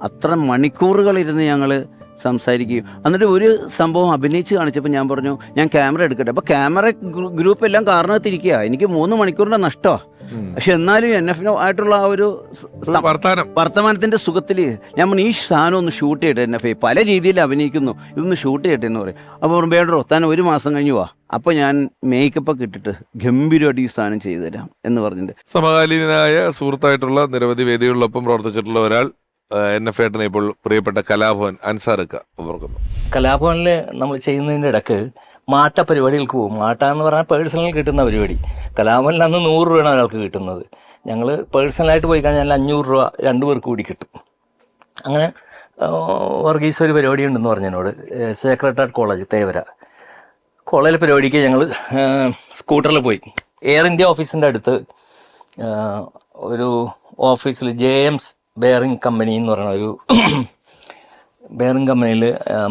S10: അത്ര മണിക്കൂറുകളിരുന്ന് ഞങ്ങൾ സംസാരിക്കുകയും എന്നിട്ട് ഒരു സംഭവം അഭിനയിച്ച് കാണിച്ചപ്പോൾ ഞാൻ പറഞ്ഞു ഞാൻ ക്യാമറ എടുക്കട്ടെ. അപ്പോൾ ക്യാമറ ഗ്രൂപ്പ് എല്ലാം കാറിനകത്തിരിക്കുക. എനിക്ക് 3 മണിക്കൂറിൻ്റെ നഷ്ടമാണ്. പക്ഷെ എന്നാലും NF-ആയിട്ടുള്ള ആ ഒരു വർത്തമാനത്തിൻ്റെ സുഖത്തിൽ ഞാൻ ഈ സാധനം ഒന്ന് ഷൂട്ട് ചെയ്യട്ടെ, NF പല രീതിയിൽ അഭിനയിക്കുന്നു, ഇതൊന്ന് ഷൂട്ട് ചെയ്യട്ടെ എന്ന് പറയും. അപ്പോൾ വേണ്ടോ താൻ 1 മാസം കഴിഞ്ഞു വാ, അപ്പോൾ ഞാൻ മേക്കപ്പൊക്കെ ഇട്ടിട്ട് ഗംഭീരമായിട്ട് ഈ സാധനം ചെയ്തു തരാം എന്ന് പറഞ്ഞിട്ട്.
S1: സമകാലീനായ സുഹൃത്തായിട്ടുള്ള നിരവധി വേദികളിലൊപ്പം പ്രവർത്തിച്ചിട്ടുള്ള ഒരാൾ NF-ഏട്ടനെ ഇപ്പോൾ പ്രിയപ്പെട്ട കലാഭവൻ അൻസാർക്ക ഓർക്കുന്നു.
S12: കലാഭവനിൽ നമ്മൾ ചെയ്യുന്നതിൻ്റെ ഇടയ്ക്ക് മാട്ട പരിപാടികൾക്ക് പോകും. മാട്ട എന്ന് പറഞ്ഞാൽ പേഴ്സണൽ കിട്ടുന്ന പരിപാടി. കലാഭവനിൽ അന്ന് 100 രൂപയാണ് ഒരാൾക്ക് കിട്ടുന്നത്. ഞങ്ങൾ പേഴ്സണലായിട്ട് പോയി കഴിഞ്ഞാൽ 500 രൂപ 2 പേർക്ക് കൂടി കിട്ടും. അങ്ങനെ വർഗീസ് ഒരു പരിപാടി ഉണ്ടെന്ന് പറഞ്ഞതിനോട് സേക്രഡ് ഹാർട്ട് കോളേജ് തേവര കോളേജിലെ പരിപാടിക്ക് ഞങ്ങൾ സ്കൂട്ടറിൽ പോയി. എയർ ഇന്ത്യ ഓഫീസിൻ്റെ അടുത്ത് ഒരു ഓഫീസിൽ JM's ബെയറിംഗ് കമ്പനി എന്ന് പറയുന്ന ഒരു ബെയറിംഗ് കമ്പനിയിൽ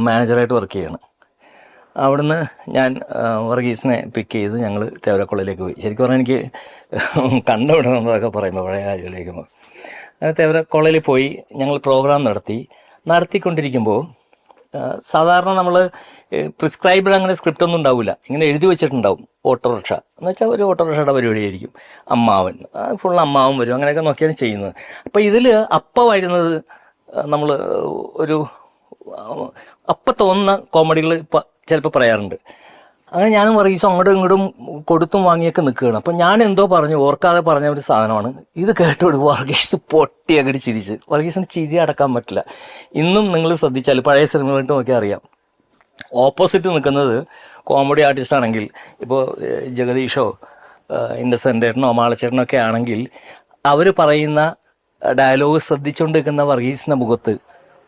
S12: മാനേജറായിട്ട് വർക്ക് ചെയ്യാണ്. അവിടുന്ന് ഞാൻ വർഗീസിനെ പിക്ക് ചെയ്ത് ഞങ്ങൾ തേവര കോളേജിലേക്ക് പോയി. ശരിക്കും പറഞ്ഞാൽ എനിക്ക് കണ്ടുവിടണമെന്നതൊക്കെ പറയുമ്പോൾ പഴയ കാര്യങ്ങളിലേക്ക് പോകും. അങ്ങനെ തേവര കോളേജിൽ പോയി ഞങ്ങൾ പ്രോഗ്രാം നടത്തിക്കൊണ്ടിരിക്കുമ്പോൾ സാധാരണ നമ്മൾ പ്രിസ്ക്രൈബിൾ അങ്ങനെ സ്ക്രിപ്റ്റ് ഒന്നും ഉണ്ടാവില്ല, ഇങ്ങനെ എഴുതി വെച്ചിട്ടുണ്ടാവും. ഓട്ടോറിക്ഷ എന്ന് വെച്ചാൽ ഒരു ഓട്ടോറിക്ഷയുടെ പരിപാടിയായിരിക്കും. അമ്മാവൻ, ഫുൾ അമ്മാവൻ വരും, അങ്ങനെയൊക്കെ നോക്കിയാണ് ചെയ്യുന്നത്. അപ്പോൾ ഇതിൽ അപ്പ വരുന്നത് നമ്മൾ ഒരു അപ്പം തോന്നുന്ന കോമഡികൾ ചിലപ്പോൾ പറയാറുണ്ട്. അങ്ങനെ ഞാനും വർഗീസും അങ്ങോട്ടും ഇങ്ങോട്ടും കൊടുത്തും വാങ്ങിയൊക്കെ നിൽക്കുകയാണ്. അപ്പം ഞാൻ എന്തോ പറഞ്ഞു, ഓർക്കാതെ പറഞ്ഞ ഒരു സാധനമാണ്. ഇത് കേട്ടോട് വർഗീസ് പൊട്ടി അങ്ങോട്ട് ചിരിച്ച്. വർഗീസിന് ചിരി അടക്കാൻ പറ്റില്ല. ഇന്നും നിങ്ങൾ ശ്രദ്ധിച്ചാൽ പഴയ സിനിമകളിട്ട് നോക്കിയാൽ അറിയാം, ഓപ്പോസിറ്റ് നിൽക്കുന്നത് കോമഡി ആർട്ടിസ്റ്റ് ആണെങ്കിൽ, ഇപ്പോൾ ജഗദീഷോ ഇൻഡസെൻ്റേട്ടനോ മാളച്ചേട്ടനോ ഒക്കെ ആണെങ്കിൽ, അവർ പറയുന്ന ഡയലോഗ് ശ്രദ്ധിച്ചുകൊണ്ട് നിൽക്കുന്ന വർഗീസിൻ്റെ മുഖത്ത്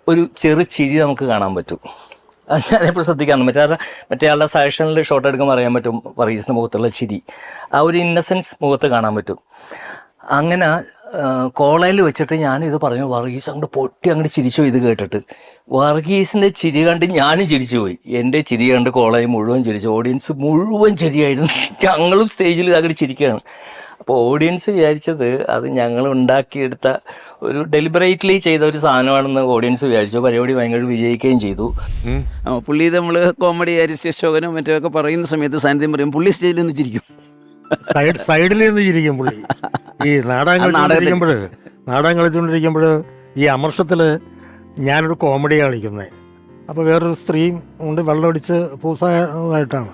S12: ഒരു ചെറു ചിരി നമുക്ക് കാണാൻ പറ്റും. അത് ഞാനെപ്പോഴും ശ്രദ്ധിക്കാറുണ്ട്. മറ്റേ ആളുടെ സജഷനിൽ ഷോട്ട് എടുക്കുമ്പോൾ അറിയാൻ പറ്റും വർഗീസിൻ്റെ മുഖത്തുള്ള ചിരി, ആ ഒരു ഇന്നസെൻസ് മുഖത്ത് കാണാൻ പറ്റും. അങ്ങനെ കോളേജിൽ വെച്ചിട്ട് ഞാനിത് പറഞ്ഞു, വർഗീസ് അങ്ങോട്ട് പൊട്ടി അങ്ങോട്ട് ചിരിച്ചു. ഇത് കേട്ടിട്ട് വർഗീസിൻ്റെ ചിരി കണ്ട് ഞാനും ചിരിച്ചു പോയി. എൻ്റെ ചിരി കണ്ട് കോളേജ് മുഴുവൻ ചിരിച്ചു, ഓഡിയൻസ് മുഴുവൻ ചിരിയായിരുന്നു. ഞങ്ങളും സ്റ്റേജിൽ അങ്ങോട്ട് ചിരിക്കുകയാണ്. അപ്പോൾ ഓഡിയൻസ് വിചാരിച്ചത് അത് ഞങ്ങൾ ഉണ്ടാക്കിയെടുത്ത ഒരു ഡെലിബറേറ്റ്ലി ചെയ്ത ഒരു സാധനമാണെന്ന് ഓഡിയൻസ് വിചാരിച്ചു. പരിപാടി ഭയങ്കര വിജയിക്കുകയും ചെയ്തു.
S13: പുള്ളി നമ്മൾ കോമഡി അരിസ്റ്റോകനും മറ്റൊക്കെ പറയുന്ന സമയത്ത് സാന്നിധ്യം പറയും, പുള്ളി സ്റ്റേജിൽ നിന്ന് ചിരിക്കും,
S9: സൈഡിൽ നിന്ന് ചിരിക്കും പുള്ളി. ഈ നാടകം കളിച്ചുകൊണ്ടിരിക്കുമ്പോൾ ഈ അമർഷത്തിൽ ഞാനൊരു കോമഡി കളിക്കുന്നത്. അപ്പോൾ വേറൊരു സ്ത്രീയും കൊണ്ട് വെള്ളമടിച്ച് പൂസായതായിട്ടാണ്.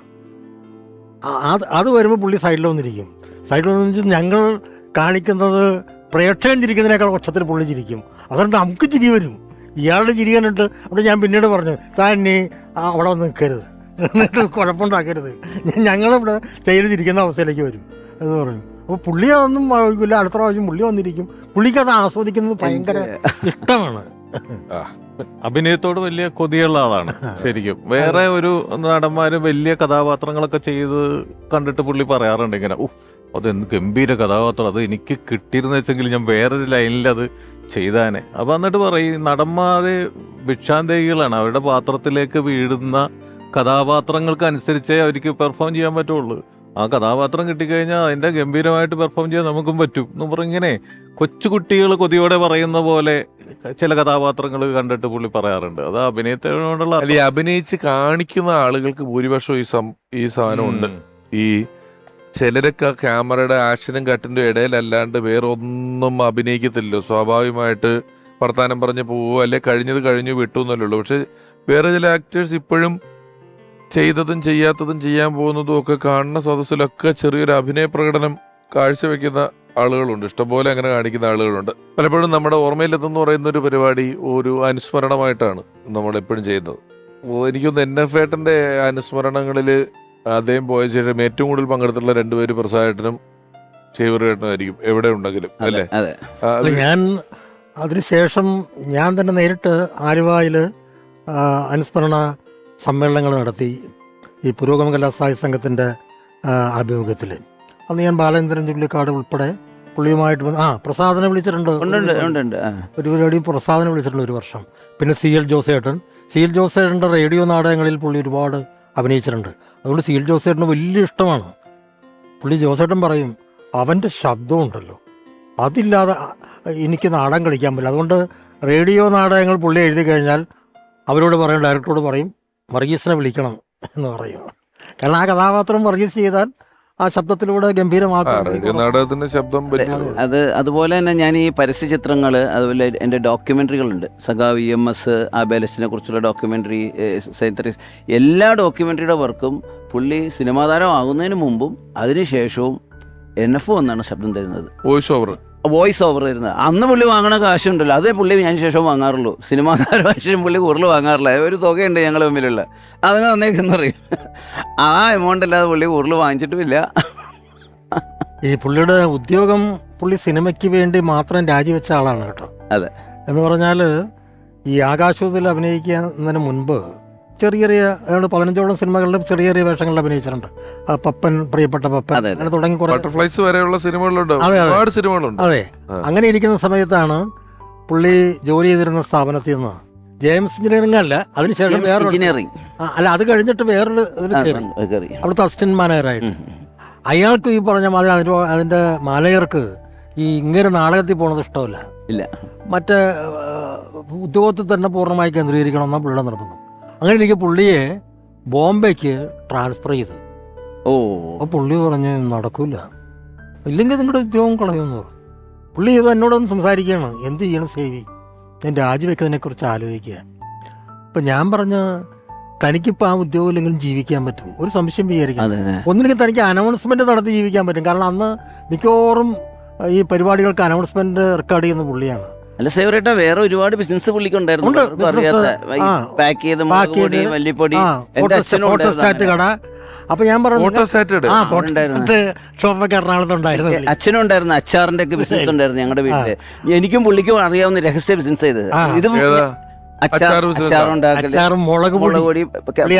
S9: അത് വരുമ്പോൾ പുള്ളി സൈഡിൽ വന്നിരിക്കും. സൈഡിൽ വന്നു ഞങ്ങൾ കാണിക്കുന്നത് പ്രേക്ഷകൻ ചിരിക്കുന്നതിനേക്കാൾ ഒച്ചത്തിൽ പുള്ളി ചിരിക്കും. അതുകൊണ്ട് നമുക്ക് ചിരി വരും. ഇയാളുടെ ചിരി കണ്ടിട്ട് അവിടെ ഞാൻ പിന്നീട് പറഞ്ഞു, താൻ നീ അവിടെ വന്ന് നിൽക്കരുത്, എന്നിട്ട് കുഴപ്പമുണ്ടാക്കരുത്, ഞങ്ങളിവിടെ സ്റ്റേജിൽ ചിരിക്കുന്ന അവസ്ഥയിലേക്ക് വരും എന്ന് പറഞ്ഞു. അപ്പോൾ പുള്ളി അതൊന്നും വഴിക്കില്ല. അടുത്ത പ്രാവശ്യം പുള്ളി വന്നിരിക്കും. പുള്ളിക്ക് അത് ആസ്വദിക്കുന്നത് ഭയങ്കര ഇഷ്ടമാണ്.
S7: അഭിനയത്തോട് വലിയ കൊതിയുള്ള ആളാണ് ശരിക്കും. വേറെ ഒരു നടന്മാര് വലിയ കഥാപാത്രങ്ങളൊക്കെ ചെയ്ത് കണ്ടിട്ട് പുള്ളി പറയാറുണ്ട് ഇങ്ങനെ, അതെന്ത് ഗംഭീര കഥാപാത്രം, അത് എനിക്ക് കിട്ടിയിരുന്ന വെച്ചെങ്കിൽ ഞാൻ വേറൊരു ലൈനിൽ അത് ചെയ്താനെ. അപ്പൊ എന്നിട്ട് പറയും, നടന്മാര് ഭിക്ഷാന്തേഹികളാണ്, അവരുടെ പാത്രത്തിലേക്ക് വീഴുന്ന കഥാപാത്രങ്ങൾക്ക് അനുസരിച്ചേ അവർക്ക് പെർഫോം ചെയ്യാൻ പറ്റുള്ളൂ. ആ കഥാപാത്രം കിട്ടിക്കഴിഞ്ഞാൽ അതിന്റെ ഗംഭീരമായിട്ട് പെർഫോം ചെയ്യാൻ നമുക്കും പറ്റും എന്ന് പറഞ്ഞിങ്ങനെ കൊച്ചുകുട്ടികൾ കൊതിയോടെ പറയുന്ന പോലെ ചില കഥാപാത്രങ്ങൾ കണ്ടിട്ട് പുള്ളി പറയാറുണ്ട്. അത് അഭിനയത്തിനോടുള്ള
S1: അഭിനയിച്ച് കാണിക്കുന്ന ആളുകൾക്ക് ഭൂരിപക്ഷം ഈ സാധനമുണ്ട്. ഈ ചിലരൊക്കെ ക്യാമറയുടെ ആക്ഷനും കട്ടിന്റെ ഇടയിലല്ലാണ്ട് വേറെ ഒന്നും അഭിനയിക്കത്തില്ലല്ലോ. സ്വാഭാവികമായിട്ട് വർത്താനം പറഞ്ഞ് പോവോ, അല്ലെ കഴിഞ്ഞത് കഴിഞ്ഞു വിട്ടു എന്നല്ലേ. പക്ഷെ വേറെ ചില ആക്ടേഴ്സ് ഇപ്പോഴും ചെയ്തതും ചെയ്യാത്തതും ചെയ്യാൻ പോകുന്നതും ഒക്കെ കാണുന്ന സദസ്സിലൊക്കെ ചെറിയൊരു അഭിനയ പ്രകടനം കാഴ്ചവെക്കുന്ന ആളുകളുണ്ട്. ഇഷ്ടംപോലെ അങ്ങനെ കാണിക്കുന്ന ആളുകളുണ്ട്. പലപ്പോഴും നമ്മുടെ ഓർമ്മയിലെത്തുന്ന പറയുന്ന ഒരു പരിപാടി ഒരു അനുസ്മരണമായിട്ടാണ് നമ്മളെപ്പോഴും ചെയ്യുന്നത്. എനിക്കൊന്ന് NF ഏട്ടൻ്റെ അനുസ്മരണങ്ങളിൽ അദ്ദേഹം പോയ ശേഷം ഏറ്റവും കൂടുതൽ പങ്കെടുത്തുള്ള രണ്ടുപേര് പ്രസാദേട്ടനും ചേവൂരേട്ടനും ആയിരിക്കും എവിടെ ഉണ്ടെങ്കിലും, അല്ലേ?
S9: ഞാൻ അതിനുശേഷം ഞാൻ തന്നെ നേരിട്ട് ആലുവയിൽ അനുസ്മരണ സമ്മേളനങ്ങൾ നടത്തി. ഈ പുരോഗമന കലാസാഹിത്യ സംഘത്തിൻ്റെ ആഭിമുഖ്യത്തിൽ അന്ന് ഞാൻ ബാലേന്ദ്രൻ ചുള്ളിക്കാട് ഉൾപ്പെടെ പുള്ളിയുമായിട്ട് പ്രസാദനെ വിളിച്ചിട്ടുണ്ട്. ഒരു പരിപാടി പ്രസാദനെ വിളിച്ചിട്ടുണ്ട് ഒരു വർഷം. പിന്നെ CL ജോസേട്ടൻ്റെ റേഡിയോ നാടകങ്ങളിൽ പുള്ളി ഒരുപാട് അഭിനയിച്ചിട്ടുണ്ട്. അതുകൊണ്ട് CL ജോസേട്ടന് വലിയ ഇഷ്ടമാണ്. പുള്ളി ജോസേട്ടൻ പറയും, അവൻ്റെ ശബ്ദമുണ്ടല്ലോ, അതില്ലാതെ എനിക്ക് നാടകം കളിക്കാൻ പറ്റില്ല. അതുകൊണ്ട് റേഡിയോ നാടകങ്ങൾ പുള്ളി എഴുതി കഴിഞ്ഞാൽ അവരോട് പറയും, ഡയറക്ടറോട് പറയും, വർഗീസിനെ വിളിക്കണം എന്ന് പറയും. കാരണം ആ കഥാപാത്രം വർഗീസ് ചെയ്താൽ ആ ശബ്ദത്തിലൂടെ ഗംഭീരമാക്കും
S1: നാടകത്തിന്റെ ശബ്ദം.
S13: അതുപോലെ തന്നെ ഞാൻ ഈ പരസ്യ ചിത്രങ്ങൾ, അതുപോലെ എൻ്റെ ഡോക്യുമെൻ്ററികളുണ്ട്. സഖാവ് EMS ആബേലസിനെ കുറിച്ചുള്ള ഡോക്യുമെൻ്ററി, എല്ലാ ഡോക്യുമെൻ്ററിയുടെ വർക്കും പുള്ളി സിനിമാ താരം ആകുന്നതിന് മുമ്പും അതിനുശേഷവും NF വന്നാണ് ശബ്ദം തരുന്നത്. വോയിസ് ഓവർ തരുന്നത്. അന്ന് പുള്ളി വാങ്ങണ കാശുണ്ടല്ലോ, അതേ പുള്ളി ഞാൻ ശേഷം വാങ്ങാറുള്ളൂ. സിനിമാ താരം പുള്ളി കൂടുതൽ വാങ്ങാറില്ല. ഒരു തുകയുണ്ട് ഞങ്ങൾ തമ്മിലുള്ള, അതങ്ങ് തന്നേക്കെന്ന് പറയും. ആ എമൗണ്ട് അല്ലാതെ പുള്ളി കൂടുതൽ വാങ്ങിച്ചിട്ടുമില്ല.
S9: ഈ പുള്ളിയുടെ ഉദ്യോഗം, പുള്ളി സിനിമയ്ക്ക് വേണ്ടി മാത്രം രാജിവെച്ച ആളാണ് കേട്ടോ.
S13: അതെ.
S9: എന്ന് പറഞ്ഞാൽ ഈ ആകാശത്തിൽ അഭിനയിക്കുന്നതിന് മുൻപ് ചെറിയ 15ഓളം സിനിമകളിലും ചെറിയ വേഷങ്ങളിൽ അഭിനയിച്ചിട്ടുണ്ട്. പപ്പൻ, പ്രിയപ്പെട്ട പപ്പൻ, അങ്ങനെ തുടങ്ങി
S1: ബട്ടർഫ്ലൈസ് വരെയുള്ള സിനിമകളുണ്ട്. ഒരുപാട് സിനിമകളുണ്ട്.
S9: അതെ. അങ്ങനെ ഇരിക്കുന്ന സമയത്താണ് പുള്ളി ജോലി ചെയ്തിരുന്ന സ്ഥാപനത്തിൽ നിന്ന് ജെയിംസ് എഞ്ചിനീയറിംഗ് അല്ല, അതിനുശേഷം അല്ല, അത് കഴിഞ്ഞിട്ട് വേറൊരു അവിടുത്തെ അസിസ്റ്റന്റ് മാനേജറായിട്ട്. അയാൾക്ക് ഈ പറഞ്ഞ മാതിരി അതിന്റെ മാനേജർക്ക് ഈ ഇങ്ങനെ നാടകത്തിൽ പോണത് ഇഷ്ടമല്ല. മറ്റേ ഉദ്യോഗത്തിൽ തന്നെ പൂർണ്ണമായി കേന്ദ്രീകരിക്കണം എന്നാണ് പുള്ളിയുടെ നിർബന്ധം. അങ്ങനെ എനിക്ക് പുള്ളിയെ ബോംബെക്ക് ട്രാൻസ്ഫർ ചെയ്തു. അപ്പോൾ പുള്ളി പറഞ്ഞ് നടക്കൂല, ഇല്ലെങ്കിൽ നിങ്ങളുടെ ഉദ്യോഗം കളയുമെന്ന് പറഞ്ഞു. പുള്ളി ഇത് എന്നോടൊന്ന് സംസാരിക്കുകയാണ്, എന്ത് ചെയ്യണം സേവി, ഞാൻ രാജിവെക്കുന്നതിനെക്കുറിച്ച് ആലോചിക്കുക. അപ്പം ഞാൻ പറഞ്ഞ തനിക്കിപ്പോൾ ആ ഉദ്യോഗം ഇല്ലെങ്കിലും ജീവിക്കാൻ പറ്റും, ഒരു സംശയം വിചാരിക്കാം. ഒന്നില്ലെങ്കിൽ തനിക്ക് അനൗൺസ്മെന്റ് നടത്തി ജീവിക്കാൻ പറ്റും. കാരണം അന്ന് മിക്കവാറും ഈ പരിപാടികൾക്ക് അനൗൺസ്മെന്റ് റെക്കോർഡ് ചെയ്യുന്ന പുള്ളിയാണ്.
S13: അല്ല സേവരേട്ടാ, വേറെ ഒരുപാട് ബിസിനസ് പുള്ളിക്കുണ്ടായിരുന്നു.
S9: ഫോട്ടോസ്റ്റാറ്റ് കട. അപ്പൊ ഞാൻ പറഞ്ഞു ഷോപ്പൊക്കെ എറണാകുളത്തുണ്ടായിരുന്നു.
S13: അച്ഛനും ഉണ്ടായിരുന്നു, അച്ചാറിന്റെ ഒക്കെ ബിസിനസ് ഉണ്ടായിരുന്നു ഞങ്ങളുടെ വീട്ടില്. എനിക്കും പുള്ളിക്കും അറിയാവുന്ന രഹസ്യ ബിസിനസ് ചെയ്ത് ഇത്
S9: അച്ചാറും മുളക് പൊടി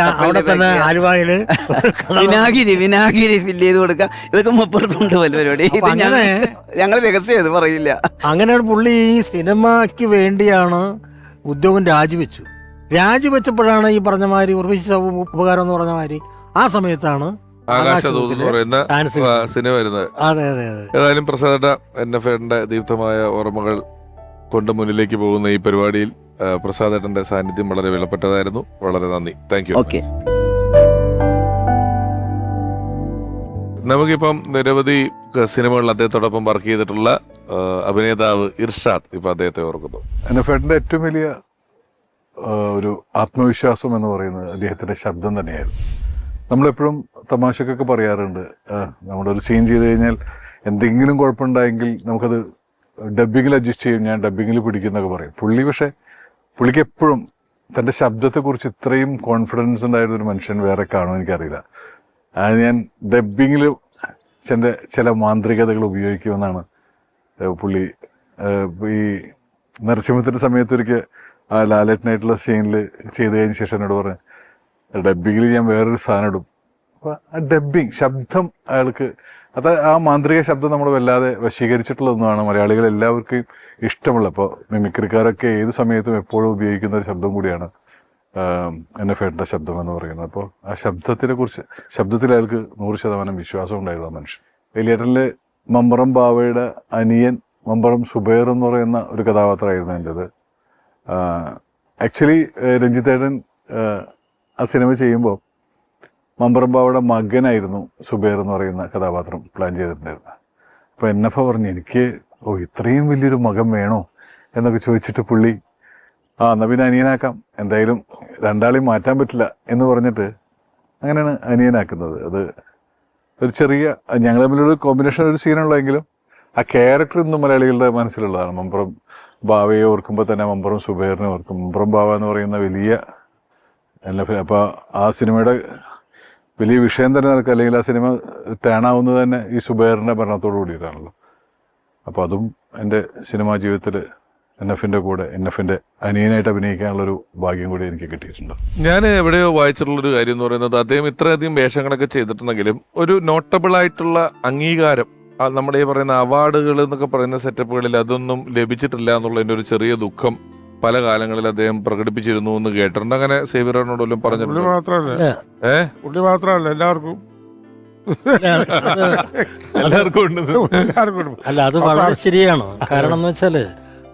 S9: അവിടെ തന്നെ ആലുവായില്
S13: വിനാഗിരി ഫില്ല് ചെയ്ത് കൊടുക്കുക. ഇതൊക്കെ മുപ്പർക്കുണ്ട് പരിപാടി. ഞങ്ങൾ രഹസ്യം ചെയ്ത് പറയില്ല.
S9: അങ്ങനെയാണ് പുള്ളി ഈ സിനിമയ്ക്ക് വേണ്ടിയാണ് ഉദ്യോഗം രാജിവെച്ചപ്പോഴാണ് ഈ പറഞ്ഞ മാതിരി ഉർവശി ഉപകാരം എന്ന് പറഞ്ഞ മാതിരി ആ സമയത്താണ്
S1: ആകാശദൂത് എന്ന് പറയുന്ന സിനിമ വരുന്നത്.
S9: അതെ അതെ അതെ.
S1: ഏതായാലും പ്രസാദേട്ട, NFAന്റെ ദീപ്തമായ ഓർമ്മകൾ കൊണ്ട് മുന്നിലേക്ക് പോകുന്ന ഈ പരിപാടിയിൽ പ്രസാദേട്ടന്റെ സാന്നിധ്യം വളരെ വിലപ്പെട്ടതായിരുന്നു. വളരെ നന്ദി. Thank you.
S13: ഓക്കെ.
S1: നമുക്കിപ്പം നിരവധി സിനിമകളിൽ അദ്ദേഹത്തോടൊപ്പം വർക്ക് ചെയ്തിട്ടുള്ള അഭിനേതാവ് ഇർഷാദ് ഇപ്പൊ അദ്ദേഹത്തെ ഓർക്കുന്നു.
S14: NFAന്റെ ഏറ്റവും വലിയ ഒരു ആത്മവിശ്വാസം എന്ന് പറയുന്നത് അദ്ദേഹത്തിന്റെ ശബ്ദം തന്നെയായിരുന്നു. നമ്മളെപ്പോഴും തമാശക്കൊക്കെ പറയാറുണ്ട്, നമ്മുടെ ഒരു സീൻ ചെയ്ത് കഴിഞ്ഞാൽ എന്തെങ്കിലും കുഴപ്പമുണ്ടായെങ്കിൽ നമുക്കത് ഡബ്ബിങ്ങിൽ അഡ്ജസ്റ്റ് ചെയ്യും, ഞാൻ ഡബ്ബിങ്ങിൽ പിടിക്കുന്നൊക്കെ പറയും. പക്ഷേ പുള്ളിക്ക് എപ്പോഴും തൻ്റെ ശബ്ദത്തെക്കുറിച്ച് ഇത്രയും കോൺഫിഡൻസ് ഉണ്ടായിരുന്ന ഒരു മനുഷ്യൻ വേറെ കാണുമെന്ന് എനിക്കറിയില്ല. അത് ഞാൻ ഡബ്ബിങ്ങിൽ ചില മാന്ത്രികതകൾ ഉപയോഗിക്കുമെന്നാണ് പുള്ളി ഈ നരസിംഹത്തിൻ്റെ സമയത്തൊരിക്കൽ ആ ലാലേട്ടനായിട്ടുള്ള സീനിൽ ചെയ്ത് കഴിഞ്ഞ ശേഷം എന്നോട് പറഞ്ഞു, ഡബ്ബിങ്ങിൽ ഞാൻ വേറൊരു സാധനം ഇടും. അപ്പോൾ ആ ഡബ്ബിങ് ശബ്ദം അയാൾക്ക് ആ മാന്ത്രിക ശബ്ദം നമ്മൾ വല്ലാതെ വശീകരിച്ചിട്ടുള്ള ഒന്നാണ്. മലയാളികൾ എല്ലാവർക്കും ഇഷ്ടമുള്ള, ഇപ്പോൾ മിമിക്രിക്കാരൊക്കെ ഏത് സമയത്തും എപ്പോഴും ഉപയോഗിക്കുന്ന ഒരു ശബ്ദം കൂടിയാണ് NFAന്റെ ശബ്ദം എന്ന് പറയുന്നത്. അപ്പോൾ ആ ശബ്ദത്തിൽ അയാൾക്ക് 100% വിശ്വാസം ഉണ്ടായിരുന്നു ആ മനുഷ്യൻ. വലിയേട്ടനിലെ മമ്പറം ബാവയുടെ അനിയൻ മമ്പറം സുബൈർ എന്ന് പറയുന്ന ഒരു കഥാപാത്രമായിരുന്നു എൻ്റെത്. ആക്ച്വലി രഞ്ജിത്തേട്ടൻ ആ സിനിമ ചെയ്യുമ്പോൾ മമ്പറം ബാവയുടെ മകനായിരുന്നു സുബൈർ എന്ന് പറയുന്ന കഥാപാത്രം പ്ലാൻ ചെയ്തിട്ടുണ്ടായിരുന്നത്. അപ്പോൾ NFA പറഞ്ഞു, എനിക്ക് ഇത്രയും വലിയൊരു മകൻ വേണോ എന്നൊക്കെ ചോദിച്ചിട്ട് പുള്ളി എന്നാൽ പിന്നെ അനിയനാക്കാം, എന്തായാലും രണ്ടാളെയും മാറ്റാൻ പറ്റില്ല എന്ന് പറഞ്ഞിട്ട് അങ്ങനെയാണ് അനിയനാക്കുന്നത്. അത് ഒരു ചെറിയ ഞങ്ങൾ തമ്മിലൊരു കോമ്പിനേഷൻ ഒരു സീനുള്ളെങ്കിലും ആ ക്യാരക്ടർ ഇന്നും മലയാളികളുടെ മനസ്സിലുള്ളതാണ്. മമ്പറം ബാവയെ ഓർക്കുമ്പോൾ തന്നെ മമ്പറം സുബൈറിനെ ഓർക്കും. മമ്പറം ബാവ എന്ന് പറയുന്ന വലിയ NFA. അപ്പോൾ ആ സിനിമയുടെ വലിയ വിഷയം തന്നെ നടക്കുക, അല്ലെങ്കിൽ ആ സിനിമ ടേണാവുന്നത് തന്നെ ഈ സുബൈറിൻ്റെ ഭരണത്തോടു കൂടിയിട്ടാണല്ലോ. അപ്പോൾ അതും എൻ്റെ സിനിമാ ജീവിതത്തിൽ NFAന്റെ കൂടെ NFAന്റെ അനിയനായിട്ട് അഭിനയിക്കാനുള്ളൊരു ഭാഗ്യം കൂടി എനിക്ക് കിട്ടിയിട്ടുണ്ട്.
S1: ഞാൻ എവിടെയോ വായിച്ചിട്ടുള്ളൊരു കാര്യം എന്ന് പറയുന്നത്, അദ്ദേഹം ഇത്രയധികം വേഷങ്ങളൊക്കെ ചെയ്തിട്ടുണ്ടെങ്കിലും ഒരു നോട്ടബിൾ ആയിട്ടുള്ള അംഗീകാരം, നമ്മുടെ ഈ പറയുന്ന അവാർഡുകൾ എന്നൊക്കെ പറയുന്ന സെറ്റപ്പുകളിൽ അതൊന്നും ലഭിച്ചിട്ടില്ല എന്നുള്ളതിൻ്റെ ഒരു ചെറിയ ദുഃഖം പല കാലങ്ങളിൽ അദ്ദേഹം പ്രകടിപ്പിച്ചിരുന്നു എന്ന് കേട്ടിട്ടുണ്ട്. അങ്ങനെ സേവ്യറിനോടെല്ലാം പറഞ്ഞിട്ടുണ്ട്.
S6: പുള്ളി മാത്രമല്ല എല്ലാവർക്കും
S9: അല്ല, അത് വളരെ ശരിയാണ്. കാരണം എന്ന് വെച്ചാല്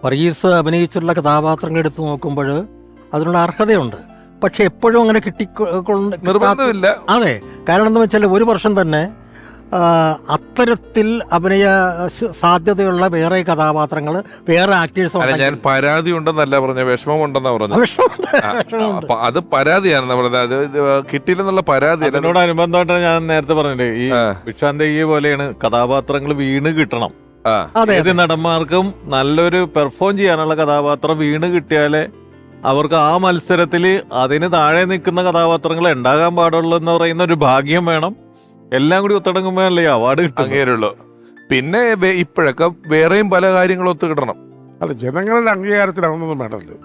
S9: വർഗീസ് അഭിനയിച്ചുള്ള കഥാപാത്രങ്ങൾ എടുത്തു നോക്കുമ്പോൾ അതിനുള്ള അർഹതയുണ്ട്. പക്ഷെ എപ്പോഴും അങ്ങനെ
S1: നിർബന്ധമില്ല.
S9: അതെ, കാരണം എന്താ വെച്ചാൽ ഒരു വർഷം തന്നെ അത്തരത്തിൽ അഭിനയ സാധ്യതയുള്ള വേറെ കഥാപാത്രങ്ങൾ, വേറെ ആക്ടേഴ്സ്.
S1: ഞാൻ പരാതി ഉണ്ടെന്നല്ല പറഞ്ഞ, വിഷമം ഉണ്ടെന്നാ പറഞ്ഞു. അത് പരാതിയാണ് നമ്മളത്, അത് കിട്ടിയില്ലെന്നുള്ള പരാതി.
S7: അതിനോടനുബന്ധമായിട്ടാണ് ഞാൻ നേരത്തെ പറഞ്ഞില്ലേ, ഈ ഭിക്ഷാന്തയ്യ പോലെയാണ് കഥാപാത്രങ്ങൾ വീണ് കിട്ടണം. ഏത് നടന്മാർക്കും നല്ലൊരു പെർഫോം ചെയ്യാനുള്ള കഥാപാത്രം വീണ് കിട്ടിയാലേ അവർക്ക് ആ മത്സരത്തിൽ അതിന് താഴെ നിൽക്കുന്ന കഥാപാത്രങ്ങൾ ഉണ്ടാകാൻ പാടുള്ളൂ എന്ന് പറയുന്ന ഒരു ഭാഗ്യം വേണം. എല്ലാം കൂടി ഒത്തടങ്ങുമ്പോഴല്ലേ അവാർഡ് കിട്ടുള്ളൂ.
S1: പിന്നെ ഇപ്പോഴൊക്കെ വേറെയും പല കാര്യങ്ങളും ഒത്തു കിട്ടണം.
S6: അല്ല, ജനങ്ങളുടെ അംഗീകാരത്തിലാവുന്നതും വേണ്ടല്ലോ.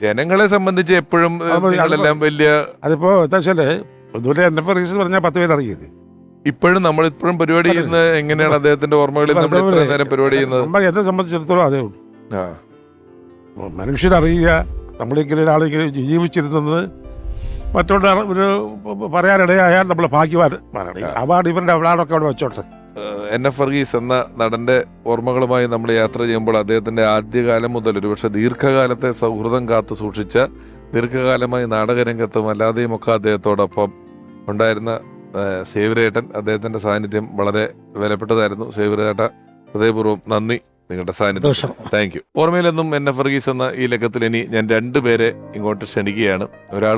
S1: ജനങ്ങളെ സംബന്ധിച്ച് എപ്പോഴും വലിയ
S6: അതിപ്പോ എന്താ വെച്ചാല് ഒന്നുകൂടെ NFA റീസൺ പറഞ്ഞാൽ 10 പേര് അറിയത്.
S1: ഇപ്പോഴും നമ്മളിപ്പോഴും പരിപാടി ചെയ്യുന്നത് എങ്ങനെയാണ് അദ്ദേഹത്തിന്റെ ഓർമ്മകളിൽ നമ്മൾ ഇത്ര നേരം പരിപാടി ചെയ്യുന്നത്.
S6: എന്നെ സംബന്ധിച്ചിടത്തോളം അതേ ഉള്ളൂ. മനുഷ്യരറിയുക, നമ്മളിങ്ങനെ ഒരാളിങ്ങനെ ജീവിച്ചിരുന്നത് മറ്റുള്ള ഒരു പറയാനിടയായാൽ നമ്മൾ ഭാഗ്യവാന്മാരാണ്. അവാർഡ് ഇവരുടെ അവാർഡൊക്കെ അവിടെ വെച്ചോട്ടെ.
S1: NF വർഗീസ് എന്ന നടന്റെ ഓർമ്മകളുമായി നമ്മൾ യാത്ര ചെയ്യുമ്പോൾ അദ്ദേഹത്തിന്റെ ആദ്യകാലം മുതൽ ഒരുപക്ഷെ ദീർഘകാലത്തെ സൗഹൃദം കാത്തു സൂക്ഷിച്ച ദീർഘകാലമായി നാടകരംഗത്തും അല്ലാതെയുമൊക്കെ അദ്ദേഹത്തോടൊപ്പം ഉണ്ടായിരുന്ന സേവ്രേട്ടൻ, അദ്ദേഹത്തിന്റെ സാന്നിധ്യം വളരെ വിലപ്പെട്ടതായിരുന്നു. സേവ്രേട്ട, ഹൃദയപൂർവ്വം നന്ദി നിങ്ങളുടെ സാന്നിധ്യം. Thank you. ഓർമ്മയിലെന്നും എന്നെ വർഗീസ് എന്ന ഈ ലക്കത്തിൽ ഇനി ഞാൻ 2 പേരെ ഇങ്ങോട്ട് ക്ഷണിക്കുകയാണ്.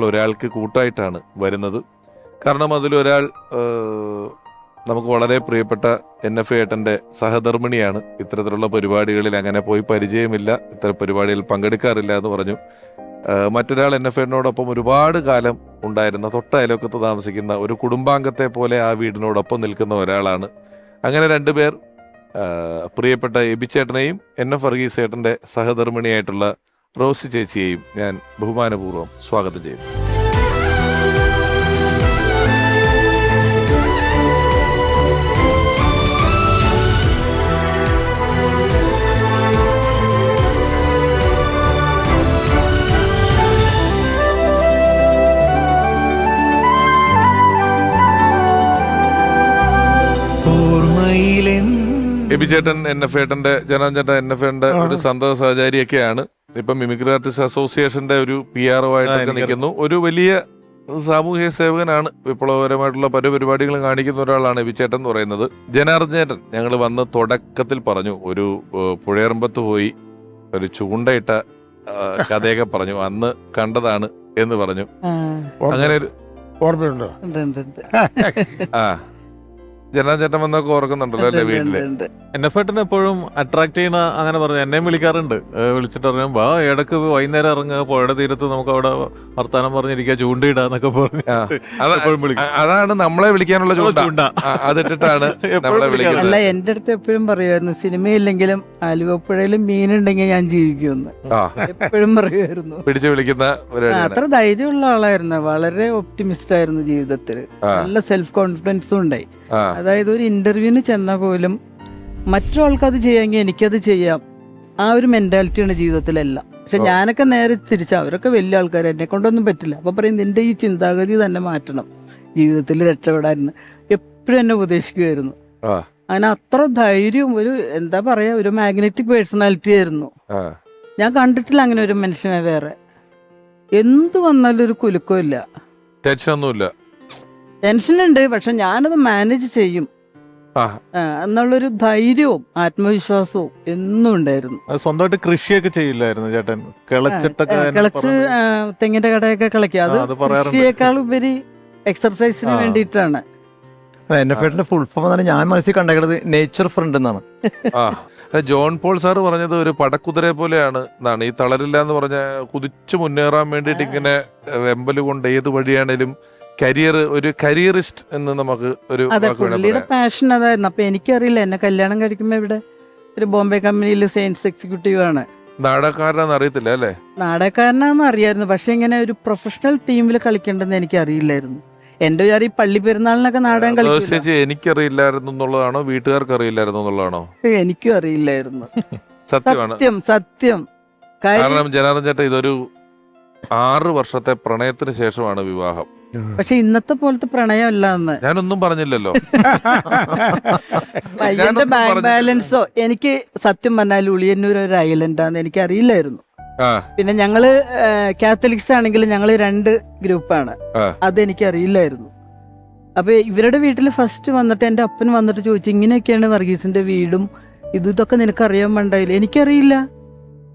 S1: ഒരാൾക്ക് കൂട്ടായിട്ടാണ് വരുന്നത്. കാരണം അതിലൊരാൾ നമുക്ക് വളരെ പ്രിയപ്പെട്ട NF ഏട്ടൻ്റെ സഹധർമ്മിണിയാണ്. ഇത്തരത്തിലുള്ള പരിപാടികളിൽ അങ്ങനെ പോയി പരിചയമില്ല, ഇത്തരം പരിപാടികളിൽ പങ്കെടുക്കാറില്ല എന്ന് പറഞ്ഞു. മറ്റൊരാൾ NF ഏട്ടനോടൊപ്പം ഒരുപാട് കാലം ഉണ്ടായിരുന്ന, തൊട്ട അയലോക്കത്ത് താമസിക്കുന്ന ഒരു കുടുംബാംഗത്തെ പോലെ ആ വീടിനോടൊപ്പം നിൽക്കുന്ന ഒരാളാണ്. അങ്ങനെ 2 പേർ, പ്രിയപ്പെട്ട എബിച്ചേട്ടനെയും NF വർഗീസ് ഏട്ടൻ്റെ സഹധർമ്മിണിയായിട്ടുള്ള റോസി ചേച്ചിയെയും ഞാൻ ബഹുമാനപൂർവ്വം സ്വാഗതം ചെയ്യുന്നു. എബിച്ചേട്ടൻ NF ഏട്ടന്റെ, ജനാർദ്ദൻ NF ഏട്ടന്റെ ഒരു സന്തത സഹചാരിയൊക്കെയാണ്. ഇപ്പം മിമിക്രി ആർട്ടിസ്റ്റ് അസോസിയേഷന്റെ ഒരു PRO ആയിട്ടൊക്കെ നിൽക്കുന്നു. ഒരു വലിയ സാമൂഹ്യ സേവകനാണ്. വിപ്ലവകരമായിട്ടുള്ള പല പരിപാടികളും കാണിക്കുന്ന ഒരാളാണ് എബിച്ചേട്ടൻ എന്ന് പറയുന്നത്. ജനാർദ്ദൻ ഞങ്ങൾ വന്ന് തുടക്കത്തിൽ പറഞ്ഞു, ഒരു പുഴയറമ്പത്ത് പോയി ഒരു ചൂണ്ടയിട്ട കഥയൊക്കെ പറഞ്ഞു, അന്ന് കണ്ടതാണ് എന്ന് പറഞ്ഞു. അങ്ങനെ ഒരു
S6: ഓർമ്മയുണ്ടോ?
S1: ആ, ജനാചേട്ടൻ വന്നൊക്കെ ഓർക്കുന്നുണ്ടല്ലോ അല്ലേ വീട്ടില്?
S7: NF ഏട്ടൻ എപ്പോഴും അട്രാക്ട് ചെയ്യുന്ന, അങ്ങനെ പറഞ്ഞു എന്നെയും വിളിക്കാറുണ്ട്. വിളിച്ചിട്ട് അറിയാം, വാ ഇടക്ക് വൈകുന്നേരം ഇറങ്ങുക, പുഴയുടെ തീരത്ത് നമുക്ക് അവിടെ വർത്താനം പറഞ്ഞിരിക്കുക, ചൂണ്ടയിടാന്നൊക്കെ പറഞ്ഞു.
S1: അതാണ് നമ്മളെ വിളിക്കാനുള്ള ചൂണ്ട. അതിട്ടിട്ടാണ് നമ്മളെ വിളിക്കുന്നത്.
S11: അല്ല, എന്റെ അടുത്ത് എപ്പോഴും പറയുമായിരുന്നു, സിനിമയില്ലെങ്കിലും ആലുവപ്പുഴയിലും മീനുണ്ടെങ്കിൽ ഞാൻ ജീവിക്കുമെന്ന് എപ്പോഴും പറയുമായിരുന്നു.
S1: പിടിച്ചു വിളിക്കുന്ന
S11: അത്ര ധൈര്യമുള്ള ആളായിരുന്നു. വളരെ ഒപ്റ്റിമിസ്റ്റ് ആയിരുന്നു ജീവിതത്തിൽ. നല്ല സെൽഫ് കോൺഫിഡൻസും ഉണ്ടായി. അതായത് ഒരു ഇന്റർവ്യൂവിന് ചെന്നാൽ പോലും മറ്റൊരാൾക്ക് അത് ചെയ്യാമെങ്കിൽ എനിക്കത് ചെയ്യാം, ആ ഒരു മെന്റാലിറ്റിയാണ് ജീവിതത്തിലെല്ലാം. പക്ഷെ ഞാനൊക്കെ നേരെ തിരിച്ച, അവരൊക്കെ വലിയ ആൾക്കാർ, എന്നെ കൊണ്ടൊന്നും പറ്റില്ല. അപ്പൊ പറയും, നിന്റെ ഈ ചിന്താഗതി തന്നെ മാറ്റണം, ജീവിതത്തിൽ രക്ഷപ്പെടാൻ എപ്പോഴും എന്നെ ഉപദേശിക്കുമായിരുന്നു. അങ്ങനെ അത്ര ധൈര്യവും ഒരു എന്താ പറയാ, ഒരു മാഗ്നറ്റിക് പേഴ്സണാലിറ്റി ആയിരുന്നു. ഞാൻ കണ്ടിട്ടില്ല അങ്ങനെ ഒരു മനുഷ്യനെ വേറെ. എന്ത് വന്നാലും ഒരു കുലുക്കമില്ല,
S1: ടെൻഷനൊന്നുമില്ല.
S11: ടെൻഷനുണ്ട്, പക്ഷെ ഞാനത് മാനേജ് ചെയ്യും എന്നുള്ളൊരു ധൈര്യവും ആത്മവിശ്വാസവും എന്നും ഉണ്ടായിരുന്നു.
S7: സ്വന്തമായിട്ട് കൃഷിയൊക്കെ ചെയ്യില്ലായിരുന്നു ചേട്ടൻ?
S11: കിളച്ച് തെങ്ങിന്റെ കടയൊക്കെ കിളക്കുക, അത് കൃഷിയേക്കാൾ ഉപരി എക്സർസൈസിന് വേണ്ടിയിട്ടാണ്.
S15: NF ഏട്ടന്റെ ഫുൾ ഫോം എന്നാണ് ഞാൻ മനസ്സിൽ കണ്ടേക്കുന്നത്, നേച്ചർ ഫ്രണ്ട് എന്നാണ്.
S1: ജോൺ പോൾ സാറ് പറഞ്ഞത് ഒരു പടക്കുതിരയെ പോലെയാണ് എന്നാണ്. ഈ തളരില്ല എന്ന് പറഞ്ഞ കുതിച്ചു മുന്നേറാൻ വേണ്ടിയിട്ട് ഇങ്ങനെ വെമ്പല് കൊണ്ട് ഏത് വഴിയാണേലും ഒരു കരിയറിസ്റ്റ് എന്ന് നമുക്ക് ഒരു
S11: പുള്ളിയുടെ പാഷൻ അതായിരുന്നു. അപ്പൊ എനിക്കറിയില്ല, എന്നെ കല്യാണം കഴിക്കുമ്പോ ഇവിടെ ഒരു ബോംബെ കമ്പനിയിൽ സെയിൽസ് എക്സിക്യൂട്ടീവ് ആണ്.
S1: നാടകക്കാരനാന്ന് അറിയത്തില്ല അല്ലേ?
S11: നാടകക്കാരനാന്ന് അറിയായിരുന്നു, പക്ഷെ ഇങ്ങനെ ഒരു പ്രൊഫഷണൽ ടീമിൽ കളിക്കേണ്ടെന്ന് എനിക്ക് അറിയില്ലായിരുന്നു. എന്റെ ഈ പള്ളി പെരുന്നാളിനൊക്കെ നാടകം കളിക്കും.
S1: എനിക്കറിയില്ലായിരുന്നു എന്നുള്ളതാണോ, വീട്ടുകാർക്ക് അറിയില്ലായിരുന്നു എന്നുള്ളതാണോ?
S11: എനിക്കും അറിയില്ലായിരുന്നു.
S1: സത്യമാണ്,
S11: സത്യം.
S1: കാരണം ജനാർദ്ദൻ ചേട്ടാ, ഇതൊരു 6 വർഷത്തെ പ്രണയത്തിന് ശേഷമാണ് വിവാഹം.
S11: പക്ഷെ ഇന്നത്തെ പോലത്തെ പ്രണയമല്ല എന്ന്
S1: ഞാനൊന്നും പറഞ്ഞില്ലല്ലോ.
S11: എന്റെ ബാങ്ക് ബാലൻസോ, എനിക്ക് സത്യം പറഞ്ഞാൽ ഉളിയന്നൂർ ഒരു ഐലൻഡാന്ന് എനിക്ക് അറിയില്ലായിരുന്നു. പിന്നെ ഞങ്ങള് കാത്തലിക്സ് ആണെങ്കിൽ ഞങ്ങള് 2 ഗ്രൂപ്പാണ്, അതെനിക്ക് അറിയില്ലായിരുന്നു. അപ്പൊ ഇവരുടെ വീട്ടിൽ ഫസ്റ്റ് വന്നിട്ട് എന്റെ അപ്പൻ വന്നിട്ട് ചോദിച്ചു, ഇങ്ങനെയൊക്കെയാണ് വർഗീസിന്റെ വീടും ഇതൊക്കെ നിനക്ക് അറിയാൻ വേണ്ടായില്ല. എനിക്കറിയില്ല.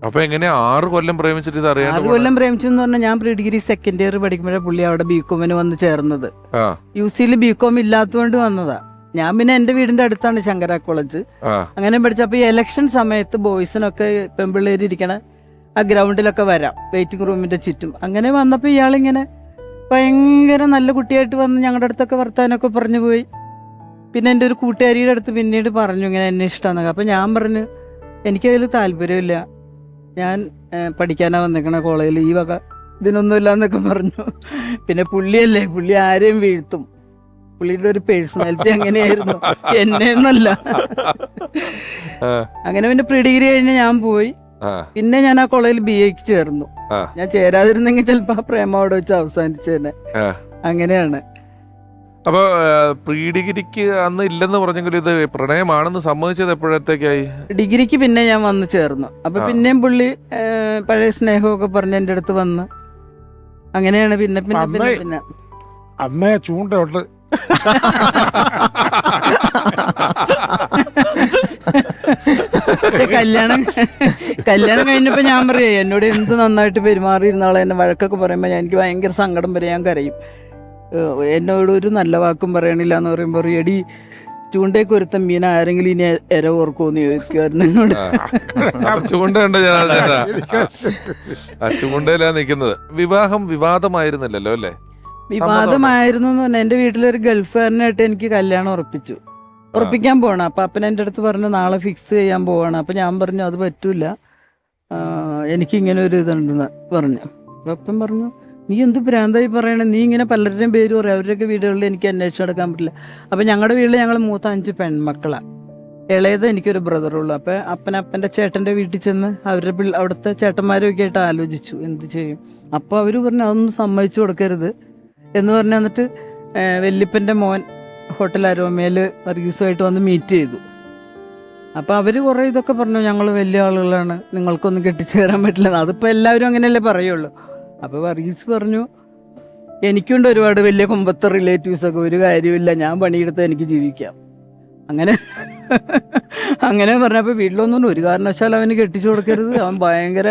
S1: അപ്പൊ എങ്ങനെ 6 കൊല്ലം പ്രേമിച്ചിട്ട് ഇത് അറിയാം?
S11: 6 കൊല്ലം പ്രേമിച്ചെന്ന് പറഞ്ഞാൽ ഞാൻ പ്രീ ഡിഗ്രി സെക്കൻഡ് ഇയർ പഠിക്കുമ്പോഴേ പുള്ളി അവിടെ ബികോമിന് വന്ന് ചേർന്നത്. UC-യിൽ ബികോം ഇല്ലാത്തതുകൊണ്ട് വന്നതാ. ഞാൻ പിന്നെ എന്റെ വീടിന്റെ അടുത്താണ് ശങ്കര കോളേജ്. അങ്ങനെ പഠിച്ചപ്പോ ഈ ഇലക്ഷൻ സമയത്ത് ബോയ്സിനൊക്കെ പെമ്പിള്ളേര് ഇരിക്കണ ആ ഗ്രൗണ്ടിലൊക്കെ വരാം, വെയിറ്റിംഗ് റൂമിന്റെ ചുറ്റും. അങ്ങനെ വന്നപ്പോ ഇയാളിങ്ങനെ ഭയങ്കര നല്ല കുട്ടിയായിട്ട് വന്ന് ഞങ്ങളുടെ അടുത്തൊക്കെ വർത്താനൊക്കെ പറഞ്ഞു പോയി. പിന്നെ എൻ്റെ ഒരു കൂട്ടുകാരിയുടെ അടുത്ത് പിന്നീട് പറഞ്ഞു ഇങ്ങനെ എന്നെ ഇഷ്ടമാണെന്നൊക്കെ. അപ്പൊ ഞാൻ പറഞ്ഞു, എനിക്കതിൽ താല്പര്യമില്ല, ഞാൻ പഠിക്കാനാ വന്നിരിക്കണ കോളേജിൽ, ഈ വക ഇതിനൊന്നുമില്ല എന്നൊക്കെ പറഞ്ഞു. പിന്നെ പുള്ളിയല്ലേ, പുള്ളി ആരെയും വീഴ്ത്തും. പുള്ളിയുടെ ഒരു പേഴ്സണാലിറ്റി അങ്ങനെയായിരുന്നു, എന്നെ എന്നല്ല. അങ്ങനെ പിന്നെ പ്രീ ഡിഗ്രി കഴിഞ്ഞ് ഞാൻ പോയി. പിന്നെ ഞാൻ ആ കോളേജിൽ BA ചേർന്നു. ഞാൻ ചേരാതിരുന്നെങ്കിൽ ചിലപ്പോ ആ പ്രേമം അവിടെ വെച്ച് അവസാനിച്ചേനെ. അങ്ങനെയാണ്.
S1: അപ്പൊ പ്രീ ഡിഗ്രിക്ക് അന്ന് ഇല്ലെന്ന് പറഞ്ഞെങ്കിലും ഇത് പ്രണയമാണെന്ന് സമ്മതിച്ചത് എപ്പോഴത്തേക്കായി?
S11: ഡിഗ്രിക്ക് പിന്നെ ഞാൻ വന്ന് ചേർന്നു. അപ്പൊ പിന്നെയും പുള്ളി പഴയ സ്നേഹമൊക്കെ പറഞ്ഞ് എൻ്റെ അടുത്ത് വന്ന് അങ്ങനെയാണ് പിന്നെ പിന്നെ പിന്നെ പിന്നെ
S6: അന്നേ ചൂണ്ടയുണ്ട്.
S11: കല്യാണം കഴിഞ്ഞപ്പോ ഞാൻ പറയേ എന്നോട് എന്ത് നന്നായിട്ട് പെരുമാറിയിരുന്ന ആളെ എന്നെ വഴക്കൊക്കെ പറയുമ്പോൾ എനിക്ക് ഭയങ്കര സങ്കടം വരെ, ഞാൻ കരയും. എന്നോട് ഒരു നല്ല വാക്കും പറയണില്ല എന്ന് പറയുമ്പോൾ എടി ചൂണ്ടയൊക്കെ ഒരുത്ത മീൻ ആരെങ്കിലും ഇനി എര ഓർക്കുമെന്ന് ചോദിക്കുമായിരുന്നു എന്നോട്.
S1: ചൂണ്ടയുണ്ട് ചൂണ്ടയിലാ നിൽക്കുന്നത്. വിവാഹം വിവാദമായിരുന്നില്ലല്ലോ അല്ലേ?
S11: വിവാദമായിരുന്നു എന്ന് പറഞ്ഞാൽ എൻ്റെ വീട്ടിലൊരു ഗൾഫുകാരനായിട്ട് എനിക്ക് കല്യാണം ഉറപ്പിക്കാൻ പോകണം. അപ്പം അപ്പൻ എൻ്റെ അടുത്ത് പറഞ്ഞു നാളെ ഫിക്സ് ചെയ്യാൻ പോവാണ്. അപ്പം ഞാൻ പറഞ്ഞു അത് പറ്റൂല, എനിക്കിങ്ങനെ ഒരു ഇതുണ്ടെന്ന് പറഞ്ഞു. അപ്പം അപ്പൻ പറഞ്ഞു നീ എന്ത് ഭ്രാന്തായി പറയണേ, നീ ഇങ്ങനെ പലരുടെയും പേര് പറയും, അവരുടെയൊക്കെ വീടുകളിൽ എനിക്ക് അന്വേഷിച്ച് നടക്കാൻ പറ്റില്ല. അപ്പം ഞങ്ങളുടെ വീട്ടിൽ ഞങ്ങൾ മൂത്ത 5 പെൺമക്കളാണ്, ഇളയത് എനിക്കൊരു ബ്രദറുള്ളൂ. അപ്പം അപ്പൻ്റെ ചേട്ടൻ്റെ വീട്ടിൽ ചെന്ന് അവിടുത്തെ ചേട്ടന്മാരൊക്കെ ആയിട്ട് ആലോചിച്ചു എന്ത് ചെയ്യും. അപ്പോൾ അവർ പറഞ്ഞു അതൊന്നും സമ്മതിച്ചു കൊടുക്കരുത് എന്ന് പറഞ്ഞു. എന്നിട്ട് വല്യപ്പൻ്റെ മോൻ ഹോട്ടൽ അരോമയിൽ വർഗീസുമായിട്ട് വന്ന് മീറ്റ് ചെയ്തു. അപ്പോൾ അവർ കുറേ ഇതൊക്കെ പറഞ്ഞു, ഞങ്ങൾ വലിയ ആളുകളാണ്, നിങ്ങൾക്കൊന്നും കെട്ടിച്ചു തരാൻ പറ്റില്ല. അതിപ്പോൾ എല്ലാവരും അങ്ങനെയല്ലേ പറയുള്ളൂ. അപ്പോൾ വർഗീസ് പറഞ്ഞു എനിക്കുണ്ട് ഒരുപാട് വലിയ കുമ്പത്തെ റിലേറ്റീവ്സൊക്കെ, ഒരു കാര്യമില്ല, ഞാൻ പണിയെടുത്ത് എനിക്ക് ജീവിക്കാം. അങ്ങനെ പറഞ്ഞപ്പോൾ വീട്ടിലൊന്നും ഒരു കാരണവശാലും അവന് കെട്ടിച്ചു കൊടുക്കരുത്, അവൻ ഭയങ്കര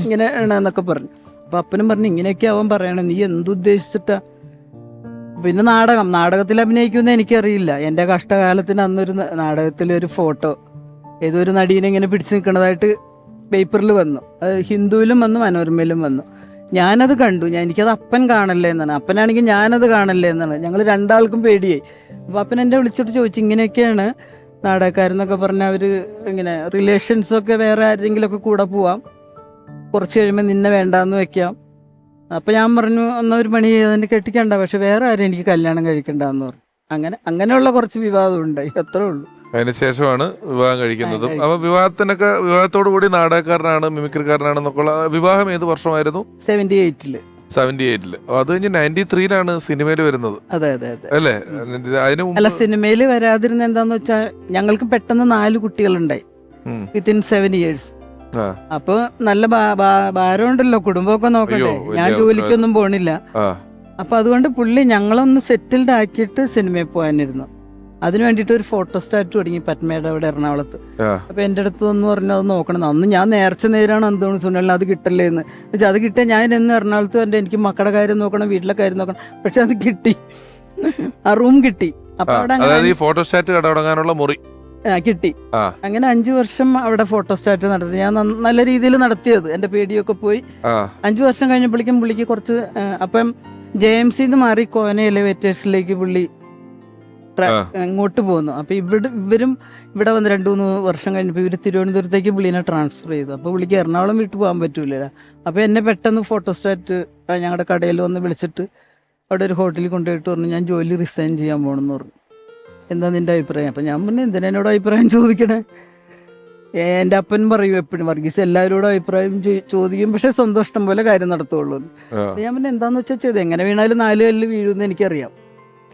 S11: ഇങ്ങനെ എന്നൊക്കെ പറഞ്ഞു. അപ്പം അപ്പനും പറഞ്ഞു ഇങ്ങനെയൊക്കെ അവൻ പറയണേ, നീ എന്തുദ്ദേശിച്ചിട്ടാ. പിന്നെ നാടകത്തിൽ അഭിനയിക്കുമെന്ന് എനിക്കറിയില്ല. എൻ്റെ കഷ്ടകാലത്തിന് അന്നൊരു നാടകത്തിലൊരു ഫോട്ടോ ഏതോ ഒരു നടീനെ ഇങ്ങനെ പിടിച്ച് നിൽക്കുന്നതായിട്ട് പേപ്പറിൽ വന്നു. അത് ഹിന്ദുവിലും വന്നു, മനോരമയിലും വന്നു. ഞാനത് കണ്ടു. എനിക്കത് അപ്പൻ കാണല്ലേ എന്നാണ്, അപ്പനാണെങ്കിൽ ഞാനത് കാണല്ലേ എന്നാണ്. ഞങ്ങൾ രണ്ടാൾക്കും പേടിയായി. അപ്പോൾ അപ്പൻ എന്നെ വിളിച്ചിട്ട് ചോദിച്ചു ഇങ്ങനെയൊക്കെയാണ് നാടകക്കാരെന്നൊക്കെ പറഞ്ഞാൽ അവർ ഇങ്ങനെ റിലേഷൻസൊക്കെ വേറെ ആരെങ്കിലുമൊക്കെ കൂടെ പോവാം, കുറച്ച് കഴിയുമ്പോൾ നിന്നെ വേണ്ടാന്ന് വെക്കാം. അപ്പം ഞാൻ പറഞ്ഞു എന്നാൽ ഒരു പണി ചെയ്ത് കെട്ടിക്കണ്ട, പക്ഷെ വേറെ ആരും എനിക്ക് കല്യാണം കഴിക്കണ്ടെന്ന് പറഞ്ഞു. അങ്ങനെയുള്ള കുറച്ച് വിവാദം ഉണ്ടായി, അത്രേ ഉള്ളൂ.
S1: അതിനുശേഷമാണ് വിവാഹം കഴിക്കുന്നതും. അപ്പൊ വിവാഹത്തോടു കൂടി നാടകക്കാരനാണ്, മിമിക്രിക്കാരനാണെന്നൊക്കെ. വിവാഹം ഏത് വർഷമായിരുന്നു?
S11: 78-ല്.
S1: അത് കഴിഞ്ഞ് 93-ലാണ് സിനിമയിൽ വരുന്നത്.
S11: അതെ
S1: അല്ലേ?
S11: അല്ല, സിനിമയിൽ വരാതിരുന്ന എന്താന്ന് വെച്ചാൽ ഞങ്ങൾക്ക് പെട്ടെന്ന് 4 കുട്ടികളുണ്ടായി വിത്തിൻ 7 years. അപ്പൊ നല്ല ഭാരമുണ്ടല്ലോ, കുടുംബമൊക്കെ നോക്കണ്ടേ, ഞാൻ ജോലിക്കൊന്നും പോണില്ല. അപ്പൊ അതുകൊണ്ട് പുള്ളി ഞങ്ങളൊന്ന് സെറ്റിൽഡ് ആക്കിയിട്ട് സിനിമയിൽ പോകാനിരുന്നു. അതിന് വേണ്ടിയിട്ട് ഒരു ഫോട്ടോസ്റ്റാറ്റ് തുടങ്ങി പത്മയുടെ അവിടെ എറണാകുളത്ത്. അപ്പൊ എൻ്റെ അടുത്ത് ഒന്ന് പറഞ്ഞു അത് നോക്കണം. അന്ന് ഞാൻ നേരാണ് എന്തോന്ന് സുനിലിന് അത് കിട്ടല്ലേ എന്ന് വെച്ചാൽ, അത് കിട്ടിയാൽ ഞാൻ എന്ന് എറണാകുളത്ത് വരണ്ടേ, എനിക്ക് മക്കളുടെ കാര്യം നോക്കണം, വീട്ടിലെ കാര്യം നോക്കണം. പക്ഷെ അത് കിട്ടി, ആ റൂം കിട്ടി. അപ്പൊ അവിടെ
S1: ഫോട്ടോസ്റ്റാറ്റ് തുടങ്ങാനുള്ള മുറി
S11: കിട്ടി. അങ്ങനെ 5 വർഷം അവിടെ ഫോട്ടോസ്റ്റാറ്റ് നടത്തി. ഞാൻ നല്ല രീതിയിൽ നടത്തിയത്, എൻ്റെ പേടിയൊക്കെ പോയി. 5 വർഷം കഴിഞ്ഞപ്പോഴേക്കും പുള്ളിക്ക് കുറച്ച് അപ്പം JMC മാറി കോന എലിവേറ്റേഴ്സിലേക്ക് പുള്ളി ഇങ്ങോട്ട് പോന്നു. അപ്പൊ ഇവരും ഇവിടെ വന്ന് 2-3 വർഷം കഴിഞ്ഞപ്പോൾ ഇവർ തിരുവനന്തപുരത്തേക്ക് പുള്ളിനെ ട്രാൻസ്ഫർ ചെയ്തു. അപ്പോൾ പുള്ളിക്ക് എറണാകുളം വിട്ടു പോകാൻ പറ്റൂല. അപ്പോൾ എന്നെ പെട്ടെന്ന് ഫോട്ടോസ്റ്റാറ്റ് ഞങ്ങളുടെ കടയിൽ വന്ന് വിളിച്ചിട്ട് അവിടെ ഒരു ഹോട്ടലിൽ കൊണ്ടുപോയിട്ട് പറഞ്ഞു ഞാൻ ജോലി റിസൈൻ ചെയ്യാൻ പോകണമെന്ന് പറഞ്ഞു. എന്താ നിൻ്റെ അഭിപ്രായം? അപ്പം ഞാൻ പറഞ്ഞു എന്തിനാ എന്നോട് അഭിപ്രായം ചോദിക്കണേ, എൻ്റെ അപ്പൻ പറയും എപ്പോഴും വർഗീസ് എല്ലാവരോടും അഭിപ്രായം ചോദിക്കും, പക്ഷേ സന്തോഷം പോലെ കാര്യം നടത്തുള്ളൂ. ഞാൻ പിന്നെ എന്താണെന്ന് വെച്ചാൽ ചെയ്ത് എങ്ങനെ വീണാലും 4 കല്ല് വീഴുമെന്ന് എനിക്കറിയാം.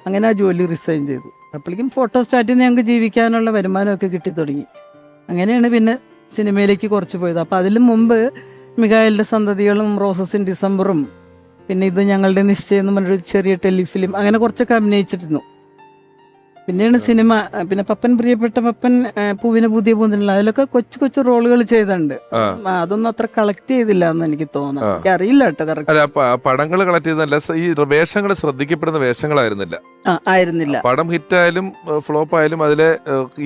S11: അങ്ങനെ ആ ജോലി റിസൈൻ ചെയ്തു. അപ്പോഴേക്കും ഫോട്ടോസ്റ്റാറ്റിൽ നിന്ന് ഞങ്ങൾക്ക് ജീവിക്കാനുള്ള വരുമാനമൊക്കെ കിട്ടി തുടങ്ങി. അങ്ങനെയാണ് പിന്നെ സിനിമയിലേക്ക് കുറച്ച് പോയത്. അപ്പോൾ അതിന് മുമ്പ് മികായലിൻ്റെ സന്തതികളും റോസസ് ഇൻ ഡിസംബറും പിന്നെ ഇത് ഞങ്ങളുടെ നിശ്ചയം എന്ന് പറഞ്ഞൊരു ചെറിയ ടെലിഫിലിം അങ്ങനെ കുറച്ചൊക്കെ അഭിനയിച്ചിരുന്നു. പിന്നെയാണ് സിനിമ. പിന്നെ പപ്പൻ പ്രിയപ്പെട്ട പപ്പൻ, പൂവിന് പുതിയ പൂന്തിനുള്ള, അതിലൊക്കെ കൊച്ചു റോളുകൾ ചെയ്തിട്ടുണ്ട്. അതൊന്നും അത്ര കളക്ട് ചെയ്തില്ല എന്ന് എനിക്ക് തോന്നുന്നു, എനിക്ക് അറിയില്ല കേട്ടോ കറക്റ്റ്.
S1: പടങ്ങൾ കളക്ട് ചെയ്തല്ല, ഈ വേഷങ്ങൾ ശ്രദ്ധിക്കപ്പെടുന്ന വേഷങ്ങളായിരുന്നില്ല. പടം ഹിറ്റായാലും ഫ്ലോപ്പ് ആയാലും അതിലെ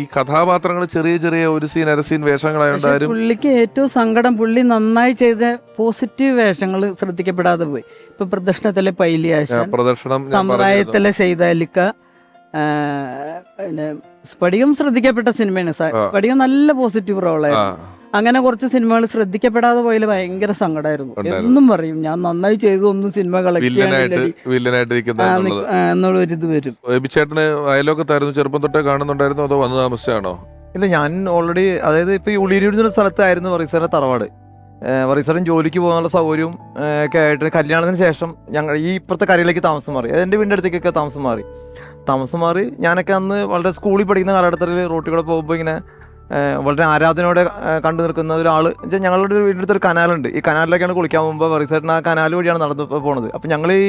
S1: ഈ കഥാപാത്രങ്ങൾ ചെറിയ ഒരു സീൻ അര സീൻ വേഷങ്ങളായോണ്ടായാലും
S11: പുള്ളിക്ക് ഏറ്റവും സങ്കടം, പുള്ളി നന്നായി ചെയ്ത പോസിറ്റീവ് വേഷങ്ങൾ ശ്രദ്ധിക്കപ്പെടാതെ പോയി. ഇപ്പൊ പ്രദർശനത്തിലെ പൈലിയാശൻ, സമുദായത്തിലെ സെയ്താലിക്ക, പിന്നെ സ്ഫടികം ശ്രദ്ധിക്കപ്പെട്ട സിനിമയാണ്. സ്ഫടികം നല്ല പോസിറ്റീവ് റോളായിരുന്നു. അങ്ങനെ കുറച്ച് സിനിമകൾ ശ്രദ്ധിക്കപ്പെടാതെ പോയാൽ ഭയങ്കര സങ്കടമായിരുന്നു. എന്നും പറയും ഞാൻ നന്നായി ചെയ്തു, ഒന്നും സിനിമ കളക്ട് എന്നുള്ളൊരിത് വരും.
S1: ചേട്ടന് അയലോക്കത്തായിരുന്നു, ചെറുപ്പം തൊട്ടേ കാണുന്നുണ്ടായിരുന്നു അതോ വന്നു താമസിച്ചാണോ?
S15: ഇല്ല, ഞാൻ ഓൾറെഡി അതായത് ഇപ്പൊ ഈ ഉള്ളിയൂർ സ്ഥലത്തായിരുന്നു വർഗീസിന്റെ തറവാട്. വർഗീസേട്ടൻ ജോലിക്ക് പോകാനുള്ള സൗകര്യവും ഒക്കെ ആയിട്ട് കല്യാണത്തിന് ശേഷം ഞങ്ങൾ ഈ ഇപ്പുറത്തെ കരയിലേക്ക് താമസം മാറി. എൻ്റെ വീടിൻ്റെ അടുത്തേക്കൊക്കെ താമസം മാറി. ഞാനൊക്കെ അന്ന് വളരെ സ്കൂളിൽ പഠിക്കുന്ന കാലഘട്ടത്തിൽ റോട്ടിൽ കൂടെ പോകുമ്പോൾ ഇങ്ങനെ വളരെ ആരാധനയോടെ കണ്ടു നിൽക്കുന്ന ഒരാൾ വെച്ചാൽ ഞങ്ങളുടെ വീടിൻ്റെ അടുത്തൊരു കനാലുണ്ട്. ഈ കനാലിലേക്കാണ് കുളിക്കാൻ പോകുമ്പോൾ വറീസേട്ടൻ ആ കനാൽ വഴിയാണ് നടന്നു പോണത്. അപ്പം ഞങ്ങൾ ഈ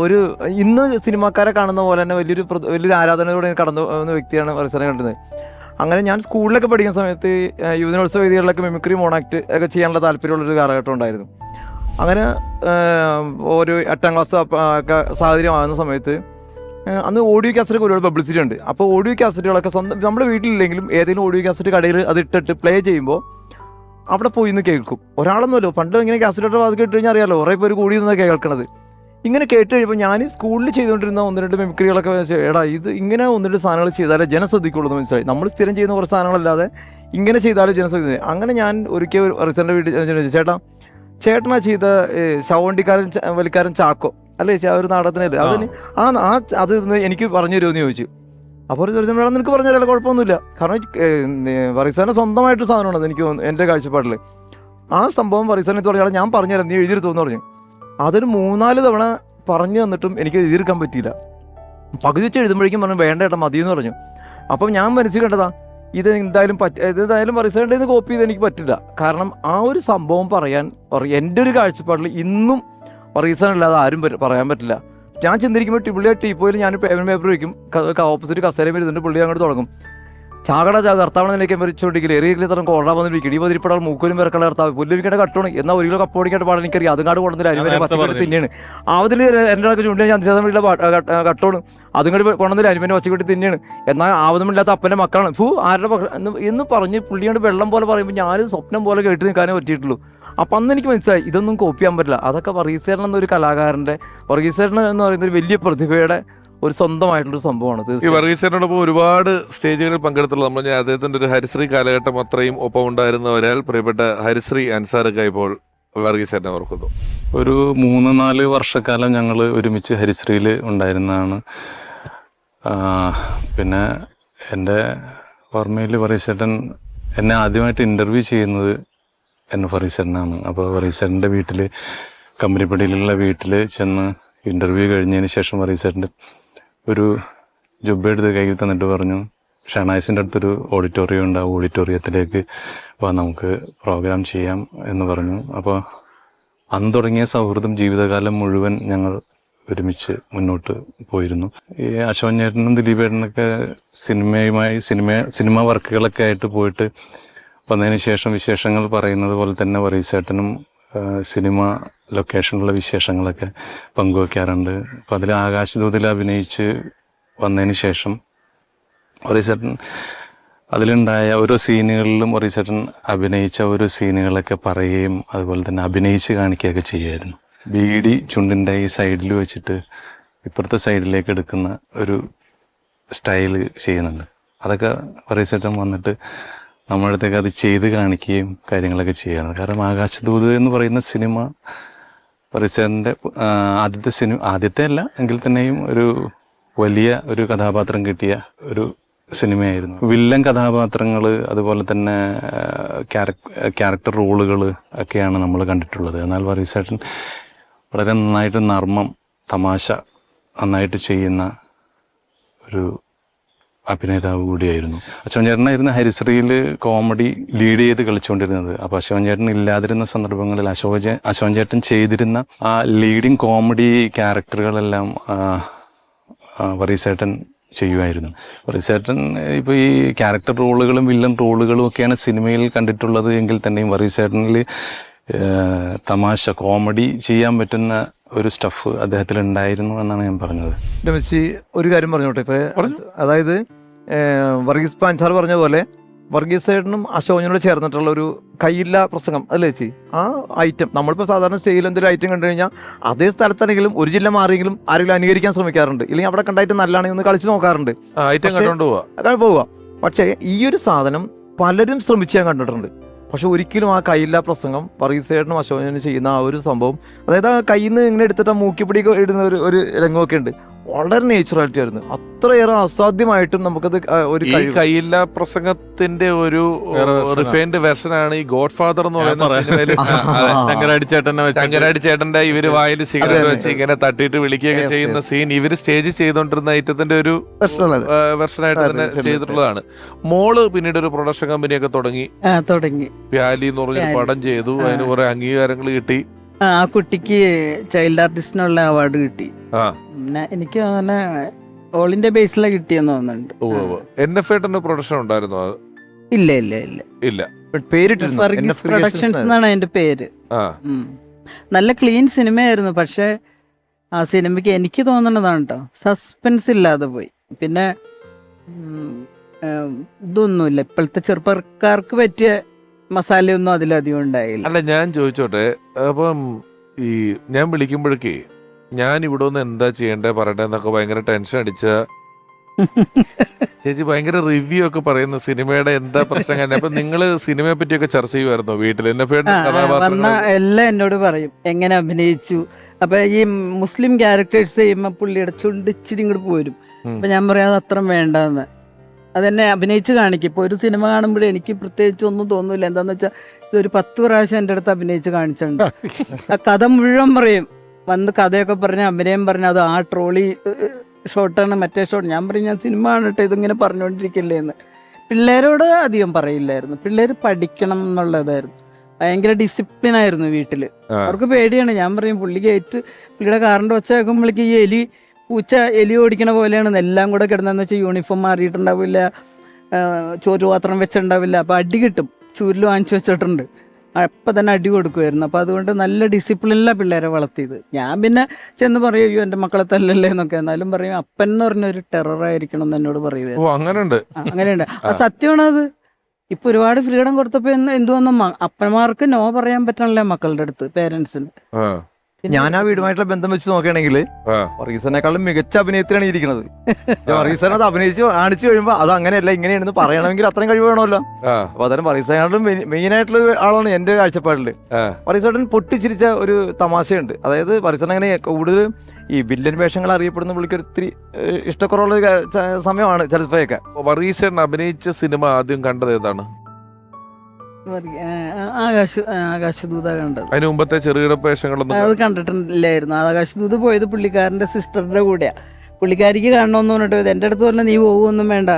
S15: ഒരു ഇന്ന് സിനിമാക്കാരെ കാണുന്ന പോലെ തന്നെ വലിയൊരു ആരാധനയോടെ കടന്നു പോകുന്ന വ്യക്തിയാണ് വറീസേട്ടനെ കണ്ടത്. അങ്ങനെ ഞാൻ സ്കൂളിലൊക്കെ പഠിക്കുന്ന സമയത്ത് യുവജനോത്സവ വേദികളിലൊക്കെ മിമിക്രി മോണാക്ട് ഒക്കെ ചെയ്യാനുള്ള താല്പര്യമുള്ളൊരു കാലഘട്ടം ഉണ്ടായിരുന്നു. അങ്ങനെ ഒരു 8ാം ക്ലാസ് ഒക്കെ സാഹചര്യമാകുന്ന സമയത്ത് അന്ന് ഓഡിയോ കാസറ്റൊക്കെ ഒരുപാട് പബ്ലിസിറ്റി ഉണ്ട്. അപ്പോൾ ഓഡിയോ കാസറ്റുകളൊക്കെ സ്വന്തം നമ്മുടെ വീട്ടിലില്ലെങ്കിലും ഏതെങ്കിലും ഓഡിയോ കാസറ്റ് കടയിൽ അത് ഇട്ടിട്ട് പ്ലേ ചെയ്യുമ്പോൾ അവിടെ പോയി നിന്ന് കേൾക്കും. ഒരാളൊന്നുമല്ലോ, പണ്ട് ഇങ്ങനെ കാസറ്റ് അത് കേട്ട് കഴിഞ്ഞാൽ അറിയാമല്ലോ, കുറേ പേര് കൂടി നിന്നൊക്കെ കേൾക്കണത്. ഇങ്ങനെ കേട്ട് കഴിയുമ്പോൾ ഞാൻ സ്കൂളിൽ ചെയ്തുകൊണ്ടിരുന്ന 1-2 മിമിക്രികളൊക്കെ എടാ ഇത് ഇങ്ങനെ 1-2 സാധനങ്ങൾ ചെയ്താലേ ജനം ശ്രദ്ധിക്കുള്ളൂ എന്ന് മനസ്സിലായി. നമ്മൾ സ്ഥിരം ചെയ്യുന്ന കുറച്ച് സാധനങ്ങളല്ലാതെ ഇങ്ങനെ ചെയ്താലും ജനം ശ്രദ്ധിക്കും. അങ്ങനെ ഞാൻ ഒരിക്കൽ റിസൻ്റെ വീട്ടിൽ ചേട്ടനാ ചെയ്ത ശവവണ്ടിക്കാരൻ വലിക്കാരൻ ചാക്കോ അല്ലേ ഒരു നാടകത്തിനല്ലേ അതിന് അത് എനിക്ക് പറഞ്ഞു തരുമെന്ന് ചോദിച്ചു. അപ്പോൾ മേഡം നിനക്ക് പറഞ്ഞു തരാമല്ലോ, കുഴപ്പമൊന്നുമില്ല. കാരണം വറീസാനെ സ്വന്തമായിട്ട് സാധനമാണ് എനിക്ക് എൻ്റെ കാഴ്ചപ്പാടിൽ. ആ സംഭവം വറീസാനെടുത്ത് പറഞ്ഞാൽ ഞാൻ പറഞ്ഞുതരാം, നീ എഴുതിയെടുത്തോന്ന് പറഞ്ഞു. അതൊരു 3-4 തവണ പറഞ്ഞു തന്നിട്ടും എനിക്ക് എഴുതിയെടുക്കാൻ പറ്റിയില്ല. പകുതി വെച്ച് എഴുതുമ്പോഴേക്കും പറഞ്ഞു വേണ്ട ഏട്ടാ മതിയെന്ന് പറഞ്ഞു. അപ്പം ഞാൻ മനസ്സിൽ കണ്ടതാ ഇതെന്തായാലും വറീസാൻ്റെ നിന്ന് കോപ്പി ചെയ്ത് എനിക്ക് പറ്റില്ല. കാരണം ആ ഒരു സംഭവം പറയാൻ എൻ്റെ ഒരു കാഴ്ചപ്പാടിൽ ഇന്നും വറീസാനല്ലാതെ ആരും പറയാൻ പറ്റില്ല. ഞാൻ ചിന്തിരിക്കുമ്പോൾ ടീപ്പോയിൽ ഞാൻ പേപ്പർ വയ്ക്കും, ഓപ്പോസിറ്റ് കസേരയും വരുന്നുണ്ട്, പുള്ളി അങ്ങോട്ട് തുടങ്ങും ചാകട കർത്താവണെന്നിലേക്ക് മരിച്ചോണ്ടിരിക്കില്ല എറിയില്ല തരം കോളാ വന്നിരിക്കും ഇടി പതിരിപ്പെടാൻ മൂക്കലും വിറക്കണ കർത്താവ് പുല്ലുവിക്കേണ്ട കട്ടോണ് എന്നാൽ 1 കിലോ കപ്പോടിക്കാട്ട് പാടാൻ എനിക്കറിയാം. അതുകാട് കൊണ്ടുവന്നില്ല അരിമനെ പച്ചക്കറി തിന്നെയാണ്. അതിൽ എൻ്റെ ചൂണ്ടിൽ ചന്ദ്രശേഖരമില്ല കട്ടോണ് അതും കൂടി കൊണ്ടുവന്നില്ല അരിമനെ പച്ചക്കറി തിന്നെയാണ്. എന്നാൽ ആവതമില്ലാത്ത അപ്പൻ്റെ മക്കളാണ് ആരുടെ എന്ന് പറഞ്ഞ് പുള്ളിയോട് വെള്ളം പോലെ പറയുമ്പോൾ ഞാനും സ്വപ്നം പോലെ കേട്ട് നിൽക്കാനേ പറ്റിയിട്ടുള്ളൂ. അപ്പം അന്ന് എനിക്ക് മനസ്സിലായി ഇതൊന്നും കോപ്പി ചെയ്യാൻ പറ്റില്ല. അതൊക്കെ വറീസേട്ടൻ എന്നൊരു കലാകാരൻ്റെ വറീസേട്ടൻ എന്ന് പറയുന്ന ഒരു വലിയ പ്രതിഭയുടെ ഒരു സ്വന്തമായിട്ടുള്ളൊരു സംഭവമാണ്.
S1: ഈ വർഗീസേട്ടനോടൊപ്പം ഒരുപാട് സ്റ്റേജുകളിൽ പങ്കെടുത്തുള്ള നമ്മൾ അദ്ദേഹത്തിന്റെ ഒരു ഹരിശ്രീ കാലഘട്ടം അത്രയും ഒപ്പം ഉണ്ടായിരുന്ന ഒരാൾ പ്രിയപ്പെട്ട ഹരിശ്രീ അൻസാറൊക്കെ ഇപ്പോൾ വർഗീസേട്ടനെ ഓർക്കുന്നു.
S7: ഒരു 3-4 വർഷക്കാലം ഞങ്ങൾ ഒരുമിച്ച് ഹരിശ്രീയിൽ ഉണ്ടായിരുന്നതാണ്. പിന്നെ എൻ്റെ ഓർമ്മയിൽ വർഗീസേട്ടൻ എന്നെ ആദ്യമായിട്ട് ഇൻ്റർവ്യൂ ചെയ്യുന്നത് എന്നെ വർഗീസേട്ടനാണ്. അപ്പോൾ വർഗീസേട്ടൻ്റെ വീട്ടിൽ കമ്പനിപ്പടിയിലുള്ള വീട്ടിൽ ചെന്ന് ഇൻ്റർവ്യൂ കഴിഞ്ഞതിന് ശേഷം വർഗീസേട്ടൻ്റെ ഒരു ജുബ്ബ എടുത്ത് കൈ തന്നിട്ട് പറഞ്ഞു ഷണായ്സിൻ്റെ അടുത്തൊരു ഓഡിറ്റോറിയം ഉണ്ട്, ആ ഓഡിറ്റോറിയത്തിലേക്ക് നമുക്ക് പ്രോഗ്രാം ചെയ്യാം എന്ന് പറഞ്ഞു. അപ്പോൾ അന്ന് തുടങ്ങിയ സൗഹൃദം ജീവിതകാലം മുഴുവൻ ഞങ്ങൾ ഒരുമിച്ച് മുന്നോട്ട് പോയിരുന്നു. ഈ അശോകൻ ചേട്ടനും ദിലീപേട്ടനൊക്കെ സിനിമ വർക്കുകളൊക്കെ ആയിട്ട് പോയിട്ട് വന്നതിന് ശേഷം വിശേഷങ്ങൾ പറയുന്നത് പോലെ തന്നെ വർഗീസേട്ടനും സിനിമ ലൊക്കേഷനിലുള്ള വിശേഷങ്ങളൊക്കെ പങ്കുവയ്ക്കാറുണ്ട്. അപ്പം അതിൽ ആകാശദൂതിൽ അഭിനയിച്ച് വന്നതിന് ശേഷം വർഗീസേട്ടൻ അതിലുണ്ടായ ഓരോ സീനുകളിലും വർഗീസേട്ടൻ അഭിനയിച്ച ഓരോ സീനുകളൊക്കെ പറയുകയും അതുപോലെ തന്നെ അഭിനയിച്ച് കാണിക്കുകയൊക്കെ ചെയ്യുമായിരുന്നു. ബീഡി ചുണ്ടിൻ്റെ ഈ സൈഡിൽ വെച്ചിട്ട് ഇപ്പുറത്തെ സൈഡിലേക്ക് എടുക്കുന്ന ഒരു സ്റ്റൈല് ചെയ്യുന്നുണ്ട്. അതൊക്കെ വർഗീസേട്ടൻ വന്നിട്ട് നമ്മുടെ അടുത്തേക്ക് അത് ചെയ്ത് കാണിക്കുകയും കാര്യങ്ങളൊക്കെ ചെയ്യാറുണ്ട്. കാരണം ആകാശദൂത് എന്ന് പറയുന്ന സിനിമ വർഗീസേട്ടൻ്റെ ആദ്യത്തെ അല്ല എങ്കിൽ തന്നെയും ഒരു വലിയ ഒരു കഥാപാത്രം കിട്ടിയ ഒരു സിനിമയായിരുന്നു. വില്ലൻ കഥാപാത്രങ്ങൾ അതുപോലെ തന്നെ ക്യാരക്ടർ റോളുകൾ ഒക്കെയാണ് നമ്മൾ കണ്ടിട്ടുള്ളത്. എന്നാൽ വർഗീസേട്ടൻ വളരെ നന്നായിട്ട് നർമ്മം തമാശ നന്നായിട്ട് ചെയ്യുന്ന ഒരു അഭിനേതാവ് കൂടിയായിരുന്നു. അശോകൻ ചേട്ടനായിരുന്നു ഹരിശ്രീയിൽ കോമഡി ലീഡ് ചെയ്ത് കളിച്ചുകൊണ്ടിരുന്നത്. അപ്പോൾ അശോകൻ ചേട്ടൻ ഇല്ലാതിരുന്ന സന്ദർഭങ്ങളിൽ അശോകൻ ചേട്ടൻ ചെയ്തിരുന്ന ആ ലീഡിങ് കോമഡി ക്യാരക്ടറുകളെല്ലാം വർഗീസേട്ടൻ ചെയ്യുമായിരുന്നു. വർഗീസേട്ടൻ ഇപ്പോൾ ഈ ക്യാരക്ടർ റോളുകളും വില്ലൻ റോളുകളും ഒക്കെയാണ് സിനിമയിൽ കണ്ടിട്ടുള്ളത് എങ്കിൽ തന്നെയും വർഗീസേട്ടനിൽ തമാശ കോമഡി ചെയ്യാൻ പറ്റുന്ന ഒരു സ്റ്റഫ് അദ്ദേഹത്തിൽ ഉണ്ടായിരുന്നു എന്നാണ് ഞാൻ പറഞ്ഞത്.
S15: ഒരു കാര്യം പറഞ്ഞോട്ടെ, ഇപ്പോൾ അതായത് വർഗീസ് പാൻസാർ പറഞ്ഞ പോലെ വർഗീസേട്ടനും അശോകനോട് ചേർന്നിട്ടുള്ള ഒരു കയ്യില്ല പ്രസംഗം അല്ലേ ചേച്ചി, ആ ഐറ്റം നമ്മളിപ്പോൾ സാധാരണ സ്റ്റേജിൽ എന്തൊരു ഐറ്റം കണ്ടു കഴിഞ്ഞാൽ അതേ സ്ഥലത്താണെങ്കിലും ഒരു ജില്ല മാറിയെങ്കിലും ആരെങ്കിലും അനുകരിക്കാൻ ശ്രമിക്കാറുണ്ട്, ഇല്ലെങ്കിൽ അവിടെ കണ്ടായിട്ട് നല്ലതാണെങ്കിൽ ഒന്ന് കളിച്ച് നോക്കാറുണ്ട്, പോവുക. പക്ഷേ ഈ ഒരു സാധനം പലരും ശ്രമിച്ച് ഞാൻ കണ്ടിട്ടുണ്ട്. പക്ഷെ ഒരിക്കലും ആ കയ്യില്ലാ പ്രസംഗം വർഗീസേട്ടനും അശോകനും ചെയ്യുന്ന ആ ഒരു സംഭവം, അതായത് ആ കയ്യിൽ നിന്ന് ഇങ്ങനെ എടുത്തിട്ട് ആ മൂക്കിപ്പിടി ഇടുന്ന ഒരു രംഗമൊക്കെ ഉണ്ട്, വളരെ നേച്ചുറാലിറ്റി ആയിരുന്നു. അത്രയേറെ അസാധ്യമായിട്ടും നമുക്കത് ഒരു
S1: ഈ കയ്യില്ല പ്രസംഗത്തിന്റെ ഒരു റിഫൈൻഡ് വെർഷനാണ് ഈ ഗോഡ് ഫാദർ എന്ന് പറയുന്ന സിനിമയിൽ ശങ്കരാടി ചേട്ടന്റെ ഇവര് വായിൽ സിഗരറ്റ് വെച്ച് ഇങ്ങനെ തട്ടിയിട്ട് വിളിക്കുകയൊക്കെ ചെയ്യുന്ന സീൻ ഇവര് സ്റ്റേജ് ചെയ്തോണ്ടിരുന്ന ഐറ്റത്തിന്റെ ഒരു വെർഷനായിട്ട് തന്നെ ചെയ്തിട്ടുള്ളതാണ്. മോള് പിന്നീട് ഒരു പ്രൊഡക്ഷൻ കമ്പനിയൊക്കെ തുടങ്ങി പ്യാലി എന്ന് പറഞ്ഞൊരു പടം ചെയ്തു. അതിന് കുറെ അംഗീകാരങ്ങൾ കിട്ടി.
S11: ആ കുട്ടിക്ക് ചൈൽഡ് ആർട്ടിസ്റ്റിനുള്ള അവാർഡ് കിട്ടി. പിന്നെ എനിക്ക് അങ്ങനെ ഓൾ ഇന്ത്യ ബേസിലാണ് കിട്ടിയെന്ന് തോന്നുന്നുണ്ട്.
S1: NF പ്രൊഡക്ഷൻ ഉണ്ടായിരുന്നു?
S11: ഇല്ല ഇല്ല ഇല്ല
S1: ഇല്ല,
S11: ഫർഗീസ് പ്രൊഡക്ഷൻസ് എന്നാണ് അതിന്റെ പേര്. നല്ല ക്ലീൻ സിനിമയായിരുന്നു. പക്ഷെ ആ സിനിമയ്ക്ക് എനിക്ക് തോന്നുന്നതാണ് കേട്ടോ, സസ്പെൻസ് ഇല്ലാതെ പോയി. പിന്നെ ഇതൊന്നുമില്ല, ഇപ്പോഴത്തെ ചെറുപ്പക്കാർക്ക് പറ്റിയ മസാലയൊന്നും അതിലധികം ഉണ്ടായില്ല.
S1: അല്ല, ഞാൻ ചോദിച്ചോട്ടെ, അപ്പം ഈ ഞാൻ വിളിക്കുമ്പോഴേക്കേ ഞാൻ ഇവിടെ ഒന്ന് എന്താ ചെയ്യണ്ടേ പറയട്ടെ എന്നൊക്കെ ഭയങ്കര ടെൻഷൻ അടിച്ച ചേച്ചി ഭയങ്കര റിവ്യൂ ഒക്കെ പറയുന്ന സിനിമയുടെ എന്താ പ്രശ്നം. അപ്പൊ നിങ്ങള് സിനിമയെ പറ്റിയൊക്കെ ചർച്ച ചെയ്യുമായിരുന്നോ വീട്ടിൽ?
S11: വന്ന എല്ലാം എന്നോട് പറയും എങ്ങനെ അഭിനയിച്ചു. അപ്പൊ ഈ മുസ്ലിം ക്യാരക്ടേഴ്സ് ചെയ്യുമ്പോ പുള്ളിയുടെ ചുണ്ടിച്ചിരി ഇങ്ങോട്ട് പോരും. അപ്പൊ ഞാൻ പറയാം അത് അത്ര വേണ്ടെന്ന്. അതെന്നെ അഭിനയിച്ച് കാണിക്കും. ഇപ്പോൾ ഒരു സിനിമ കാണുമ്പോഴേ എനിക്ക് പ്രത്യേകിച്ച് ഒന്നും തോന്നില്ല. എന്താന്ന് വെച്ചാൽ ഇതൊരു 10 പ്രാവശ്യം എൻ്റെ അടുത്ത് അഭിനയിച്ച് കാണിച്ചിട്ടുണ്ട്. ആ കഥ മുഴുവൻ പറയും. വന്ന് കഥയൊക്കെ പറഞ്ഞ് അഭിനയം പറഞ്ഞ് അത് ആ ട്രോളി ഷോട്ടാണ് മറ്റേ ഷോട്ട്. ഞാൻ പറയും ഞാൻ സിനിമ കാണട്ടെ, ഇതിങ്ങനെ പറഞ്ഞുകൊണ്ടിരിക്കില്ലേ എന്ന്. പിള്ളേരോട് അധികം പറയില്ലായിരുന്നു. പിള്ളേർ പഠിക്കണം എന്നുള്ളതായിരുന്നു. ഭയങ്കര ഡിസിപ്ലിൻ ആയിരുന്നു വീട്ടിൽ. അവർക്ക് പേടിയാണ്. ഞാൻ പറയും പുള്ളിയുടെ കാറിൻ്റെ ഒച്ച കേൾക്കുമ്പോഴേക്ക് ഈ പൂച്ച എലി ഓടിക്കണ പോലെയാണ്. എല്ലാം കൂടെ കിടന്നതെന്ന് വെച്ചാൽ യൂണിഫോം മാറിയിട്ടുണ്ടാവില്ല, ചോറ്റുപാത്രം വെച്ചിട്ടുണ്ടാവില്ല. അപ്പോൾ അടി കിട്ടും. ചൂരിൽ വാങ്ങിച്ചു വെച്ചിട്ടുണ്ട്. അപ്പം തന്നെ അടി കൊടുക്കുമായിരുന്നു. അപ്പോൾ അതുകൊണ്ട് നല്ല ഡിസിപ്ലിനിലാണ് പിള്ളേരെ വളർത്തിയത്. ഞാൻ പിന്നെ ചെന്ന് പറയും അയ്യോ എൻ്റെ മക്കളെ തല്ലല്ലേ എന്നൊക്കെ. എന്നാലും പറയും അപ്പൻ എന്ന് പറഞ്ഞൊരു ടെററായിരിക്കണം എന്ന് എന്നോട് പറയുമായിരുന്നു. അങ്ങനെയുണ്ട്. ആ സത്യമാണത്. ഇപ്പൊ ഒരുപാട് ഫ്രീഡം കൊടുത്തപ്പോ എന്തുവന്നും അപ്പന്മാർക്ക് നോ പറയാൻ പറ്റണല്ലേ മക്കളുടെ അടുത്ത്, പേരൻസിന്.
S15: ഞാൻ ആ വീടുമായിട്ടുള്ള ബന്ധം വെച്ച് നോക്കുകയാണെങ്കിൽ വർഗീസിനെക്കാളും മികച്ച അഭിനയത്തിലാണ് ഇരിക്കുന്നത്. വർഗീസൻ അത് അഭിനയിച്ച് കാണിച്ചു കഴിയുമ്പോൾ അത് അങ്ങനെയല്ല ഇങ്ങനെയാണെന്ന് പറയണമെങ്കിൽ അത്രയും കഴിവ് വേണമല്ലോ. അപ്പൊ അതായത് വർഗീസിനെക്കാളും മെയിൻ ആയിട്ടുള്ള ആളാണ് എന്റെ കാഴ്ചപ്പാടില്. വർഗീസേട്ടൻ പൊട്ടിച്ചിരിച്ച ഒരു തമാശയുണ്ട്. അതായത് വർഗീസൻ അങ്ങനെ കൂടുതൽ ഈ വില്ലൻ വേഷങ്ങൾ അറിയപ്പെടുന്ന പുള്ളിക്ക് ഒത്തിരി ഇഷ്ടക്കുറവുള്ള സമയമാണ് ചിലപ്പോഴൊക്കെ.
S1: വർഗീസേട്ടൻ അഭിനയിച്ച സിനിമ ആദ്യം കണ്ടത് ഏതാണ്?
S11: ആകാശദൂത കണ്ടത്.
S1: അതിന് മുമ്പത്തെ ചെറുകിട വേഷങ്ങളൊന്നും
S11: അത് കണ്ടിട്ടില്ലായിരുന്നു. ആകാശദൂത് പോയത് പുള്ളിക്കാരൻ്റെ സിസ്റ്ററുടെ കൂടെയാ. പുള്ളിക്കാരിക്ക് കാണണമെന്ന് പറഞ്ഞിട്ട് എൻ്റെ അടുത്ത് പറഞ്ഞാൽ നീ പോകുമൊന്നും വേണ്ട,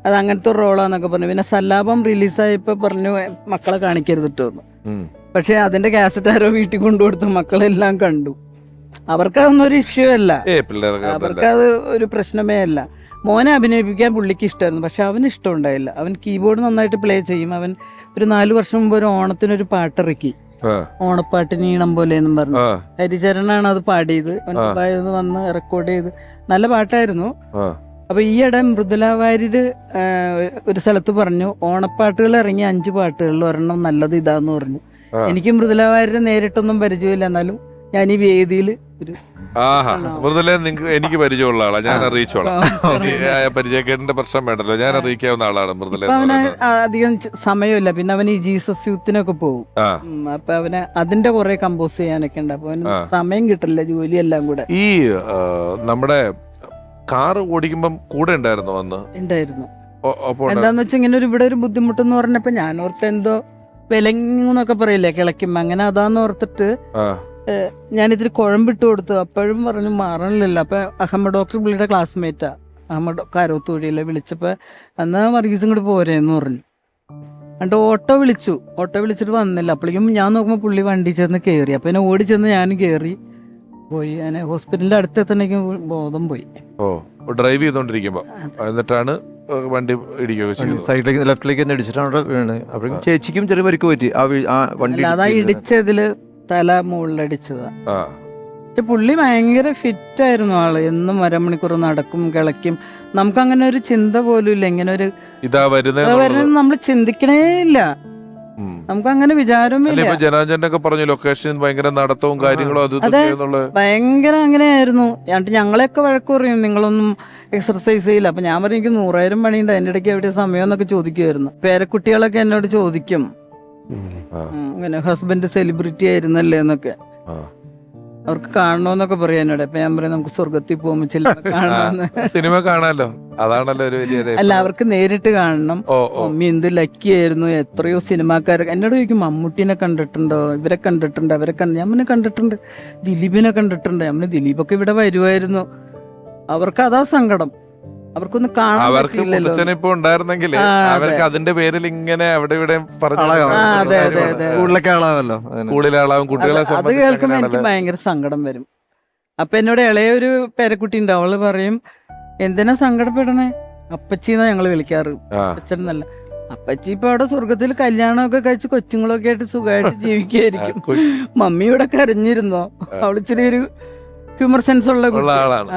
S11: അത് അങ്ങനത്തെ ഒരു റോളാന്നൊക്കെ പറഞ്ഞു. പിന്നെ സല്ലാപം റിലീസായപ്പോൾ പറഞ്ഞു മക്കളെ കാണിക്കരുതിട്ടോ എന്ന്. പക്ഷെ അതിന്റെ കാസറ്റ് ആരോ വീട്ടിൽ കൊണ്ടുകൊടുത്തു. മക്കളെല്ലാം കണ്ടു. അവർക്കതൊന്നും ഒരു ഇഷ്യൂ അല്ല, അവർക്കത് ഒരു പ്രശ്നമേ അല്ല. മോനെ അഭിനയിപ്പിക്കാൻ പുള്ളിക്ക് ഇഷ്ടമായിരുന്നു. പക്ഷെ അവന് ഇഷ്ടമുണ്ടായില്ല. അവൻ കീബോർഡ് നന്നായിട്ട് പ്ലേ ചെയ്യും. അവൻ ഒരു 4 വർഷം മുമ്പ് ഒരു ഓണത്തിനൊരു പാട്ടിറക്കി, ഓണപ്പാട്ടിന് ഈണം പോലെ എന്നും പറഞ്ഞു. ഹരിചരണാണ് അത് പാടിയത്. അവൻ വന്ന് റെക്കോർഡ് ചെയ്ത് നല്ല പാട്ടായിരുന്നു. അപ്പൊ ഈയിടെ മൃദുല വാര്യര് ഒരു സ്ഥലത്ത് പറഞ്ഞു ഓണപ്പാട്ടുകൾ ഇറങ്ങിയ 5 പാട്ടുകളിൽ ഒരെണ്ണം നല്ലത് ഇതാന്ന് പറഞ്ഞു. എനിക്ക് മൃദുല വാര്യരെ നേരിട്ടൊന്നും പരിചയമില്ല. എന്നാലും ഞാൻ ഈ വേദിയിൽ ഒരു
S1: എനിക്ക് പരിചയമുള്ള ആളാണ്. ഞാൻ അറിയിച്ചോളാം. പരിചയക്കേണ്ട പ്രശ്നം വേണ്ടല്ലോ, ഞാൻ അറിയിക്കാവുന്ന ആളാണ് മൃദുല.
S11: അവന് അധികം സമയമില്ല. പിന്നെ അവന് ഈ ജീസസ് യൂത്തിനൊക്കെ പോകും. അപ്പൊ അവന് അതിന്റെ കുറെ കമ്പോസ് ചെയ്യാനൊക്കെ ഉണ്ട്. അപ്പൊ അവന് സമയം കിട്ടില്ല, ജോലിയെല്ലാം കൂടെ.
S1: ഈ നമ്മുടെ കാറ് ഓടിക്കുമ്പം കൂടെ ഉണ്ടായിരുന്നു അന്ന്?
S11: ഉണ്ടായിരുന്നു. എന്താന്ന് വെച്ചാൽ ഇങ്ങനെ ഇവിടെ ഒരു ബുദ്ധിമുട്ടെന്ന് പറഞ്ഞപ്പോ ഞാൻ ഓർത്ത് എന്തോ വിലങ്ങുന്നൊക്കെ പറയില്ലേ കിളയ്ക്കുമ്പോ, അങ്ങനെ അതാന്ന് ഓർത്തിട്ട് ഞാനിതിരി കുഴമ്പിട്ട് കൊടുത്തു. അപ്പോഴും പറഞ്ഞു മാറണില്ല. അപ്പൊ അഹമ്മദ് ഡോക്ടർ പുള്ളിയുടെ ക്ലാസ്മേറ്റാ, അഹമ്മദ് കാരോത്തുവഴിയിലെ. വിളിച്ചപ്പോ എന്നാ വർഗീസും കൂടി പോരേന്ന് പറഞ്ഞു. എന്നിട്ട് ഓട്ടോ വിളിച്ചിട്ട് വന്നില്ല. അപ്പോഴേക്കും ഞാൻ നോക്കുമ്പോൾ പുള്ളി വണ്ടി ചെന്ന് കയറി. അപ്പൊ എന്നെ ഓടി ചെന്ന് ഞാനും കയറി പോയി. ഞാൻ ഹോസ്പിറ്റലിന്റെ അടുത്തെത്തണേക്കും ബോധം പോയി.
S1: ഡ്രൈവ് ചെയ്തോണ്ടിരിക്കുമ്പോ എന്നിട്ടാണ് വണ്ടി
S15: സൈഡിലേക്ക് ലെഫ്റ്റിലേക്ക് ഇടിച്ചിട്ടാണ് വീണ്. അപ്പോഴേക്കും ചേച്ചിക്കും ചെറിയ പരിക്ക് പറ്റി.
S11: അതാ ഇടിച്ചതില് തല മുകളിലടിച്ചതാ. പക്ഷെ പുള്ളി ഭയങ്കര ഫിറ്റായിരുന്നു ആള്. എന്നും 1 മണിക്കൂർ നടക്കും, കിളയ്ക്കും. നമുക്ക് അങ്ങനെ ഒരു ചിന്ത പോലും ഇല്ല ഇങ്ങനെ ഒരു വരുന്നത് നമ്മൾ ചിന്തിക്കണേ ഇല്ല. നമുക്ക് അങ്ങനെ വിചാരമില്ല.
S1: ജനാർദ്ദനൊക്കെ പറഞ്ഞു ലൊക്കേഷൻ ഭയങ്കര നടത്തവും കാര്യങ്ങളും
S11: ഭയങ്കര അങ്ങനെയായിരുന്നു. ഞങ്ങളെയൊക്കെ വഴക്ക് പറയും നിങ്ങളൊന്നും എക്സർസൈസ് ചെയ്യില്ല. അപ്പൊ ഞാൻ പറയും എനിക്ക് 100,000 പണിയുണ്ട്, അതിന്റെ ഇടയ്ക്ക് എവിടെ സമയം എന്നൊക്കെ ചോദിക്കുമായിരുന്നു. പേരക്കുട്ടികളൊക്കെ എന്നോട് ചോദിക്കും ഇങ്ങനെ ഹസ്ബൻഡ് സെലിബ്രിറ്റി ആയിരുന്നല്ലേ എന്നൊക്കെ. അവർക്ക് കാണണമെന്നൊക്കെ പറയാം എന്നോട്. അപ്പൊ ഞാൻ പറയാം നമുക്ക് സ്വർഗത്തിൽ പോകുമ്പോൾ ചില കാണണമെന്ന്.
S1: സിനിമ കാണാമല്ലോ, അതാണല്ലോ ഒരു വലിയ.
S11: അല്ല, അവർക്ക് നേരിട്ട് കാണണം. മമ്മി എന്ത് ലക്കി ആയിരുന്നു. എത്രയോ സിനിമാക്കാരെ എന്നോട് ചോദിക്കും, മമ്മൂട്ടിനെ കണ്ടിട്ടുണ്ടോ, ഇവരെ കണ്ടിട്ടുണ്ടോ, ഞാൻ കണ്ടിട്ടുണ്ട്, ദിലീപിനെ കണ്ടിട്ടുണ്ട്. നമ്മൾ ദിലീപൊക്കെ ഇവിടെ വരുമായിരുന്നു. അവർക്ക് അതാ സങ്കടം, അവർക്കൊന്നും കാണാൻ പറ്റില്ലല്ലോ.
S1: ഇപ്പൊ ഉണ്ടായിരുന്നെങ്കിൽ അവർക്ക് അതിന്റെ പേരിൽ ഇങ്ങനെ അവിടെ ഇവിടെ
S15: സ്കൂളിലൊക്കെ ആളാവല്ലോ,
S1: സ്കൂളിലെ ആളാവും കുട്ടികളെ.
S11: അത് കേൾക്കുമ്പോൾ എനിക്ക് ഭയങ്കര സങ്കടം വരും. അപ്പൊ എന്നോട് ഇളയൊരു പേരക്കുട്ടി ഉണ്ട്, അവള് പറയും എന്തിനാ സങ്കടപ്പെടണേ, അപ്പച്ചിന്നാ ഞങ്ങള് വിളിക്കാറ്, അപ്പച്ചനല്ല. അപ്പച്ചി ഇപ്പൊ അവിടെ സ്വർഗത്തിൽ കല്യാണമൊക്കെ കഴിച്ച് കൊച്ചുങ്ങളൊക്കെ ആയിട്ട് സുഖമായിട്ട് ജീവിക്കുകയായിരിക്കും. മമ്മി ഇവിടെ കരഞ്ഞിരുന്നോ, അവളിച്ചിരി ഒരു ഹ്യൂമർ സെൻസ് ഉള്ള
S1: ആളാണ്.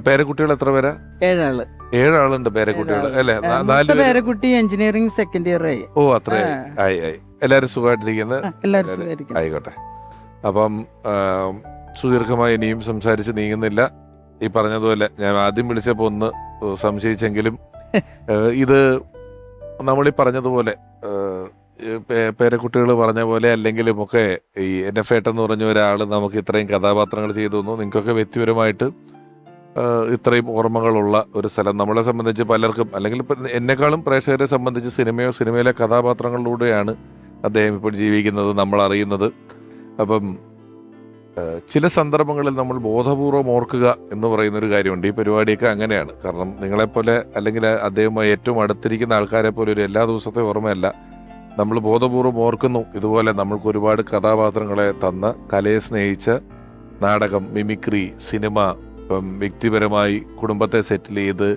S1: പേരക്കുട്ടികൾ എത്ര പേരാ?
S11: 7 ആള്.
S1: 7 ആളുണ്ട് പേരക്കുട്ടികൾ അല്ലേ?
S11: 4 പേരക്കുട്ടി എഞ്ചിനീയറിംഗ് സെക്കൻഡ് ഇയർ ആയി.
S1: ഓ, അത്രേ ആയി. എല്ലാരും സുഖമായിട്ടിരിക്കുന്നത്? ആയിക്കോട്ടെ. അപ്പം സുദീർഘമായി ഇനിയും സംസാരിച്ച് നീങ്ങുന്നില്ല. ഈ പറഞ്ഞതുപോലെ ഞാൻ ആദ്യം വിളിച്ചപ്പോൾ ഒന്ന് സംശയിച്ചെങ്കിലും ഇത് നമ്മളീ പറഞ്ഞതുപോലെ പേരക്കുട്ടികൾ പറഞ്ഞ പോലെ അല്ലെങ്കിലും ഒക്കെ ഈ NF എന്ന് പറഞ്ഞ ഒരാൾ നമുക്ക് ഇത്രയും കഥാപാത്രങ്ങൾ ചെയ്തു തന്നു. നിങ്ങൾക്കൊക്കെ വ്യക്തിപരമായിട്ട് ഇത്രയും ഓർമ്മകളുള്ള ഒരു സ്ഥലം. നമ്മളെ സംബന്ധിച്ച് പലർക്കും, അല്ലെങ്കിൽ എന്നെക്കാളും പ്രേക്ഷകരെ സംബന്ധിച്ച് സിനിമയിലെ കഥാപാത്രങ്ങളിലൂടെയാണ് അദ്ദേഹം ഇപ്പോൾ ജീവിക്കുന്നത്, നമ്മൾ അറിയുന്നത്. അപ്പം ചില സന്ദർഭങ്ങളിൽ നമ്മൾ ബോധപൂർവം ഓർക്കുക എന്ന് പറയുന്നൊരു കാര്യമുണ്ട്. ഈ പരിപാടിയൊക്കെ അങ്ങനെയാണ്. കാരണം നിങ്ങളെപ്പോലെ അല്ലെങ്കിൽ അദ്ദേഹവുമായി ഏറ്റവും അടുത്തിരിക്കുന്ന ആൾക്കാരെ പോലെ ഒരു എല്ലാ ദിവസത്തെ ഓർമ്മയല്ല. നമ്മൾ ബോധപൂർവം ഓർക്കുന്നു. ഇതുപോലെ നമ്മൾക്ക് ഒരുപാട് കഥാപാത്രങ്ങളെ തന്ന, കലയെ സ്നേഹിച്ച, നാടകം, മിമിക്രി, സിനിമ, ഇപ്പം വ്യക്തിപരമായി കുടുംബത്തെ സെറ്റിൽ ചെയ്ത്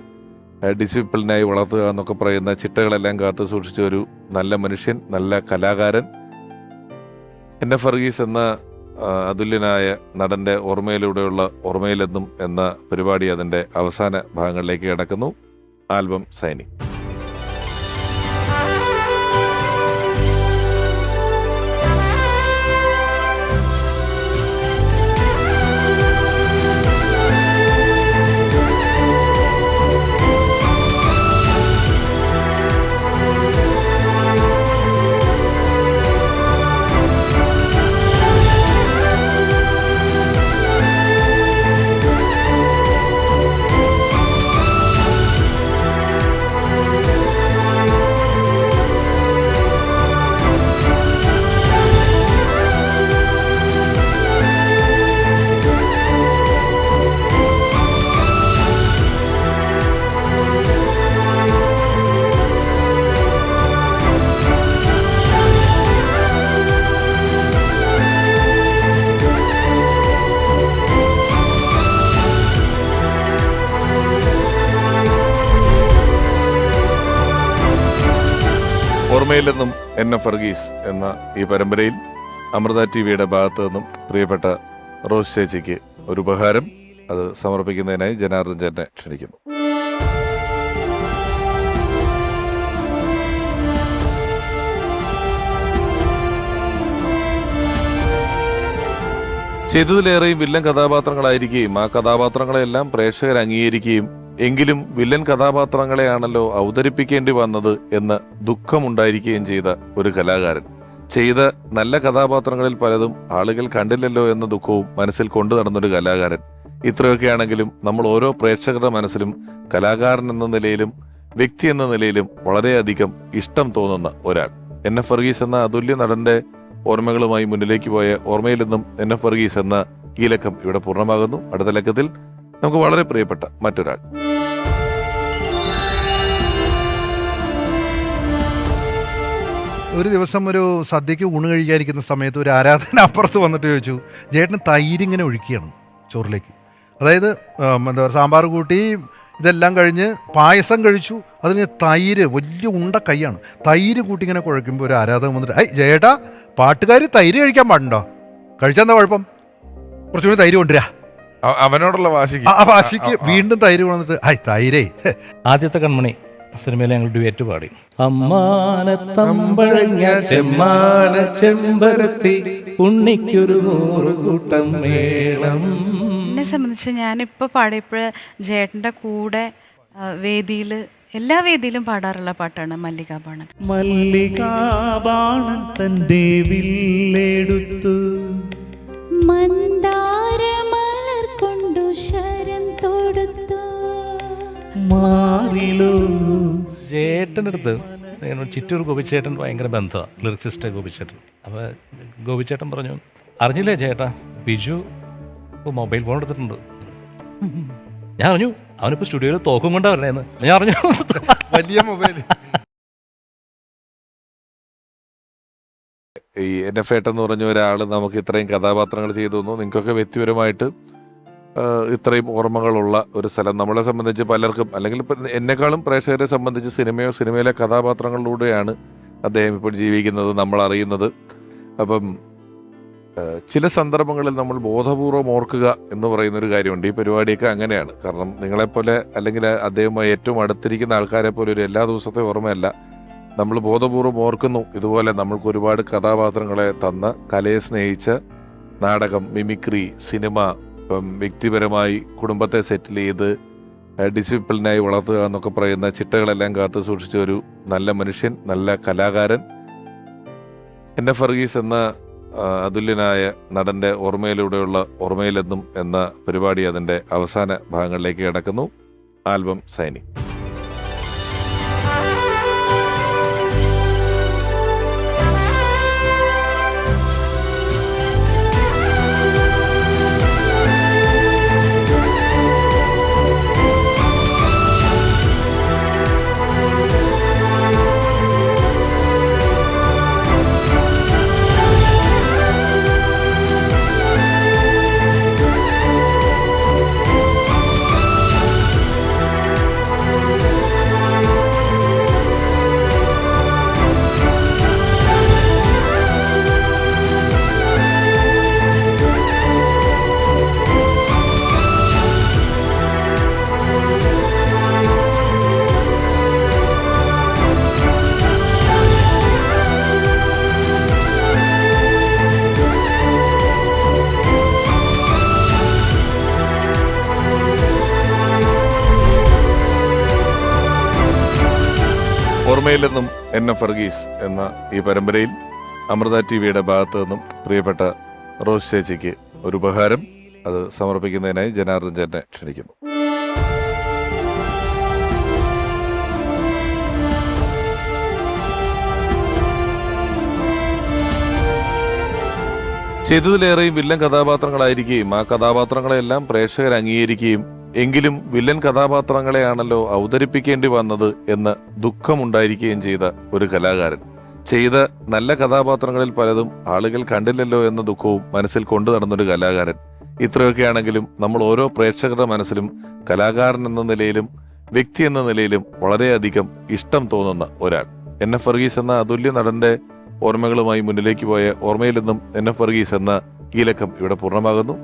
S1: ഡിസിപ്ലിനായി വളർത്തുക എന്നൊക്കെ പറയുന്ന ചിട്ടകളെല്ലാം കാത്തു സൂക്ഷിച്ച ഒരു നല്ല മനുഷ്യൻ, നല്ല കലാകാരൻ NF വർഗീസ് എന്ന അതുല്യനായ നടന്റെ ഓർമ്മയിലൂടെയുള്ള ഓർമ്മയിലെന്നും എന്ന പരിപാടി അതിന്റെ അവസാന ഭാഗങ്ങളിലേക്ക് കിടക്കുന്നു. Album signing. ഓർമ്മയിലെന്നും NF വർഗീസ് എന്ന ഈ പരമ്പരയിൽ അമൃത TVയുടെ ഭാഗത്തു നിന്നും പ്രിയപ്പെട്ട റോസ് ചേച്ചിക്ക് ഒരു ഉപഹാരം, അത് സമർപ്പിക്കുന്നതിനായി ജനാർദ്ദൻ ചേട്ടനെ ക്ഷണിക്കുന്നു. ചെയ്തതിലേറെയും വില്ലൻ കഥാപാത്രങ്ങളായിരിക്കുകയും ആ കഥാപാത്രങ്ങളെല്ലാം പ്രേക്ഷകർ അംഗീകരിക്കുകയും എങ്കിലും വില്ലൻ കഥാപാത്രങ്ങളെയാണല്ലോ അവതരിപ്പിക്കേണ്ടി വന്നത് എന്ന ദുഃഖമുണ്ടായിരിക്കുകയും ചെയ്ത ഒരു കലാകാരൻ. ചെയ്ത നല്ല കഥാപാത്രങ്ങളിൽ പലതും ആളുകൾ കണ്ടില്ലല്ലോ എന്ന ദുഃഖവും മനസ്സിൽ കൊണ്ടു നടന്നൊരു കലാകാരൻ. ഇത്രയൊക്കെയാണെങ്കിലും നമ്മൾ ഓരോ പ്രേക്ഷകരുടെ മനസ്സിലും കലാകാരൻ എന്ന നിലയിലും വ്യക്തി എന്ന നിലയിലും വളരെയധികം ഇഷ്ടം തോന്നുന്ന ഒരാൾ. NF വർഗീസ് എന്ന അതുല്യ നടന്റെ ഓർമ്മകളുമായി മുന്നിലേക്ക് പോയ ഓർമ്മയിലെന്നും NF വർഗീസ് എന്ന ഈ ലക്കം ഇവിടെ പൂർണ്ണമാകുന്നു. അടുത്ത ലക്കത്തിൽ നമുക്ക് വളരെ പ്രിയപ്പെട്ട മറ്റൊരാൾ.
S16: ഒരു ദിവസം ഒരു സദ്യക്ക് ഊണ് കഴിക്കാതിരിക്കുന്ന സമയത്ത് ഒരു ആരാധന അപ്പുറത്ത് വന്നിട്ട് ചോദിച്ചു, ചേട്ടന് തൈര് ഇങ്ങനെ ഒഴിക്കുകയാണ് ചോറിലേക്ക്. അതായത് എന്താ പറയുക, സാമ്പാർ കൂട്ടി ഇതെല്ലാം കഴിഞ്ഞ് പായസം കഴിച്ചു, അതിന് തൈര് വലിയ ഉണ്ട കൈയാണ്, തൈര് കൂട്ടി ഇങ്ങനെ കുഴയ്ക്കുമ്പോൾ ഒരു ആരാധകൻ വന്നിട്ട്, ചേട്ടാ പാട്ടുകാർ തൈര് കഴിക്കാൻ പാടുണ്ടോ, കഴിച്ചാൽ എന്താ കുഴപ്പം, കുറച്ചുകൂടി തൈര് കൊണ്ടുവരാ.
S1: അവനോടുള്ള
S16: വാശിക്ക് വീണ്ടും തൈര് കൊണ്ടിട്ട് തൈരേ.
S12: ആദ്യത്തെ കൺമണി സിനിമയിൽ ഞങ്ങൾ ഡുവേറ്റ് പാടി. അമ്മാനത്തമ്പഴങ്ങ ചെമ്മാന ചെമ്പരത്തി ഉണ്ണിക്കൊരു 100 കൂട്ടം മേളം.
S17: എന്നെ സംബന്ധിച്ച് ഞാനിപ്പോൾ പാടിയപ്പോൾ ജേട്ടൻ്റെ കൂടെ വേദിയിൽ എല്ലാ വേദിയിലും പാടാറുള്ള പാട്ടാണ് മല്ലികാബാണൻ.
S18: മല്ലികാബാണൻ തൻ്റെ വില്ലെടുത്തു
S17: മന്ദാ
S18: ചേട്ടൻ്റെ അടുത്ത് ചിറ്റൂർ ഗോപിച്ചേട്ടൻ ഭയങ്കര ബന്ധമാണ്, ലിറിക്സിസ്റ്റ് ഗോപിച്ചേട്ടൻ. അപ്പോൾ ഗോപിച്ചേട്ടൻ പറഞ്ഞു, അറിഞ്ഞില്ലേ ചേട്ടാ ബിജു ഇപ്പോൾ മൊബൈൽ ഫോൺ എടുത്തിട്ടുണ്ട്. ഞാൻ അറിഞ്ഞു, അവനിപ്പോൾ സ്റ്റുഡിയോയിൽ തോക്കും കൊണ്ടാണ് വരണേന്ന് ഞാൻ അറിഞ്ഞു.
S16: വലിയ മൊബൈൽ.
S1: ഈ NF ഏട്ടൻ എന്ന് പറഞ്ഞ ഒരാൾ നമുക്ക് ഇത്രയും കഥാപാത്രങ്ങൾ ചെയ്തു തന്നു. നിങ്ങൾക്കൊക്കെ വ്യക്തിപരമായിട്ട് ഇത്രയും ഓർമ്മകളുള്ള ഒരു സ്ഥലം. നമ്മളെ സംബന്ധിച്ച് പലർക്കും, അല്ലെങ്കിൽ ഇപ്പം എന്നെക്കാളും പ്രേക്ഷകരെ സംബന്ധിച്ച് സിനിമയിലെ കഥാപാത്രങ്ങളിലൂടെയാണ് അദ്ദേഹം ഇപ്പോൾ ജീവിക്കുന്നത്, നമ്മൾ അറിയുന്നത്. അപ്പം ചില സന്ദർഭങ്ങളിൽ നമ്മൾ ബോധപൂർവം ഓർക്കുക എന്ന് പറയുന്നൊരു കാര്യമുണ്ട്. ഈ പരിപാടിയൊക്കെ അങ്ങനെയാണ്. കാരണം നിങ്ങളെപ്പോലെ അല്ലെങ്കിൽ അദ്ദേഹവുമായി ഏറ്റവും അടുത്തിരിക്കുന്ന ആൾക്കാരെ പോലെ ഒരു എല്ലാ ദിവസത്തെ ഓർമ്മയല്ല. നമ്മൾ ബോധപൂർവം ഓർക്കുന്നു. ഇതുപോലെ നമ്മൾക്ക് ഒരുപാട് കഥാപാത്രങ്ങളെ തന്ന് കലയെ സ്നേഹിച്ച് നാടകം, മിമിക്രി, സിനിമ, ഇപ്പം വ്യക്തിപരമായി കുടുംബത്തെ സെറ്റിൽ ചെയ്ത് ഡിസിപ്ലിനായി വളർത്തുക എന്നൊക്കെ പറയുന്ന ചിട്ടകളെല്ലാം കാത്തു സൂക്ഷിച്ച ഒരു നല്ല മനുഷ്യൻ, നല്ല കലാകാരൻ NF വർഗീസ് എന്ന അതുല്യനായ നടൻ്റെ ഓർമ്മയിലൂടെയുള്ള ഓർമ്മയിലെന്നും എന്ന പരിപാടി അതിൻ്റെ അവസാന ഭാഗങ്ങളിലേക്ക് കിടക്കുന്നു. Album signing. ഓർമ്മയിലെന്നും NF വർഗീസ് എന്ന ഈ പരമ്പരയിൽ അമൃത TV-യുടെ ഭാഗത്തു നിന്നും പ്രിയപ്പെട്ട റോസ് ചേച്ചിക്ക് ഒരു ഉപഹാരം അത് സമർപ്പിക്കുന്നതിനായി ജനാർദ്ദൻ ചേട്ടനെ ക്ഷണിക്കുന്നു. ചെയ്തതിലേറെയും വില്ലൻ കഥാപാത്രങ്ങളായിരിക്കുകയും ആ കഥാപാത്രങ്ങളെല്ലാം പ്രേക്ഷകർ അംഗീകരിക്കുകയും എങ്കിലും വില്ലൻ കഥാപാത്രങ്ങളെയാണല്ലോ അവതരിപ്പിക്കേണ്ടി വന്നത് എന്ന് ദുഃഖമുണ്ടായിരിക്കുകയും ചെയ്ത ഒരു കലാകാരൻ. ചെയ്ത നല്ല കഥാപാത്രങ്ങളിൽ പലതും ആളുകൾ കണ്ടില്ലല്ലോ എന്ന ദുഃഖവും മനസ്സിൽ കൊണ്ടു നടന്നൊരു കലാകാരൻ. ഇത്രയൊക്കെയാണെങ്കിലും നമ്മൾ ഓരോ പ്രേക്ഷകരുടെ മനസ്സിലും കലാകാരൻ എന്ന നിലയിലും വ്യക്തി എന്ന നിലയിലും വളരെയധികം ഇഷ്ടം തോന്നുന്ന ഒരാൾ. NF വർഗീസ് എന്ന അതുല്യ നടന്റെ ഓർമ്മകളുമായി മുന്നിലേക്ക് പോയ ഓർമ്മയിലെന്നും NF വർഗീസ് എന്ന ഈ ലക്കം ഇവിടെ പൂർണ്ണമാകുന്നു.